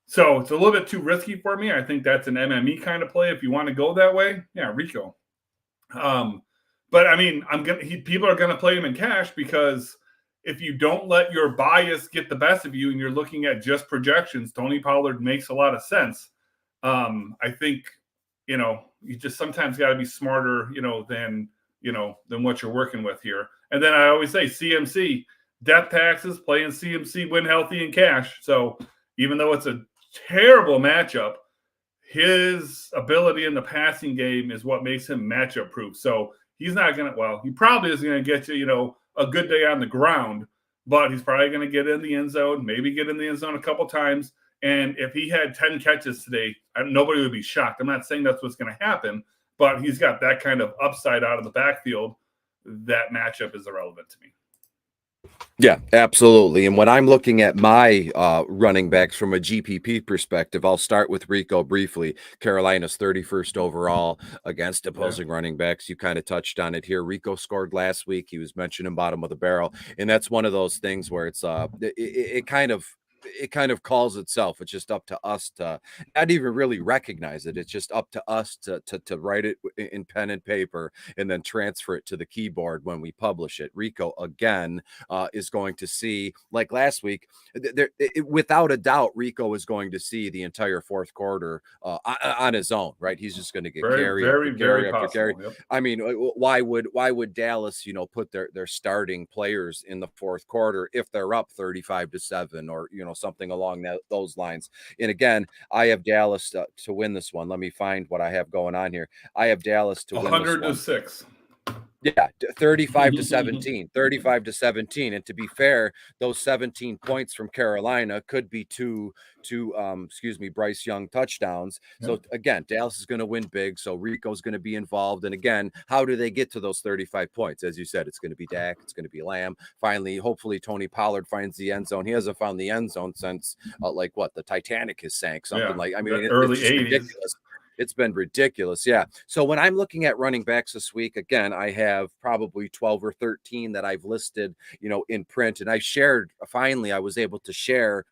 So it's a little bit too risky for me. I think that's an MME kind of play. If you want to go that way, yeah, Rico. But I mean, people are going to play him in cash because if you don't let your bias get the best of you and you're looking at just projections, Tony Pollard makes a lot of sense. I think, you just sometimes got to be smarter, than what you're working with here. And then I always say CMC, death taxes, playing CMC, win healthy in cash. So even though it's a terrible matchup, his ability in the passing game is what makes him matchup proof. So he's not going to, he probably isn't going to get you, a good day on the ground, but he's probably going to get in the end zone, maybe get in the end zone a couple times. And if he had 10 catches today, nobody would be shocked. I'm not saying that's what's going to happen, but he's got that kind of upside out of the backfield. That matchup is irrelevant to me. Yeah, absolutely. And when I'm looking at my running backs from a GPP perspective, I'll start with Rico briefly. Carolina's 31st overall against opposing running backs. You kind of touched on it here. Rico scored last week. He was mentioned in bottom of the barrel. And that's one of those things where it's it kind of calls itself. It's just up to us to not even really recognize it. It's just up to us to write it in pen and paper and then transfer it to the keyboard when we publish it. Rico again is going to see, like last week, without a doubt, Rico is going to see the entire fourth quarter on his own, right? He's just going to get carry after carry. Yep. I mean, why would Dallas, put their starting players in the fourth quarter if they're up 35-7 or, something along those lines? And again, I have Dallas to win this one. Let me find what I have going on here. I have Dallas to win 100-6. Yeah, 35 to 17, 35 to 17. And to be fair, those 17 points from Carolina could be two Bryce Young touchdowns. So again, Dallas is going to win big. So Rico's going to be involved. And again, how do they get to those 35 points? As you said, it's going to be Dak, it's going to be Lamb. Finally, hopefully Tony Pollard finds the end zone. He hasn't found the end zone since the Titanic has sank, something like, I mean, early it's 80s. ridiculous. It's been ridiculous. Yeah. So when I'm looking at running backs this week, again, I have probably 12 or 13 that I've listed, in print. And I finally, I was able to share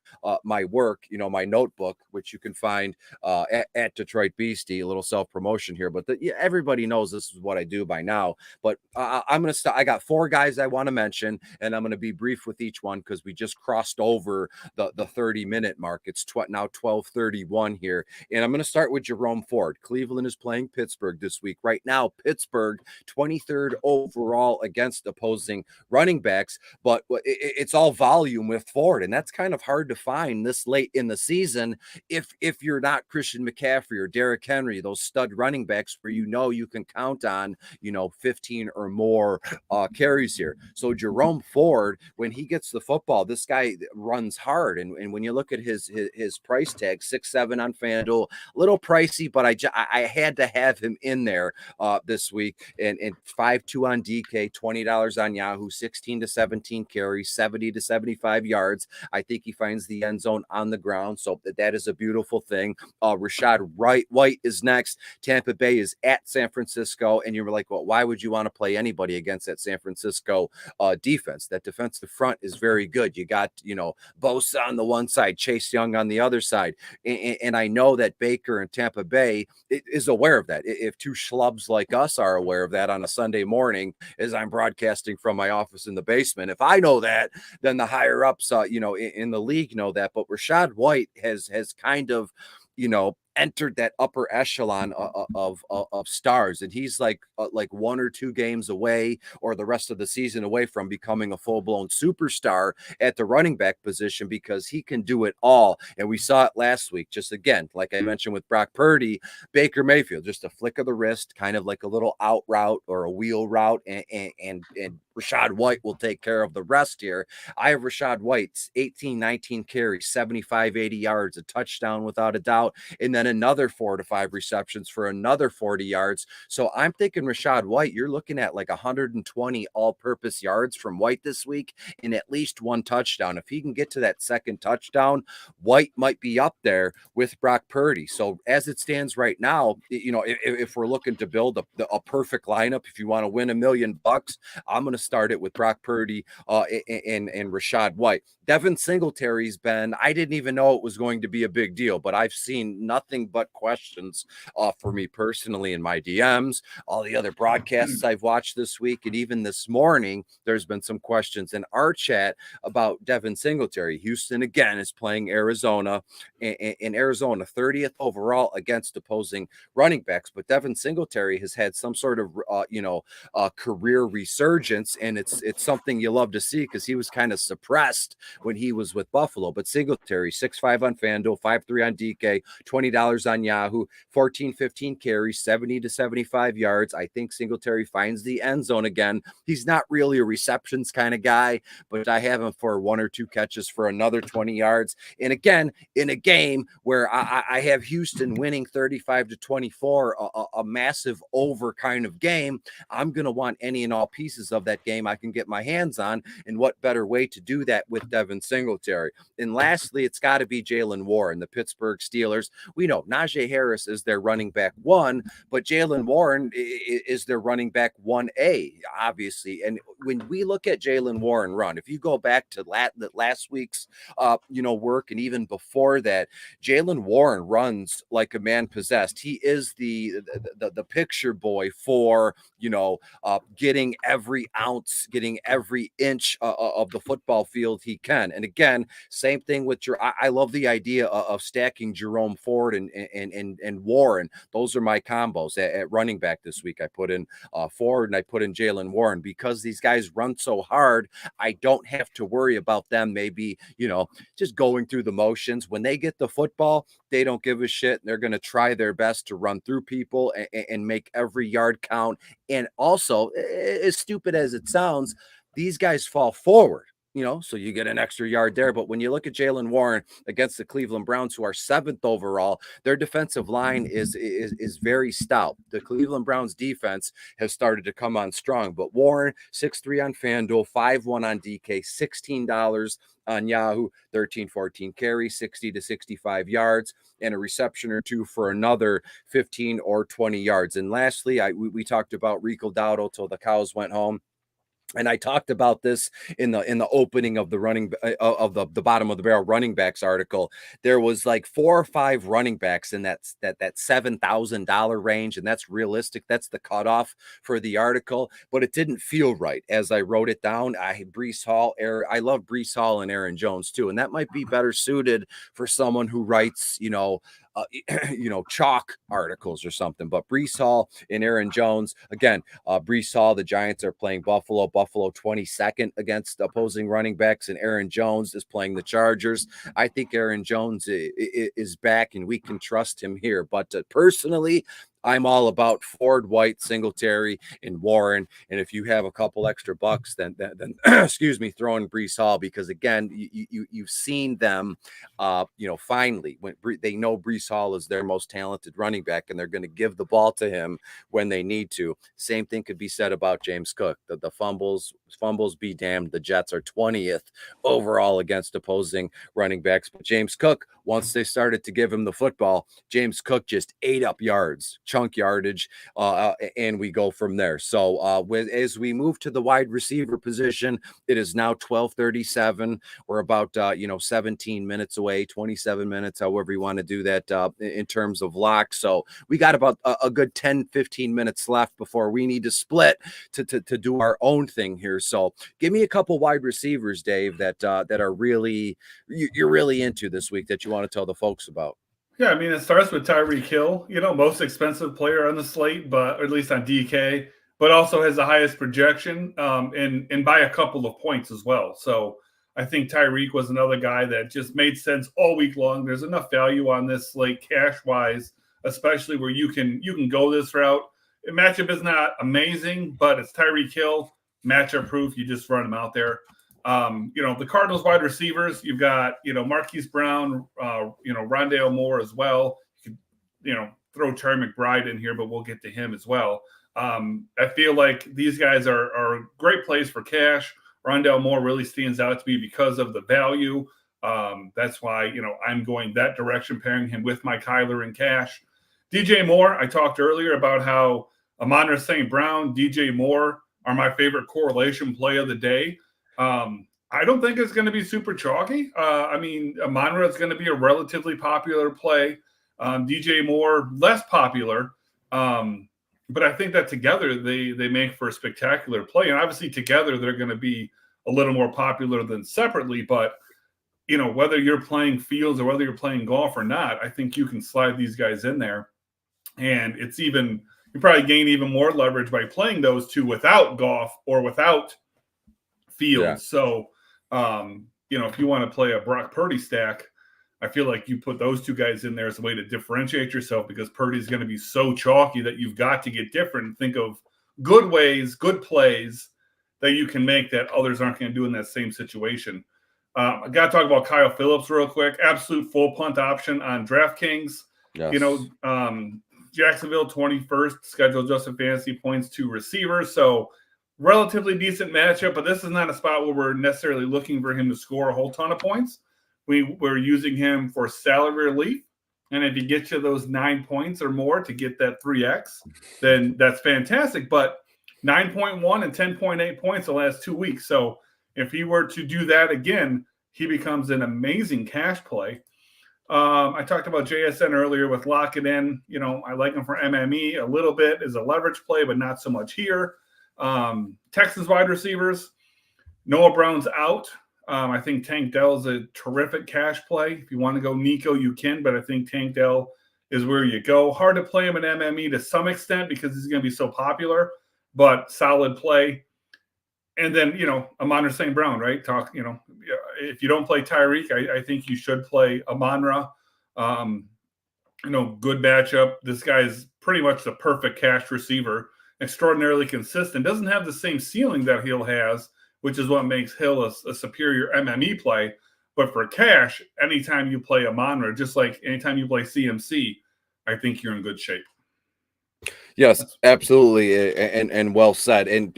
my work, my notebook, which you can find at Detroit Beastie, a little self-promotion here. But everybody knows this is what I do by now. But I'm going to start. I got 4 guys I want to mention, and I'm going to be brief with each one because we just crossed over the 30-minute mark. It's now 12:31 here. And I'm going to start with Jerome Ford. Cleveland is playing Pittsburgh this week. Right now, Pittsburgh 23rd overall against opposing running backs, but it's all volume with Ford, and that's kind of hard to find this late in the season if you're not Christian McCaffrey or Derrick Henry, those stud running backs where you can count on 15 or more carries here. So Jerome Ford, when he gets the football, this guy runs hard, and when you look at his price tag, 6.7 on FanDuel, a little pricey, but I had to have him in there this week, and 5.2 on DK, $20 on Yahoo, 16 to 17 carries, 70 to 75 yards. I think he finds the end zone on the ground, so that is a beautiful thing. Rashad White is next. Tampa Bay is at San Francisco, and you're like, well, why would you want to play anybody against that San Francisco defense? That defensive front is very good. You got, Bosa on the one side, Chase Young on the other side, and I know that Baker and Tampa Bay is aware of that. If 2 schlubs like us are aware of that on a Sunday morning, as I'm broadcasting from my office in the basement, if I know that, then the higher ups, in the league know that. But Rashad White has kind of, entered that upper echelon of stars, and he's like 1 or 2 games away, or the rest of the season away, from becoming a full-blown superstar at the running back position, because he can do it all. And we saw it last week, just again, like I mentioned with Brock Purdy, Baker Mayfield, just a flick of the wrist, kind of like a little out route or a wheel route, and Rashad White will take care of the rest here. I have Rashad White's 19 carries, 75, 80 yards, a touchdown without a doubt, and then another 4 to 5 receptions for another 40 yards. So I'm thinking Rashad White, you're looking at like 120 all-purpose yards from White this week, and at least 1 touchdown. If he can get to that second touchdown, White might be up there with Brock Purdy. So as it stands right now, if we're looking to build a perfect lineup, if you want to win $1 million, I'm going to start it with Brock Purdy and Rashad White. Devin Singletary's been, I didn't even know it was going to be a big deal, but I've seen nothing but questions for me personally in my DMs, all the other broadcasts I've watched this week, and even this morning, there's been some questions in our chat about Devin Singletary. Houston, again, is playing Arizona, in Arizona, 30th overall against opposing running backs, but Devin Singletary has had some sort of, career resurgence, and it's something you love to see, because he was kind of suppressed when he was with Buffalo. But Singletary, 6.5 on FanDuel, 5.3 on DK, $20 on Yahoo, 15 carries, 70 to 75 yards. I think Singletary finds the end zone again. He's not really a receptions kind of guy, but I have him for 1 or 2 catches for another 20 yards. And again, in a game where I have Houston winning 35 to 24, a massive over kind of game, I'm going to want any and all pieces of that game I can get my hands on. And what better way to do that with Devin Singletary? And lastly, it's got to be Jaylen Warren, the Pittsburgh Steelers. We know Najee Harris is their running back 1, but Jaylen Warren is their running back 1A, obviously. And when we look at Jaylen Warren run, if you go back to last week's work, and even before that, Jaylen Warren runs like a man possessed. He is the picture boy for getting every ounce, getting every inch of the football field he can. And again, same thing with I love the idea of stacking Jerome Ford and Warren. Those are my combos at running back this week. I put in Ford and I put in Jaylen Warren, because these guys run so hard. I don't have to worry about them maybe, just going through the motions. When they get the football, they don't give a shit. They're going to try their best to run through people and make every yard count And also, as stupid as it sounds, these guys fall forward. So you get an extra yard there. But when you look at Jaylen Warren against the Cleveland Browns, who are 7th overall, their defensive line is very stout. The Cleveland Browns defense has started to come on strong. But Warren, 6'3" on FanDuel, 5'1" on DK, $16 on Yahoo, 13-14 carry, 60 to 65 yards, and a reception or two for another 15 or 20 yards. And lastly, we talked about Rico Dowdle till the cows went home. And I talked about this in the opening of the the bottom of the barrel running backs article. There was like 4 or 5 running backs in that $7,000 range, and that's realistic. That's the cutoff for the article, but it didn't feel right as I wrote it down. I love Breece Hall and Aaron Jones too, and that might be better suited for someone who writes, chalk articles or something. But Breece Hall and Aaron Jones, again, Breece Hall, the Giants are playing Buffalo 22nd against opposing running backs, and Aaron Jones is playing the Chargers. I think Aaron Jones is back, and we can trust him here. But personally, I'm all about Ford, White, Singletary, and Warren. And if you have a couple extra bucks, then excuse me, throw in Breece Hall, because again, you've seen them, finally, when they know Breece Hall is their most talented running back, and they're going to give the ball to him when they need to. Same thing could be said about James Cook. The fumbles be damned. The Jets are 20th overall against opposing running backs, but James Cook, once they started to give him the football, James Cook just ate up yards, chunk yardage, and we go from there. So as we move to the wide receiver position, it is now 12:37. We're about 17 minutes away, 27 minutes, however you want to do that in terms of lock. So we got about a good 10-15 minutes left before we need to split to do our own thing here. So give me a couple wide receivers, Dave, that are really you're really into this week that you want to tell the folks about. Yeah, I mean, it starts with Tyreek Hill, most expensive player on the slate, but or at least on DK, but also has the highest projection and by a couple of points as well. So I think Tyreek was another guy that just made sense all week long. There's enough value on this slate cash-wise, especially where you can go this route. The matchup is not amazing, but it's Tyreek Hill, matchup proof. You just run him out there. The Cardinals wide receivers, you've got, Marquise Brown, Rondale Moore as well. You could, throw Terry McBride in here, but we'll get to him as well. I feel like these guys are great plays for cash. Rondale Moore really stands out to me because of the value. That's why, I'm going that direction, pairing him with my Kyler in cash. DJ Moore, I talked earlier about how Amon-Ra St. Brown, DJ Moore are my favorite correlation play of the day. I don't think it's going to be super chalky. Amon-Ra is going to be a relatively popular play. DJ Moore, less popular. But I think that together they make for a spectacular play. And obviously together they're going to be a little more popular than separately. But, whether you're playing Fields or whether you're playing golf or not, I think you can slide these guys in there. And you probably gain even more leverage by playing those two without golf or without Fields. Yeah. So, if you want to play a Brock Purdy stack, I feel like you put those two guys in there as a way to differentiate yourself, because Purdy's going to be so chalky that you've got to get different and think of good ways, good plays that you can make that others aren't going to do in that same situation. I got to talk about Kyle Phillips real quick. Absolute full punt option on DraftKings. Yes. Jacksonville 21st scheduled adjusted fantasy points to receivers. So relatively decent matchup, but this is not a spot where we're necessarily looking for him to score a whole ton of points. We're using him for salary relief. And if he gets you those 9 points or more to get that 3X, then that's fantastic. But 9.1 and 10.8 points the last 2 weeks. So if he were to do that again, he becomes an amazing cash play. I talked about JSN earlier with lock it in. I like him for MME a little bit as a leverage play, but not so much here. Texans wide receivers, Noah Brown's out. I think Tank Dell is a terrific cash play. If you want to go Nico, you can, but I think Tank Dell is where you go. Hard to play him in MME to some extent because he's going to be so popular, but solid play. And then, Amon-Ra St. Brown, right? If you don't play Tyreek, I think you should play Amon-Ra. Good matchup. This guy is pretty much the perfect cash receiver. extraordinarily consistent. Doesn't have the same ceiling that Hill has, which is what makes Hill a superior MME play. But for cash, anytime you play a Monra, just like anytime you play CMC, I think you're in good shape. Yes, absolutely, and well said. And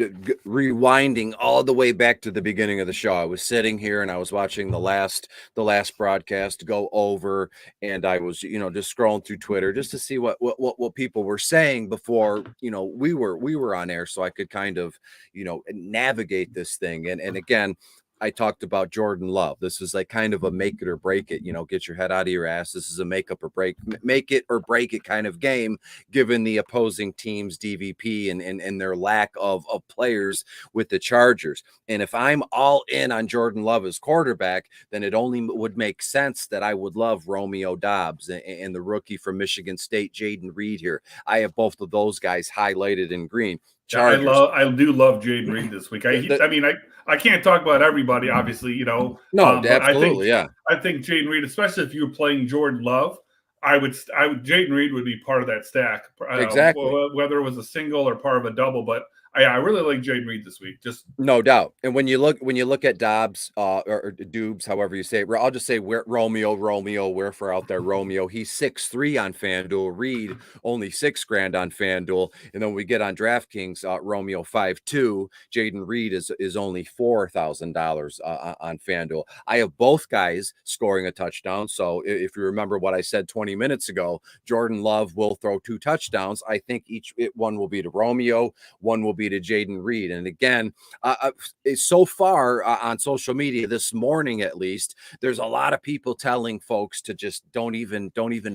rewinding all the way back to the beginning of the show, I was sitting here and I was watching the last broadcast go over, and I was just scrolling through Twitter just to see what people were saying before we were on air, so I could kind of navigate this thing. And again, I talked about Jordan Love. This is like kind of a make it or break it, get your head out of your ass. This is a make it or break it kind of game, given the opposing team's DVP and their lack of players with the Chargers. And if I'm all in on Jordan Love as quarterback, then it only would make sense that I would love Romeo Doubs and the rookie from Michigan State, Jaden Reed here. I have both of those guys highlighted in green. Chargers. I do love Jaden Reed this week. I can't talk about everybody, obviously, No, absolutely, I think Jaden Reed, especially if you're playing Jordan Love, Jaden Reed would be part of that stack. Exactly. Whether it was a single or part of a double, but I really like Jaden Reed this week. Just no doubt. And when you look at Dobbs or Dubes, however you say it, I'll just say Romeo, wherefore out there, Romeo. He's 6'3" on FanDuel. Reed only $6,000 on FanDuel. And then we get on DraftKings, Romeo 5'2". Jaden Reed is only $4,000 on FanDuel. I have both guys scoring a touchdown. So if you remember what I said 20 minutes ago, Jordan Love will throw 2 touchdowns. I think one will be to Romeo, one will be to Jaden Reed. And again, so far on social media this morning, at least, there's a lot of people telling folks to just don't even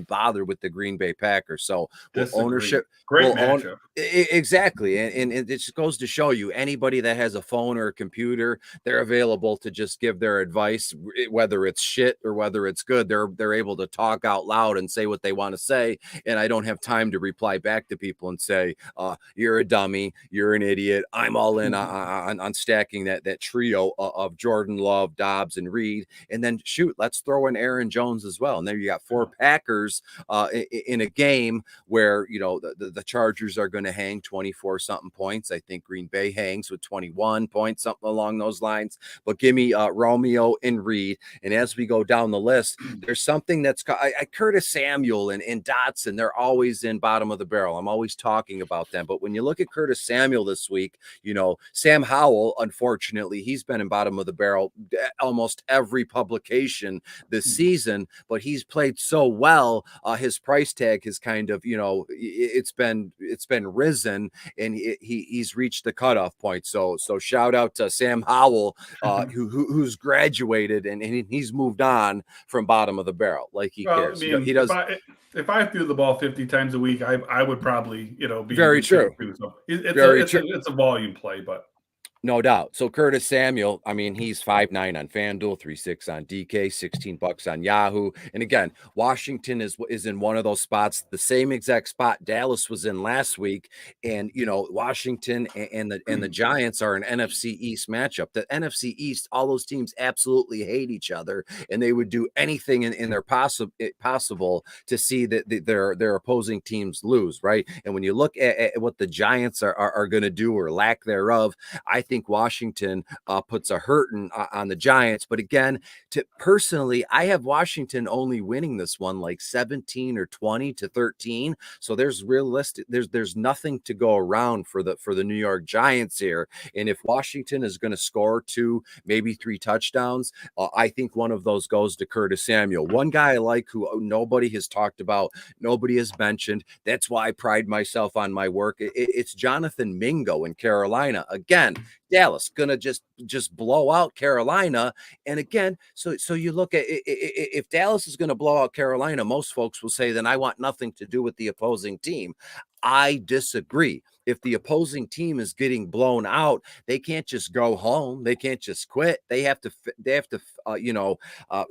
bother with the Green Bay Packers. So ownership, great matchup. Exactly. And it just goes to show you, anybody that has a phone or a computer, they're available to just give their advice, whether it's shit or whether it's good. They're able to talk out loud and say what they want to say. And I don't have time to reply back to people and say, you're a dummy, you're an idiot. I'm all in on stacking that trio of Jordan Love, Dobbs, and Reed. And then let's throw in Aaron Jones as well. And there you got 4 Packers in a game where the Chargers are going to hang 24 something points. I think Green Bay hangs with 21 points, something along those lines. But give me Romeo and Reed. And as we go down the list, there's something that's Curtis Samuel and Dotson. They're always in bottom of the barrel. I'm always talking about them. But when you look at Curtis Samuel this week, Sam Howell, unfortunately, he's been in bottom of the barrel almost every publication this season, but he's played so well. His price tag has kind of, it's been risen, and he's reached the cutoff point. So shout out to Sam Howell, who's graduated and he's moved on from bottom of the barrel like he cares. He does. If I threw the ball 50 times a week, I would probably, be very true. So it's a volume play, but no doubt. So Curtis Samuel, he's 5'9" on FanDuel, 3.6 on DK, $16 on Yahoo. And again, Washington is in one of those spots, the same exact spot Dallas was in last week. And Washington and the Giants are an NFC East matchup. The NFC East, all those teams absolutely hate each other, and they would do anything in their possible to see that their opposing teams lose, right? And when you look at what the Giants are going to do or lack thereof, I think Washington puts a hurting on the Giants. But again, personally, I have Washington only winning this one like 17 or 20-13. So there's nothing to go around for the New York Giants here. And if Washington is going to score 2, maybe 3 touchdowns, I think one of those goes to Curtis Samuel. One guy I like who nobody has talked about, nobody has mentioned. That's why I pride myself on my work. It's Jonathan Mingo in Carolina. Again, Dallas gonna just blow out Carolina. And again, so you look at if Dallas is going to blow out Carolina, most folks will say, then I want nothing to do with the opposing team. I disagree. If the opposing team is getting blown out, they can't just go home. They can't just quit. They have to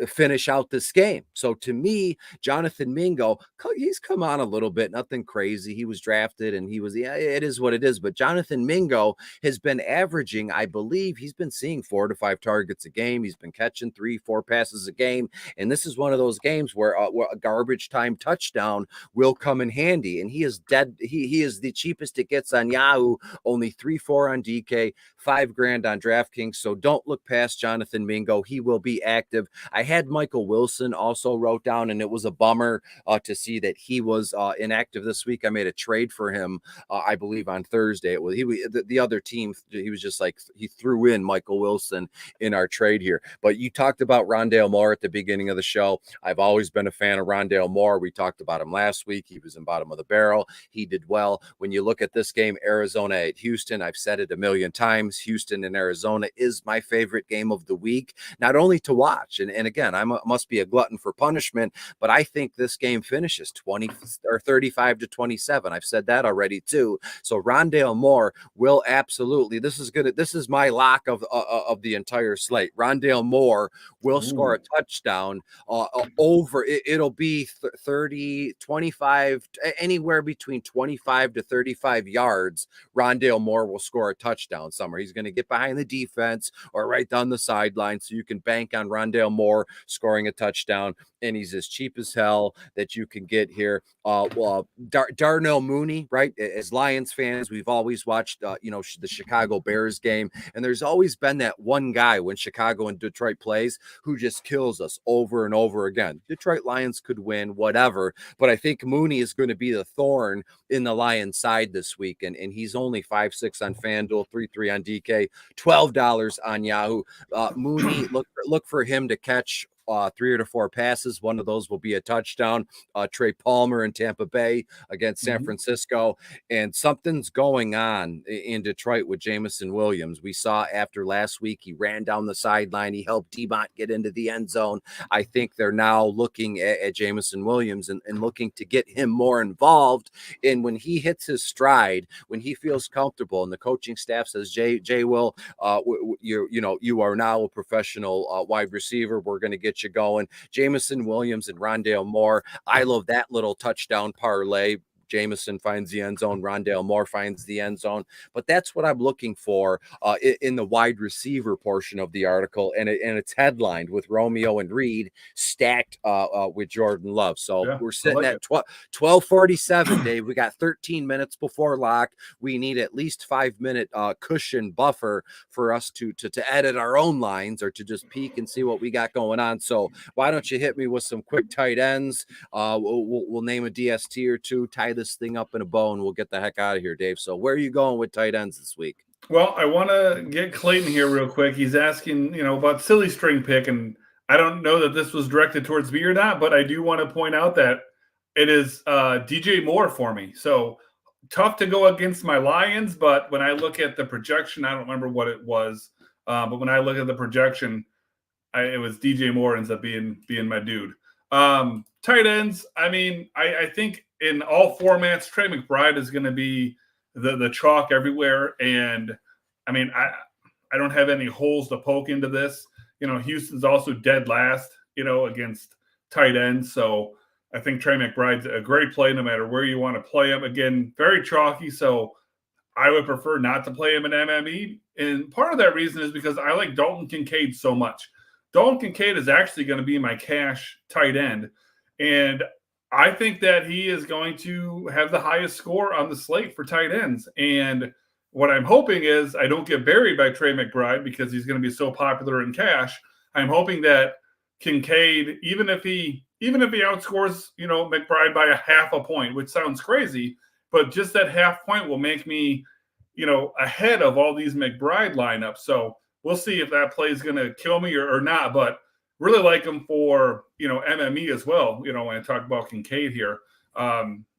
finish out this game. So to me, Jonathan Mingo, he's come on a little bit, nothing crazy. He was drafted and it is what it is. But Jonathan Mingo has been averaging, I believe he's been seeing 4 to 5 targets a game. He's been catching 3-4 passes a game. And this is one of those games where a garbage time touchdown will come in handy. And he is dead. He is the cheapest it gets on Yahoo, only 3-4 on DK, $5,000 on DraftKings. So don't look past Jonathan Mingo. He will be active. I had Michael Wilson also wrote down, and it was a bummer to see that he was inactive this week. I made a trade for him, I believe on Thursday. It was the other team. He was just like, he threw in Michael Wilson in our trade here. But you talked about Rondale Moore at the beginning of the show. I've always been a fan of Rondale Moore. We talked about him last week. He was in bottom of the barrel. He did well. When you look at this game, Arizona at Houston, I've said it a million times. Houston and Arizona is my favorite game of the week, not only to watch. And again, I must be a glutton for punishment, but I think this game finishes 20 or 35-27. I've said that already too. So Rondale Moore will absolutely, this is my lock of the entire slate. Rondale Moore will score a touchdown over. It'll be 30, 25, anywhere between 25 to 35 yards. Rondale Moore will score a touchdown somewhere. He's going to get behind the defense or right down the sideline. So you can bank on Rondale Moore scoring a touchdown. And he's as cheap as hell that you can get here. Darnell Mooney, right? As Lions fans, we've always watched, the Chicago Bears game. And there's always been that one guy when Chicago and Detroit plays who just kills us over and over again. Detroit Lions could win, whatever. But I think Mooney is going to be the thorn in the Lions side this week. And he's only 5-6 on FanDuel, 3-3 on DK, $12 on Yahoo. Mooney, look for him to catch 3 or 4 passes. One of those will be a touchdown. Trey Palmer in Tampa Bay against San Francisco. And something's going on in Detroit with Jameson Williams. We saw after last week, he ran down the sideline. He helped Demont get into the end zone. I think they're now looking at Jameson Williams and looking to get him more involved. And when he hits his stride, when he feels comfortable, and the coaching staff says, Jay Will, you are now a professional wide receiver. We're going to get you going. Jameson Williams and Rondale Moore. I love that little touchdown parlay. Jameson finds the end zone. Rondale Moore finds the end zone. But that's what I'm looking for in the wide receiver portion of the article. And it's headlined with Romeo and Reed stacked with Jordan Love. So we're sitting at 12:47, Dave. We got 13 minutes before lock. We need at least 5-minute cushion buffer for us to edit our own lines or to just peek and see what we got going on. So why don't you hit me with some quick tight ends? We'll name a DST or two, tie this thing up in a bow, and we'll get the heck out of here, Dave. So where are you going with tight ends this week? Well, I want to get Clayton here real quick. He's asking, about silly string pick, and I don't know that this was directed towards me or not, but I do want to point out that it is DJ Moore for me. So tough to go against my Lions, but when I look at the projection, I don't remember what it was, but when I look at the projection, it was DJ Moore ends up being my dude. Tight ends, I think in all formats, Trey McBride is going to be the chalk everywhere. And I don't have any holes to poke into this. Houston's also dead last, against tight ends. So I think Trey McBride's a great play no matter where you want to play him. Again, very chalky. So I would prefer not to play him in MME. And part of that reason is because I like Dalton Kincaid so much. Dalton Kincaid is actually going to be my cash tight end. And I think that he is going to have the highest score on the slate for tight ends. And what I'm hoping is I don't get buried by Trey McBride because he's going to be so popular in cash. I'm hoping that Kincaid, even if he outscores, McBride by a half a point, which sounds crazy, but just that half point will make me, ahead of all these McBride lineups. So we'll see if that play is going to kill me or not. But really like him for, MME as well. When I talk about Kincaid here,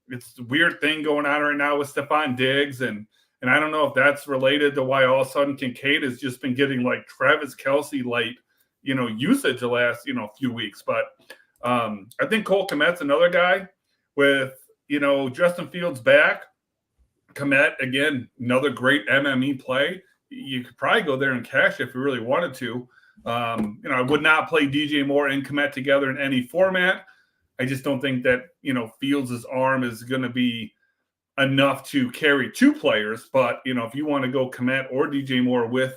it's a weird thing going on right now with Stephon Diggs. And I don't know if that's related to why all of a sudden Kincaid has just been getting like Travis Kelce light, usage the last, few weeks. But I think Cole Kmet's another guy with, Justin Fields back. Kmet, again, another great MME play. You could probably go there and cash if you really wanted to. I would not play DJ Moore and Kmet together in any format. I just don't think that, Fields' arm is going to be enough to carry two players. But, if you want to go Kmet or DJ Moore with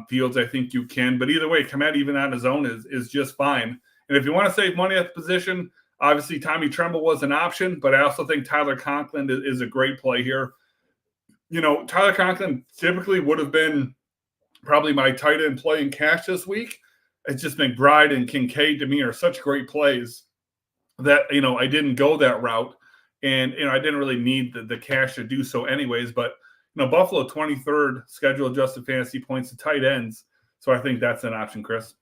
Fields, I think you can. But either way, Kmet, even on his own, is just fine. And if you want to save money at the position, obviously Tommy Tremble was an option, but I also think Tyler Conklin is a great play here. Tyler Conklin typically would have been probably my tight end play in cash this week. It's just McBride and Kincaid to me are such great plays that, I didn't go that route. And, I didn't really need the cash to do so anyways. But, Buffalo 23rd schedule adjusted fantasy points to tight ends. So I think that's an option, Chris.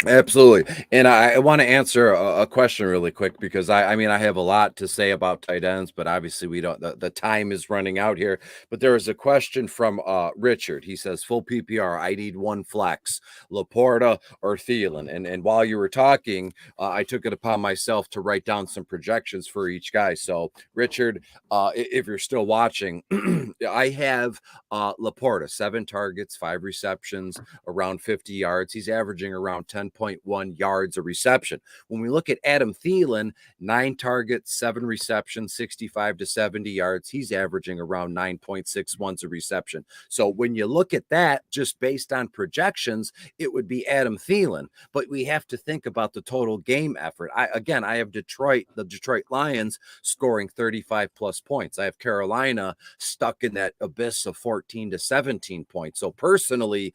Absolutely. And I want to answer a question really quick because I have a lot to say about tight ends, but obviously we don't, the time is running out here. But there is a question from Richard. He says, full PPR, I need one flex, Laporta or Thielen. And while you were talking, I took it upon myself to write down some projections for each guy. So Richard, if you're still watching, I have Laporta, 7 targets, 5 receptions, around 50 yards. He's averaging around 10.1 yards a reception. When we look at Adam Thielen, 9 targets, 7 receptions, 65 to 70 yards. He's averaging around 9.61 a reception. So when you look at that, just based on projections, it would be Adam Thielen. But we have to think about the total game effort. I have the Detroit Lions scoring 35 plus points. I have Carolina stuck in that abyss of 14 to 17 points. So personally,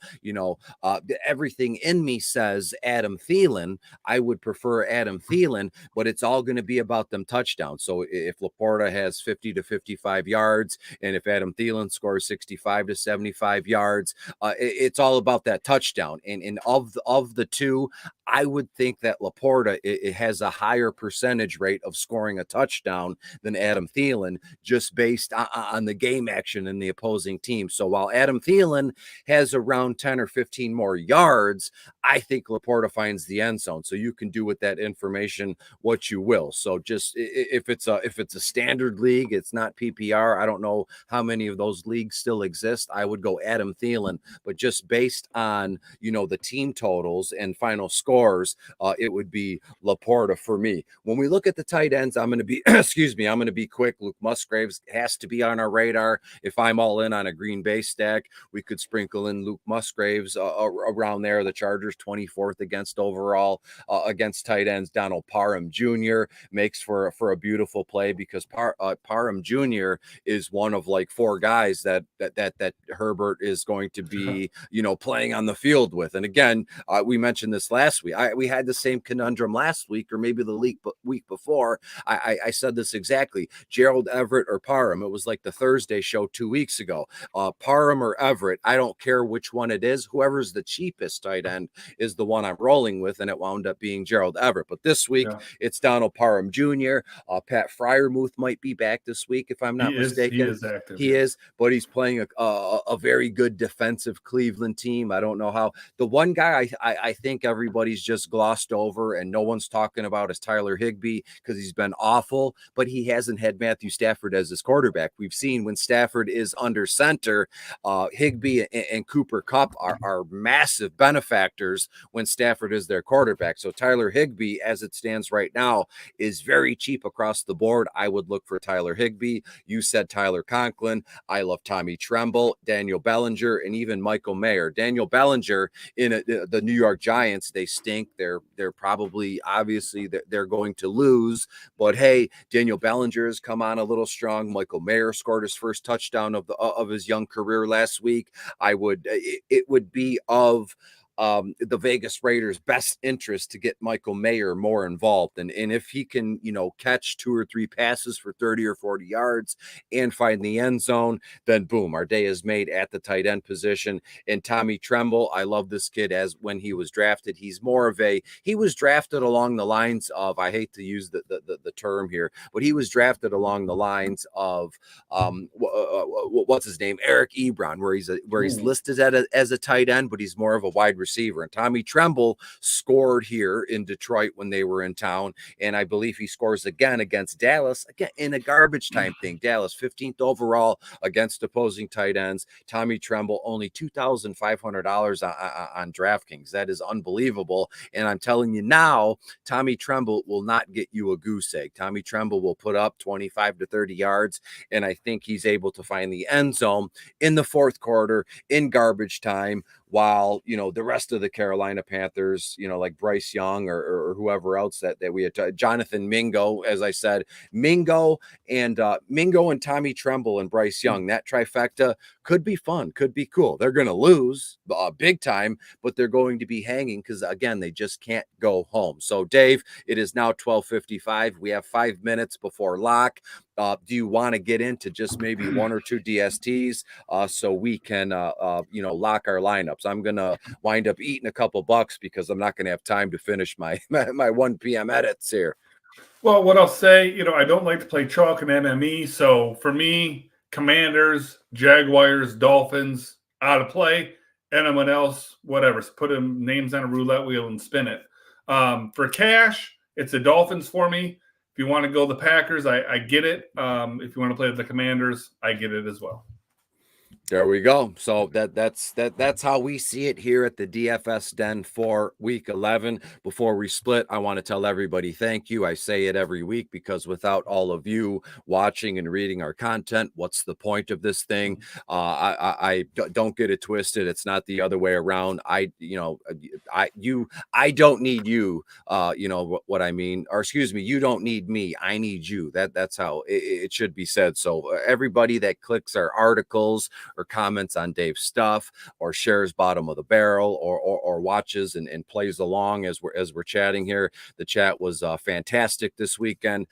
everything in me says Adam Thielen. I would prefer Adam Thielen, but it's all going to be about them touchdowns. So if Laporta has 50 to 55 yards, and if Adam Thielen scores 65 to 75 yards, it's all about that touchdown. And of the two, I would think that Laporta it has a higher percentage rate of scoring a touchdown than Adam Thielen, just based on the game action in the opposing team. So while Adam Thielen has around 10 or 15 more yards, I think Laporta finds the end zone. So you can do with that information what you will. So just if it's a standard league, it's not PPR. I don't know how many of those leagues still exist. I would go Adam Thielen, but just based on the team totals and final scores, it would be Laporta for me. When we look at the tight ends, I'm going to be I'm going to be quick. Luke Musgraves has to be on our radar. If I'm all in on a Green Bay stack, we could sprinkle in Luke Musgraves around there. The Chargers 24th against overall against tight ends. Donald Parham Jr. makes for a beautiful play because Parham Jr. is one of like 4 guys that Herbert is going to be playing on the field with. And again, we mentioned this last week. We had the same conundrum last week, or maybe the week before. I said this exactly: Gerald Everett or Parham. It was like the Thursday show 2 weeks ago. Parham or Everett, I don't care which one it is. Whoever's the cheapest tight end is the one I'm rolling with, and it wound up being Gerald Everett. But this week, it's Donald Parham Jr. Pat Freiermuth might be back this week, if I'm not mistaken. He is active. He is, but he's playing a very good defensive Cleveland team. I don't know how. The one guy I think everybody's just glossed over and no one's talking about is Tyler Higbee, because he's been awful, but he hasn't had Matthew Stafford as his quarterback. We've seen when Stafford is under center, Higbee and Cooper Kupp are massive benefactors when Stafford is their quarterback. So Tyler Higbee, as it stands right now, is very cheap across the board. I would look for Tyler Higbee. You said Tyler Conklin. I love Tommy Tremble, Daniel Bellinger, and even Michael Mayer. Daniel Bellinger in the New York Giants, they stink. They're probably, obviously, they're going to lose. But hey, Daniel Bellinger has come on a little strong. Michael Mayer scored his first touchdown of his young career last week. It would be of the Vegas Raiders' best interest to get Michael Mayer more involved. And if he can, catch 2 or 3 passes for 30 or 40 yards and find the end zone, then boom, our day is made at the tight end position. And Tommy Tremble, I love this kid as when he was drafted. He's more of he was drafted along the lines of, I hate to use the term here, but he was drafted along the lines of, what's his name? Eric Ebron, where he's listed as a tight end, but he's more of a wide receiver receiver. And Tommy Tremble scored here in Detroit when they were in town, and I believe he scores again against Dallas, again in a garbage time thing. Dallas 15th overall against opposing tight ends. Tommy Tremble only $2,500 on DraftKings. That is unbelievable. And I'm telling you now, Tommy Tremble will not get you a goose egg. Tommy Tremble will put up 25 to 30 yards, and I think he's able to find the end zone in the fourth quarter in garbage time, while, you know, the rest of the Carolina Panthers, you know, like Bryce Young or whoever else that we had, Jonathan Mingo, as I said, Mingo and Tommy Tremble and Bryce Young, that trifecta could be fun, could be cool. They're going to lose big time, but they're going to be hanging because, again, they just can't go home. So, Dave, it is now 12:55. We have 5 minutes before lock. Do you want to get into just maybe one or two DSTs so we can, lock our lineups? I'm going to wind up eating a couple bucks because I'm not going to have time to finish my 1 p.m. edits here. Well, what I'll say, I don't like to play chalk and MME. So for me, Commanders, Jaguars, Dolphins, out of play. Anyone else, whatever. Put them names on a roulette wheel and spin it. For cash, it's the Dolphins for me. If you want to go the Packers, I get it. If you want to play the Commanders, I get it as well. There we go. So that's how we see it here at the DFS Den for week 11. Before we split, I want to tell everybody thank you. I say it every week because without all of you watching and reading our content, what's the point of this thing? I don't get it twisted. It's not the other way around. I don't need you. What I mean, or excuse me, you don't need me. I need you. That's how it should be said. So everybody that clicks our articles or comments on Dave's stuff or shares bottom of the barrel or watches and plays along as we're chatting here. The chat was fantastic this weekend.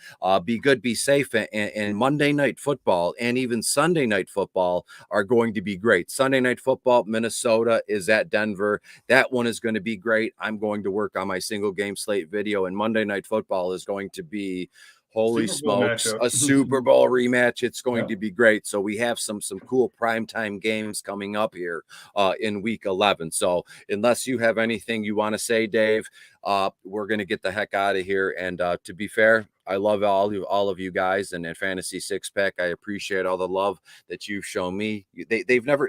Be good, be safe, and Monday Night Football and even Sunday Night Football are going to be great. Sunday Night Football, Minnesota is at Denver. That one is going to be great. I'm going to work on my single game slate video, and Monday Night Football is going to be, holy smokes, a Super Bowl rematch. It's going to be great. So we have some cool primetime games coming up here in week 11. So unless you have anything you want to say, Dave, we're going to get the heck out of here. And to be fair, I love all of you guys and Fantasy Six Pack. I appreciate all the love that you've shown me. They've never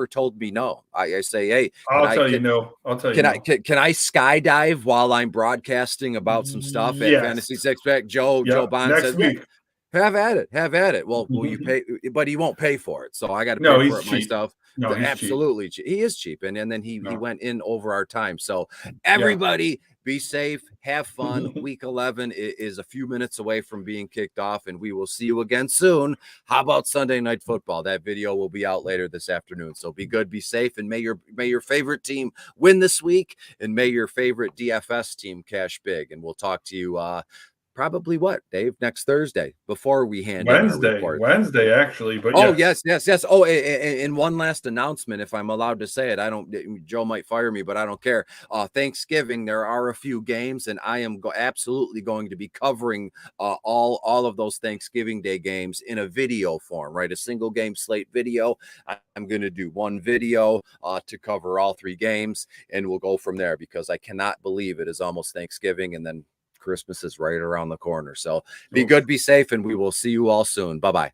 told me no. I say, hey, I'll tell you no. Can I skydive while I'm broadcasting about some stuff at Fantasy Six Pack? Joe Bond next says, week. Have at it. Well, will you pay? But he won't pay for it, so I got to pay for it myself. No, absolutely cheap. He is cheap, and then he went in over our time. So everybody, be safe, have fun. Week 11 is a few minutes away from being kicked off, and we will see you again soon. How about Sunday Night Football? That video will be out later this afternoon. So be good, be safe, and may your favorite team win this week, and may your favorite DFS team cash big. And we'll talk to you probably Dave, next Thursday before we hand Wednesday actually, but yes. Oh, and one last announcement, if I'm allowed to say it. Joe might fire me, but I don't care. Thanksgiving, there are a few games, and I am absolutely going to be covering all of those Thanksgiving Day games in a video form, right? A single game slate video. I'm going to do one video to cover all three games, and we'll go from there because I cannot believe it is almost Thanksgiving, and then Christmas is right around the corner. So be good, be safe, and we will see you all soon. Bye-bye.